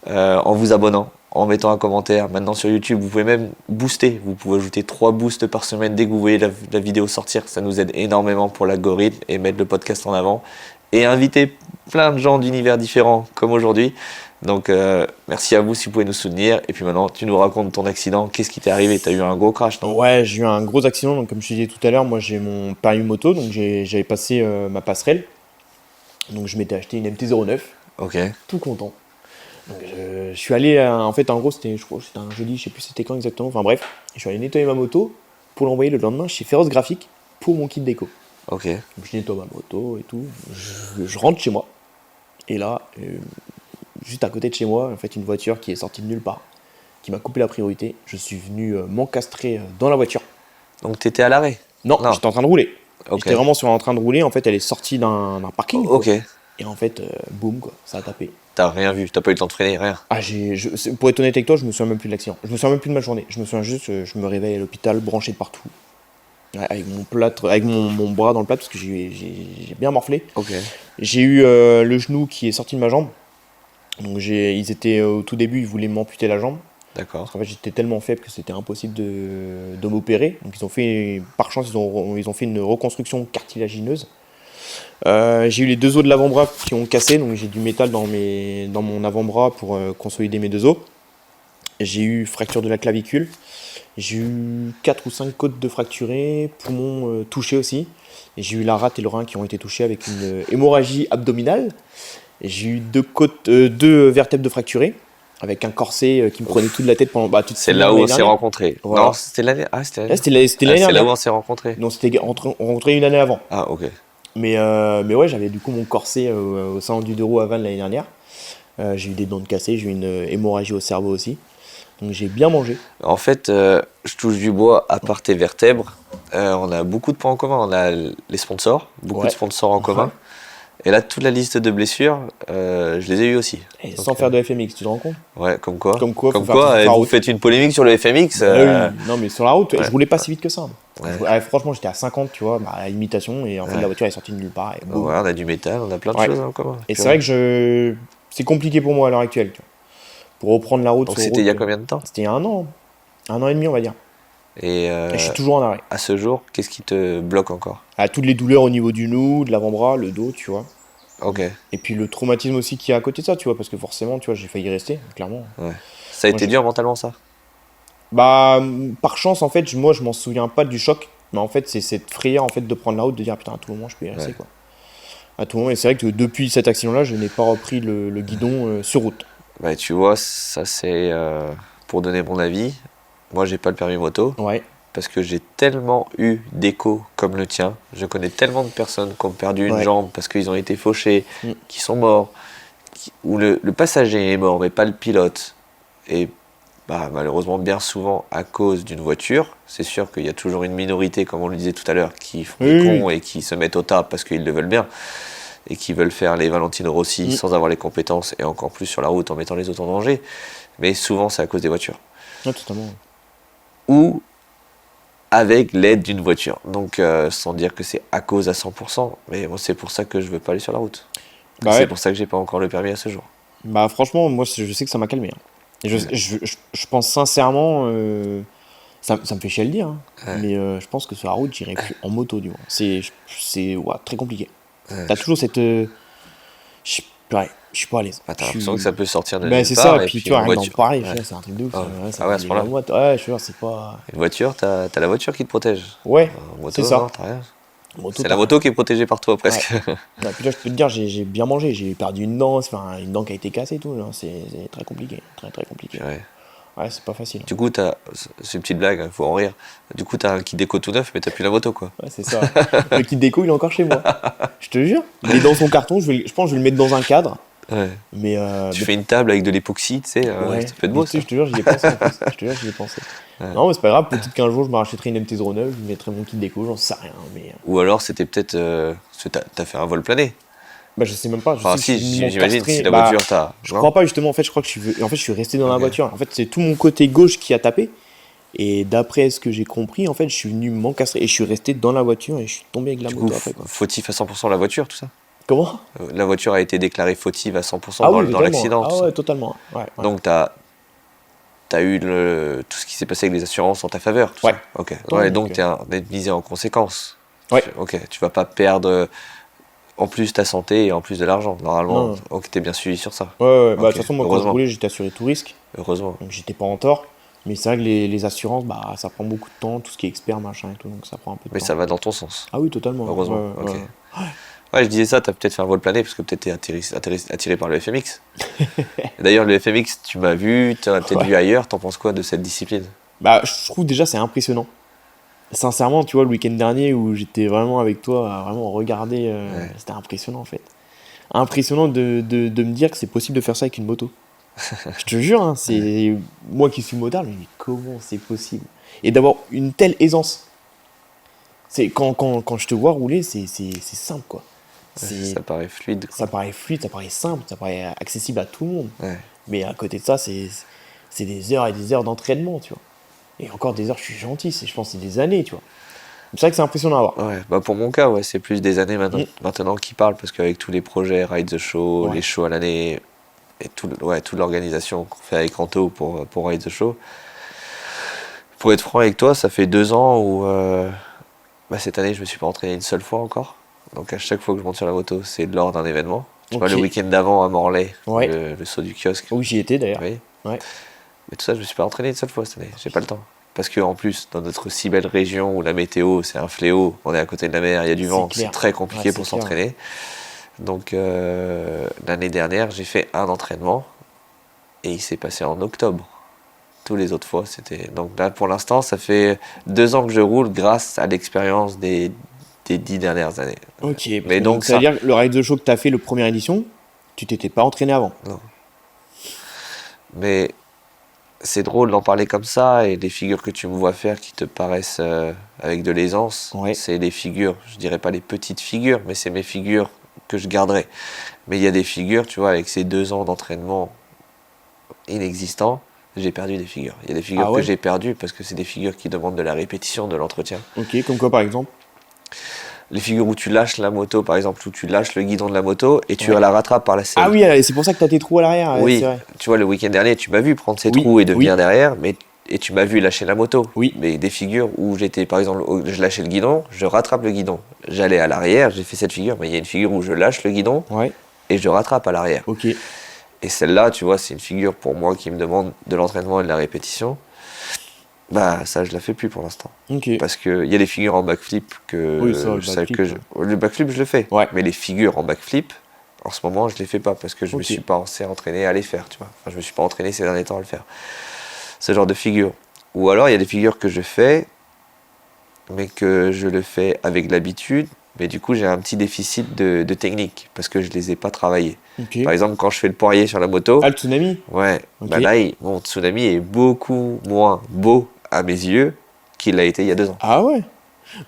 en vous abonnant, en mettant un commentaire. Maintenant sur YouTube, vous pouvez même booster. Vous pouvez ajouter 3 boosts par semaine dès que vous voyez la vidéo sortir. Ça nous aide énormément pour l'algorithme et mettre le podcast en avant. Et inviter plein de gens d'univers différents comme aujourd'hui. Donc merci à vous si vous pouvez nous soutenir. Et puis maintenant, tu nous racontes ton accident. Qu'est-ce qui t'est arrivé? Tu as eu un gros crash, non? Ouais, j'ai eu un gros accident. Donc, comme je te disais tout à l'heure, moi j'ai mon permis moto. Donc j'avais passé ma passerelle. Donc je m'étais acheté une MT-09. Ok. Tout content. Donc je suis allé, en fait, en gros, je crois que c'était un jeudi, je sais plus c'était quand exactement. Enfin bref, je suis allé nettoyer ma moto pour l'envoyer le lendemain chez Féroce Graphique pour mon kit déco. Ok. Donc je nettoie ma moto et tout. Je rentre chez moi. Et là, juste à côté de chez moi, en fait, une voiture qui est sortie de nulle part, qui m'a coupé la priorité. Je suis venu m'encastrer dans la voiture. Donc t'étais à l'arrêt? Non, j'étais en train de rouler. Okay. J'étais vraiment en train de rouler. En fait, elle est sortie d'un parking. Ok. Et en fait, boum, quoi, ça a tapé. T'as rien vu? T'as pas eu le temps de freiner? Rien? Ah, pour être honnête avec toi, je me souviens même plus de l'accident. Je me souviens même plus de ma journée. Je me souviens juste, je me réveille à l'hôpital, branché de partout. Ouais, avec mon plâtre, avec mon bras dans le plâtre, parce que j'ai bien morflé. Ok. J'ai eu le genou qui est sorti de ma jambe. Donc ils étaient au tout début, ils voulaient m'amputer la jambe. D'accord. Parce qu'en fait, j'étais tellement faible que c'était impossible de m'opérer. Donc ils ont fait, par chance, ils ont fait une reconstruction cartilagineuse. J'ai eu les 2 os de l'avant-bras qui ont cassé, donc j'ai du métal dans mon avant-bras pour consolider mes 2 os. J'ai eu fracture de la clavicule. J'ai eu 4 ou 5 côtes de fracturées, poumons touchés aussi. Et j'ai eu la rate et le rein qui ont été touchés avec une hémorragie abdominale. Et j'ai eu 2 vertèbres de fracturées, avec un corset qui me prenait toute la tête pendant toute C'est là où on s'est rencontrés. Voilà. Non, c'était l'année. Ah, c'était l'année. C'était l'année dernière. C'est là où on s'est rencontrés. Non, c'était rencontré une année avant. Ah, ok. Mais ouais, j'avais du coup mon corset au salon du 2 roues à Vannes l'année dernière. J'ai eu des dents de cassées, j'ai eu une hémorragie au cerveau aussi. Donc j'ai bien mangé. En fait, je touche du bois à part tes vertèbres. On a beaucoup de points en commun. On a les sponsors, beaucoup de sponsors en commun. Et là, toute la liste de blessures, je les ai eues aussi. Et donc, sans faire de FMX, tu te rends compte? Ouais, comme quoi. Vous faites une polémique sur le FMX. Oui, non, mais sur la route, je roulais pas si vite que ça. Ouais. Franchement, j'étais à 50, tu vois, à l'imitation, et en fait, la voiture est sortie de nulle part. Et on a du métal, on a plein de choses en commun. Et c'est vrai que c'est compliqué pour moi à l'heure actuelle. Tu vois. Pour reprendre la route. Donc c'était il y a combien de temps? C'était il y a 1 an. 1 an et demi, on va dire. Et je suis toujours en arrêt. À ce jour, qu'est-ce qui te bloque encore? Toutes les douleurs au niveau du genou, de l'avant-bras, le dos, tu vois. Ok. Et puis le traumatisme aussi qui est à côté de ça, tu vois, parce que forcément, tu vois, j'ai failli rester, clairement. Ouais. Ça a été dur mentalement, ça? Bah, par chance, en fait, moi, je m'en souviens pas du choc, mais en fait, c'est cette frayeur, en fait, de prendre la route, de dire, putain, à tout moment, je peux y rester, quoi. À tout moment, et c'est vrai que depuis cet accident-là, je n'ai pas repris le guidon sur route. Bah, tu vois, ça, c'est pour donner mon avis. Moi, j'ai pas le permis moto. Ouais. Parce que j'ai tellement eu d'échos comme le tien. Je connais tellement de personnes qui ont perdu une jambe parce qu'ils ont été fauchés, qui sont morts, où le passager est mort, mais pas le pilote, et malheureusement bien souvent à cause d'une voiture, c'est sûr qu'il y a toujours une minorité, comme on le disait tout à l'heure, qui font des cons et qui se mettent au tas parce qu'ils le veulent bien, et qui veulent faire les Valentino Rossi sans avoir les compétences, et encore plus sur la route en mettant les autres en danger. Mais souvent c'est à cause des voitures. Ouais, totalement. Ou avec l'aide d'une voiture. Donc sans dire que c'est à cause à 100%, mais moi c'est pour ça que je veux pas aller sur la route. C'est pour ça que j'ai pas encore le permis à ce jour. Bah franchement, moi je sais que ça m'a calmé. Hein. Et je pense sincèrement, ça me fait chier à le dire, hein, mais je pense que sur la route, j'irai plus en moto du moins. C'est très compliqué. T'as toujours cette... je suis pas à l'aise. T'as l'impression que ça peut sortir de nulle part. C'est ça, et puis tu vois, rien d'en parler, ouais. C'est un truc de ouf. À ce point-là. Ouais, je suis sûr, c'est pas... Une voiture, t'as la voiture qui te protège. Ouais, moto, c'est ça. Non, t'as rien. C'est la moto qui est protégée par toi, presque. Ouais. Puis là, je peux te dire, j'ai bien mangé. J'ai perdu une dent qui a été cassée et tout. C'est très compliqué. Très, très compliqué. Ouais, c'est pas facile. Du coup, c'est une petite blague, il faut en rire. Du coup, t'as un kit déco tout neuf, mais t'as plus la moto, quoi. Ouais, c'est ça. Le kit déco, il est encore chez moi. Je te jure. Il est dans son carton. Je pense que je vais le mettre dans un cadre. Ouais. Mais tu fais une table avec de l'époxy, tu sais, ça fait de beau, ça. Je te jure, j'y ai pensé. Ouais. Non, mais c'est pas grave. Peut-être qu'un jour, je me rachèterai une MT-09, je mettrai mon kit déco, j'en sais rien. Mais... Ou alors, c'était peut-être. T'as fait un vol plané. Je sais même pas. J'imagine si la voiture t'as. Je crois pas, justement. En fait, je crois que je suis resté dans la voiture. En fait, c'est tout mon côté gauche qui a tapé. Et d'après ce que j'ai compris, en fait, je suis venu m'encastrer. Et je suis resté dans la voiture et je suis tombé avec la moto après. Fautif à 100% la voiture, tout ça. Comment ? La voiture a été déclarée fautive à 100% dans l'accident. Ah ouais, totalement. Ouais. Donc t'as eu tout ce qui s'est passé avec les assurances en ta faveur. Tout ça. Ok. Donc t'es indemnisé en conséquence. Ouais. Ok. Tu vas pas perdre en plus ta santé et en plus de l'argent. Normalement, non. Ok, t'es bien suivi sur ça. Ouais. De toute façon, moi quand je roulais, j'étais assuré tout risque. Heureusement. Donc j'étais pas en tort. Mais c'est vrai que les assurances, ça prend beaucoup de temps, tout ce qui est expert, machin et tout, donc ça prend un peu de temps. Mais ça va dans ton sens. Ah oui, totalement. Heureusement. Ouais, je disais ça, t'as peut-être fait un vol plané parce que peut-être t'es attiré par le FMX. D'ailleurs, le FMX, tu m'as vu, tu as peut-être vu ailleurs, t'en penses quoi de cette discipline ? Je trouve déjà c'est impressionnant. Sincèrement, tu vois, le week-end dernier où j'étais vraiment avec toi à vraiment regarder, c'était impressionnant en fait. Impressionnant de me dire que c'est possible de faire ça avec une moto. Je te jure, hein, c'est moi qui suis motard, mais comment c'est possible ? Et d'avoir une telle aisance. C'est quand je te vois rouler, c'est simple quoi. Ça paraît fluide. Ça paraît fluide, ça paraît simple, ça paraît accessible à tout le monde. Ouais. Mais à côté de ça, c'est des heures et des heures d'entraînement, tu vois. Et encore des heures, je suis gentil, je pense que c'est des années, tu vois. C'est vrai que c'est impressionnant à voir. Ouais, pour mon cas, c'est plus des années maintenant qui parlent, parce qu'avec tous les projets, Ride the Show, les shows à l'année, et toute l'organisation qu'on fait avec Ranto pour Ride the Show. Pour être franc avec toi, ça fait 2 ans où cette année, je me suis pas entraîné une seule fois encore. Donc à chaque fois que je monte sur la moto, c'est lors d'un événement. Tu vois, le week-end d'avant à Morlaix, le saut du kiosque. Oui, j'y étais d'ailleurs. Oui. Ouais. Mais tout ça, je me suis pas entraîné une seule fois cette année. J'ai pas le temps. Parce qu'en plus, dans notre si belle région où la météo, c'est un fléau, on est à côté de la mer, il y a du vent, c'est très compliqué pour s'entraîner. Donc l'année dernière, j'ai fait un entraînement et il s'est passé en octobre. Tous les autres fois, c'était... Donc là, pour l'instant, ça fait 2 ans que je roule grâce à l'expérience des 10 dernières années. Ok, mais donc ça veut dire que le Ride the Show que tu as fait, le première édition, tu t'étais pas entraîné avant. Non. Mais c'est drôle d'en parler comme ça, et les figures que tu me vois faire qui te paraissent avec de l'aisance, c'est les figures, je dirais pas les petites figures, mais c'est mes figures que je garderai. Mais il y a des figures, tu vois, avec ces 2 ans d'entraînement inexistants, j'ai perdu des figures. Il y a des figures que j'ai perdues parce que c'est des figures qui demandent de la répétition, de l'entretien. Ok, comme quoi par exemple ? Les figures où tu lâches la moto, par exemple, où tu lâches le guidon de la moto et tu la rattrapes par la selle. Ah oui, c'est pour ça que tu as tes trous à l'arrière. Oui, c'est vrai. Tu vois, le week-end dernier, tu m'as vu prendre ces trous et devenir derrière, et tu m'as vu lâcher la moto. Oui. Mais des figures où j'étais, par exemple, je lâchais le guidon, je rattrape le guidon. J'allais à l'arrière, j'ai fait cette figure, mais il y a une figure où je lâche le guidon et je rattrape à l'arrière. Ok. Et celle-là, tu vois, c'est une figure pour moi qui me demande de l'entraînement et de la répétition. Ça, je la fais plus pour l'instant. Okay. Parce qu'il y a des figures en backflip le backflip, je le fais. Ouais. Mais les figures en backflip, en ce moment, je les fais pas parce que je me suis pas assez entraîné à les faire, tu vois. Enfin, je me suis pas entraîné ces derniers temps à le faire. Ce genre de figures. Ou alors, il y a des figures que je fais, mais que je le fais avec l'habitude Mais du coup, j'ai un petit déficit de technique parce que je les ai pas travaillés. Ok. Par exemple, quand je fais le poirier sur la moto, Ah, le tsunami? ouais, Ok. bah là, mon tsunami est beaucoup moins beau à mes yeux qu'il l'a été il y a 2 ans. Ah ouais?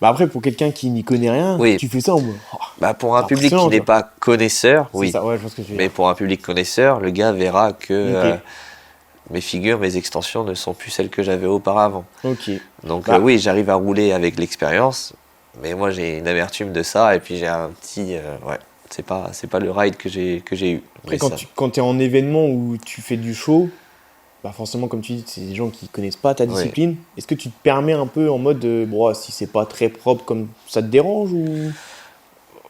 Bah après, pour quelqu'un qui n'y connaît rien, Oui. tu fais ça en mode. Oh, Bah pour un c'est public qui impressionnant, n'est tu pas connaisseur, c'est oui. ça, ouais, je vois ce que tu veux Mais dire. pour un public connaisseur, le gars verra que Ok. mes figures, mes extensions ne sont plus celles que j'avais auparavant. Ok. Donc Bah. oui, j'arrive à rouler avec l'expérience, mais moi j'ai une amertume de ça et puis j'ai un petit ouais, c'est pas le ride que j'ai eu. Après, Mais ça- quand tu es en événement où tu fais du show, bah forcément, comme tu dis, c'est des gens qui connaissent pas ta Ouais. discipline. Est-ce que tu te permets un peu en mode, bon, si c'est pas très propre, comme ça te dérange ou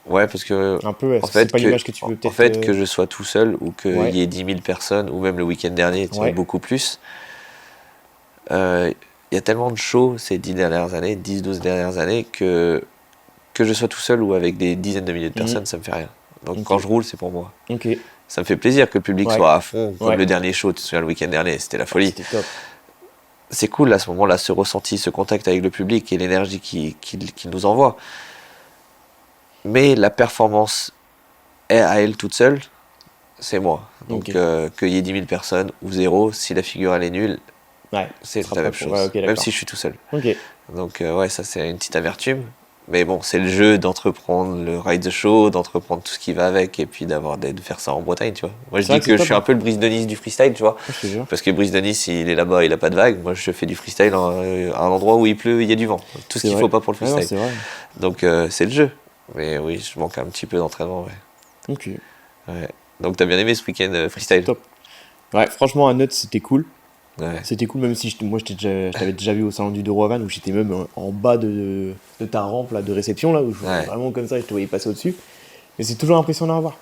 Ouais, parce que un peu, est-ce en que c'est fait pas l'image que tu veux en peut-être fait que je sois tout seul ou qu'il Ouais. y ait 10 000 personnes ou même le week-end dernier, tu vois, Ouais. beaucoup plus. Il y a tellement de shows ces 10 dernières années, 10-12 dernières années que je sois tout seul ou avec des dizaines de milliers de personnes, ça me fait rien. Donc Ok. quand je roule, c'est pour moi. Ok. Ça me fait plaisir que le public Ouais. soit à fond, comme Ouais. le dernier show, tu te souviens, le week-end dernier, c'était la folie. C'était top. C'est cool à ce moment-là, ce ressenti, ce contact avec le public et l'énergie qu'il nous envoie. Mais la performance est à elle toute seule, c'est moi. Donc Ok. qu'il y ait 10 000 personnes ou zéro, si la figure elle est nulle, Ouais. c'est Ce sera la pas même pour- chose. ouais, ok, même d'accord. si je suis tout seul. Ok. Donc ouais, ça c'est une petite amertume. Mais bon, c'est le jeu d'entreprendre le ride the show, d'entreprendre tout ce qui va avec et puis de faire ça en Bretagne, tu vois. Moi je C'est vrai dis que que c'est je suis top, un peu le Brise de Nice du freestyle, tu vois. Je te jure. Parce que Brise de Nice, il est là-bas, il a pas de vague. Moi je fais du freestyle à un endroit où il pleut, il y a du vent. Tout ce C'est qu'il vrai. faut pas pour le Ouais, non, freestyle. c'est vrai. Donc c'est le jeu. Mais oui, je manque un petit peu d'entraînement, ouais. Ok. Ouais. Donc t'as bien aimé ce week-end freestyle? Top. Ouais, franchement, à Note, c'était cool. Ouais. C'était cool, même si moi je t'avais déjà vu au salon du De Roavan où j'étais même en bas de ta rampe là, de réception, là, où je voyais Ouais. vraiment comme ça et je te voyais passer au-dessus. Mais c'est toujours impressionnant à voir.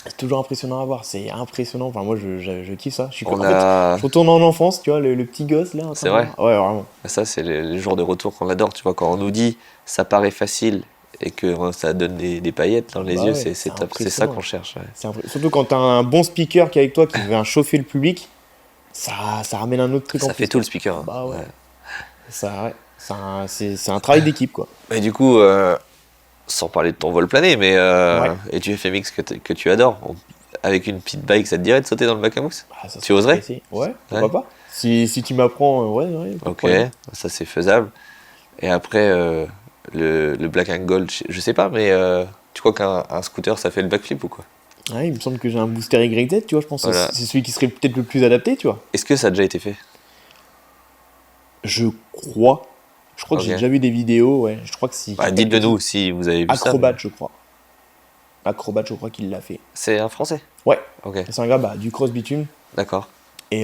C'est toujours impressionnant à voir. C'est impressionnant. Enfin, moi je kiffe ça. On En a- fait, je retourne en enfance, tu vois, le petit gosse là. en train C'est de- vrai Ouais, vraiment. Ça, c'est les jours de retour qu'on adore, tu vois. Quand on nous dit ça paraît facile et que ça donne des paillettes dans les Bah yeux, ouais, c'est c'est top. C'est ça impressionnant. qu'on cherche. Ouais. Surtout quand t'as un bon speaker qui est avec toi, qui vient chauffer le public, ça ramène un autre truc en Ça plus. fait tout le speaker. Hein. Bah ouais. Ouais. Ça, ouais. C'est un travail d'équipe, quoi. Et du coup, sans parler de ton vol plané, mais Ouais. et du FMX que tu adores, avec une petite bike, ça te dirait de sauter dans le bac à mousse? Ah, ça Tu serait oserais? apprécié. Ouais, pourquoi pas. Si tu m'apprends, ouais, pas de Ok, problème. ça c'est faisable. Et après, le Black and Gold, je sais pas, mais tu crois qu'un scooter ça fait le backflip ou quoi? Ouais, il me semble que j'ai un booster YZ, tu vois, je pense que Voilà. c'est celui qui serait peut-être le plus adapté, tu vois. Est-ce que ça a déjà été fait? Je crois. Je crois que j'ai Ok. déjà vu des vidéos, ouais. Je crois que si. Bah, dites-le nous si vous avez vu ça. Acrobat, je crois. Acrobat, je crois qu'il l'a fait. C'est un français? Ouais. Ok, C'est un gars du cross bitume d'accord. et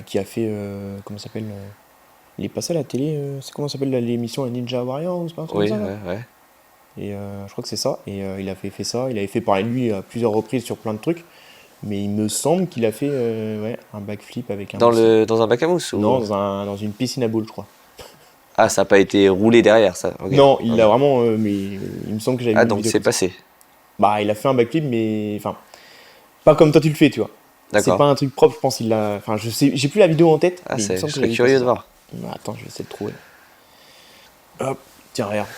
qui a fait. Comment ça s'appelle il est passé à la télé. C'est comment ça s'appelle l'émission la Ninja Warrior ou c'est pas un truc Oui, comme ça, là ouais. Et je crois que c'est ça. Et il a fait ça. Il avait fait parler de lui à plusieurs reprises sur plein de trucs. Mais il me semble qu'il a fait ouais, un backflip avec un. Dans un bac à mousse ou... Non, dans une piscine à boules, je crois. Ah, ça n'a pas été roulé derrière, ça. Ok. Non, il Ok. l'a vraiment. Mais il me semble que j'avais Ah, vu une donc vidéo c'est comme ça. passé. Bah, il a fait un backflip, mais. Enfin. Pas comme toi tu le fais, tu vois. C'est D'accord. pas un truc propre, je pense qu'il l'a. Enfin, je sais, j'ai plus la vidéo en tête. Ah, mais il me je semble que serais j'avais curieux fait de ça. voir. Attends, je vais essayer de trouver. Hop, tiens, regarde.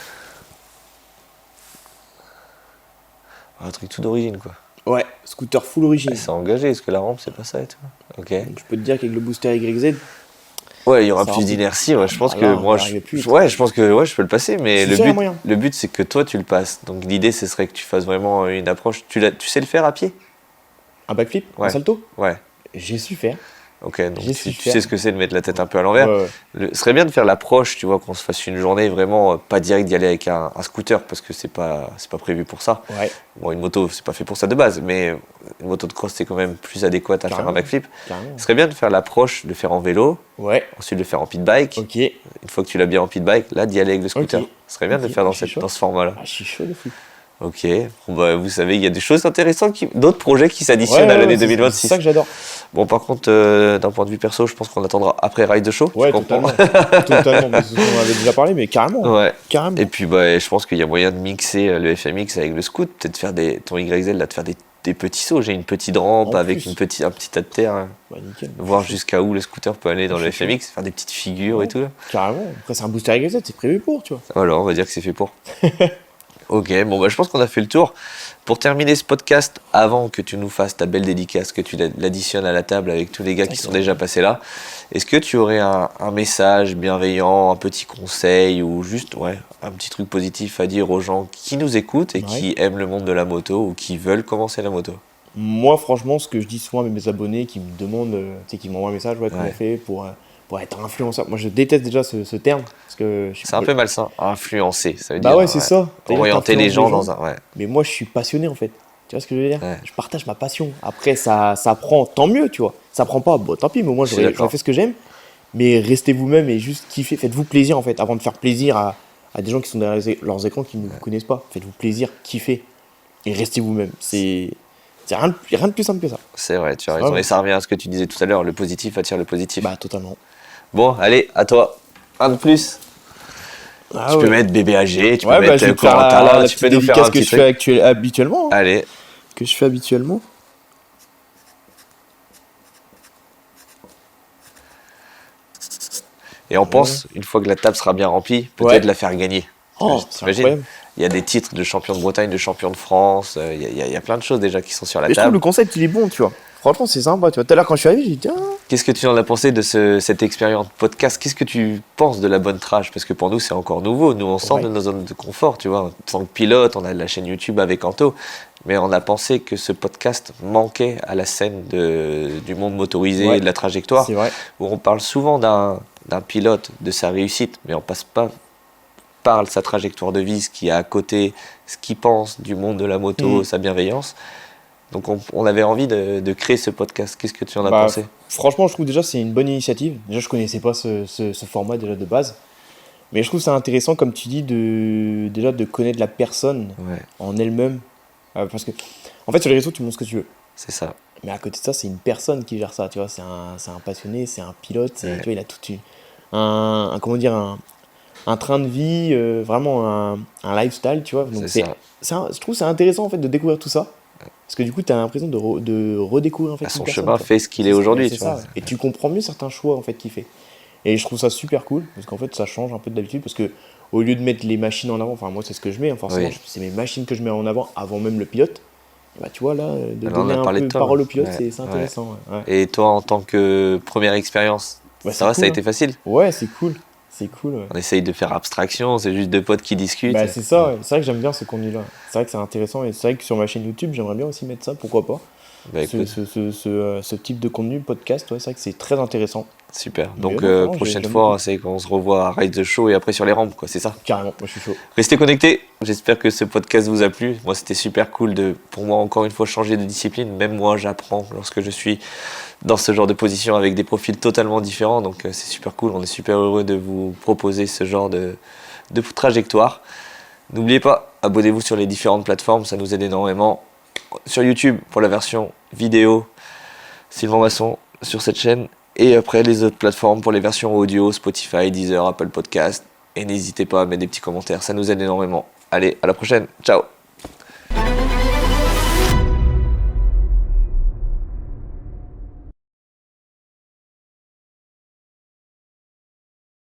Un truc tout d'origine, quoi. Ouais, scooter full origine. C'est engagé, parce que la rampe, c'est pas ça et tout. Ok. Donc, je peux te dire qu'avec le booster YZ, Ouais, il y aura Ça plus remplit. d'inertie. Ouais, je pense Voilà, que on moi, va arriver plus vite. ouais, je pense que ouais, je peux le passer, mais C'est ça, il y a moyen. le but, c'est que toi, tu le passes. Donc l'idée, ce serait que tu fasses vraiment une approche. Tu sais le faire à pied? un backflip, Ouais. un salto, Ouais. j'ai su faire. Ok, donc J'ai su tu faire. sais ce que c'est de mettre la tête un peu à l'envers. Ouais, ouais. Ce serait bien de faire l'approche, tu vois, qu'on se fasse une journée vraiment pas direct d'y aller avec un scooter parce que c'est pas prévu pour ça. Ouais, Bon, une moto, c'est pas fait pour ça de base, mais une moto de cross, c'est quand même plus adéquate à faire Carrément. un backflip. carrément. Ce serait bien de faire l'approche, de le faire en vélo, Ouais, ensuite de le faire en pit bike. ok. Une fois que tu l'as bien en pit bike, là, d'y aller avec le scooter. Ok. Ce serait bien de Ok, le faire dans je suis chaud. ce format-là. Ah, je suis chaud de fou. Ok, bon, bah, vous savez, il y a des choses intéressantes, d'autres projets qui s'additionnent Ouais, à l'année c'est 2026. ça que j'adore. Bon, par contre, d'un point de vue perso, je pense qu'on attendra après Ride the Show. Ouais, tu comprends? totalement. Totalement. Mais c'est ce qu'on avait déjà parlé, mais carrément. Ouais. Carrément. Et puis, bah, je pense qu'il y a moyen de mixer le FMX avec le scoot, peut-être faire ton YZ, là, de faire des des petits sauts. J'ai une petite rampe avec un petit tas de terre. Hein. Bah, nickel. Voir jusqu'à où le scooter peut aller dans le FMX, faire des petites figures et tout. Là. Carrément. Après, c'est un booster YZ, c'est prévu pour, tu vois. Voilà, on va dire que c'est fait pour. Ok, bon, bah, je pense qu'on a fait le tour. Pour terminer ce podcast, avant que tu nous fasses ta belle dédicace, que tu l'additionnes à la table avec tous les gars qui sont déjà passés là, est-ce que tu aurais un message bienveillant, un petit conseil ou juste un petit truc positif à dire aux gens qui nous écoutent et qui aiment le monde de la moto ou qui veulent commencer la moto? Moi, franchement, ce que je dis souvent à mes abonnés qui me demandent, qui m'envoient un message, comment on fait pour être influenceur. Moi, je déteste déjà ce terme. Parce que c'est un peu malsain, influencer. Ça veut dire. Ouais, c'est ça. Orienter les gens dans un. Ouais. Mais moi, je suis passionné en fait. Tu vois ce que je veux dire? Je partage ma passion. Après, ça prend, tant mieux, tu vois. Ça prend pas, bon, tant pis, mais moi, j'aurais fait ce que j'aime. Mais restez vous-même et juste kiffez. Faites-vous plaisir en fait. Avant de faire plaisir à des gens qui sont derrière leurs écrans qui ne vous connaissent pas. Faites-vous plaisir, kiffez. Et restez vous-même. C'est rien de plus simple que ça. C'est vrai, tu as raison. Et ça revient à ce que tu disais tout à l'heure. Le positif attire le positif. Bah, totalement. Bon, allez, à toi. Un de plus. Tu peux mettre BBAG, tu peux mettre Corentin, tu peux nous faire un petit truc. Qu'est-ce que je fais habituellement. Allez. Que je fais habituellement. Et on pense, une fois que la table sera bien remplie, peut-être la faire gagner. T'imagines ? Il y a des titres de champion de Bretagne, de champion de France, il y a plein de choses déjà qui sont sur la table. Je trouve le concept, il est bon, tu vois. Franchement, c'est sympa, tu vois. Tout à l'heure, quand je suis arrivé, j'ai dit, Qu'est-ce que tu en as pensé de cette expérience podcast? Qu'est-ce que tu penses de la bonne trash? Parce que pour nous, c'est encore nouveau. Nous, on sort de nos zones de confort, tu vois. En tant que pilote, on a la chaîne YouTube avec Anto. Mais on a pensé que ce podcast manquait à la scène du monde motorisé et de la trajectoire. C'est vrai. Où on parle souvent d'un pilote, de sa réussite, mais on passe pas par sa trajectoire de vie, ce qu'il y a à côté, ce qu'il pense du monde de la moto, sa bienveillance. Donc on avait envie de créer ce podcast. Qu'est-ce que tu en as pensé? Franchement, je trouve déjà c'est une bonne initiative. Déjà, je connaissais pas ce format déjà de base. Mais je trouve ça intéressant, comme tu dis, de connaître la personne en elle-même. Parce que, en fait, sur les réseaux, tu montres ce que tu veux. C'est ça. Mais à côté de ça, c'est une personne qui gère ça. Tu vois, c'est un passionné, c'est un pilote. Tu vois, il a tout un train de vie, vraiment un lifestyle, tu vois. Donc je trouve c'est intéressant en fait de découvrir tout ça. Parce que du coup, tu as l'impression de redécouvrir en fait son chemin fait ce qu'il est aujourd'hui. Et tu comprends mieux certains choix en fait qu'il fait. Et je trouve ça super cool parce qu'en fait, ça change un peu d'habitude parce que au lieu de mettre les machines en avant, enfin moi c'est ce que je mets, forcément, c'est mes machines que je mets en avant même le pilote. Et bah tu vois là, de donner un peu de parole au pilote, c'est intéressant. Et toi, en tant que première expérience, ça a été facile? Ouais, c'est cool. C'est cool. On essaye de faire abstraction, c'est juste deux potes qui discutent. Bah, c'est ça, c'est vrai que j'aime bien ce contenu-là. C'est vrai que c'est intéressant et c'est vrai que sur ma chaîne YouTube, j'aimerais bien aussi mettre ça, pourquoi pas. Ce type de contenu, podcast, c'est vrai que c'est très intéressant. Super. Donc, prochaine fois, c'est qu'on se revoit à Ride the Show et après sur les rampes, quoi, c'est ça? Carrément, moi je suis chaud. Restez connectés. J'espère que ce podcast vous a plu. Moi, c'était super cool pour moi, encore une fois, changer de discipline. Même moi, j'apprends lorsque je suis dans ce genre de position avec des profils totalement différents. Donc, c'est super cool. On est super heureux de vous proposer ce genre de trajectoire. N'oubliez pas, abonnez-vous sur les différentes plateformes. Ça nous aide énormément. Sur YouTube, pour la version vidéo, Sylvain Masson sur cette chaîne. Et après, les autres plateformes pour les versions audio, Spotify, Deezer, Apple Podcast. Et n'hésitez pas à mettre des petits commentaires. Ça nous aide énormément. Allez, à la prochaine. Ciao.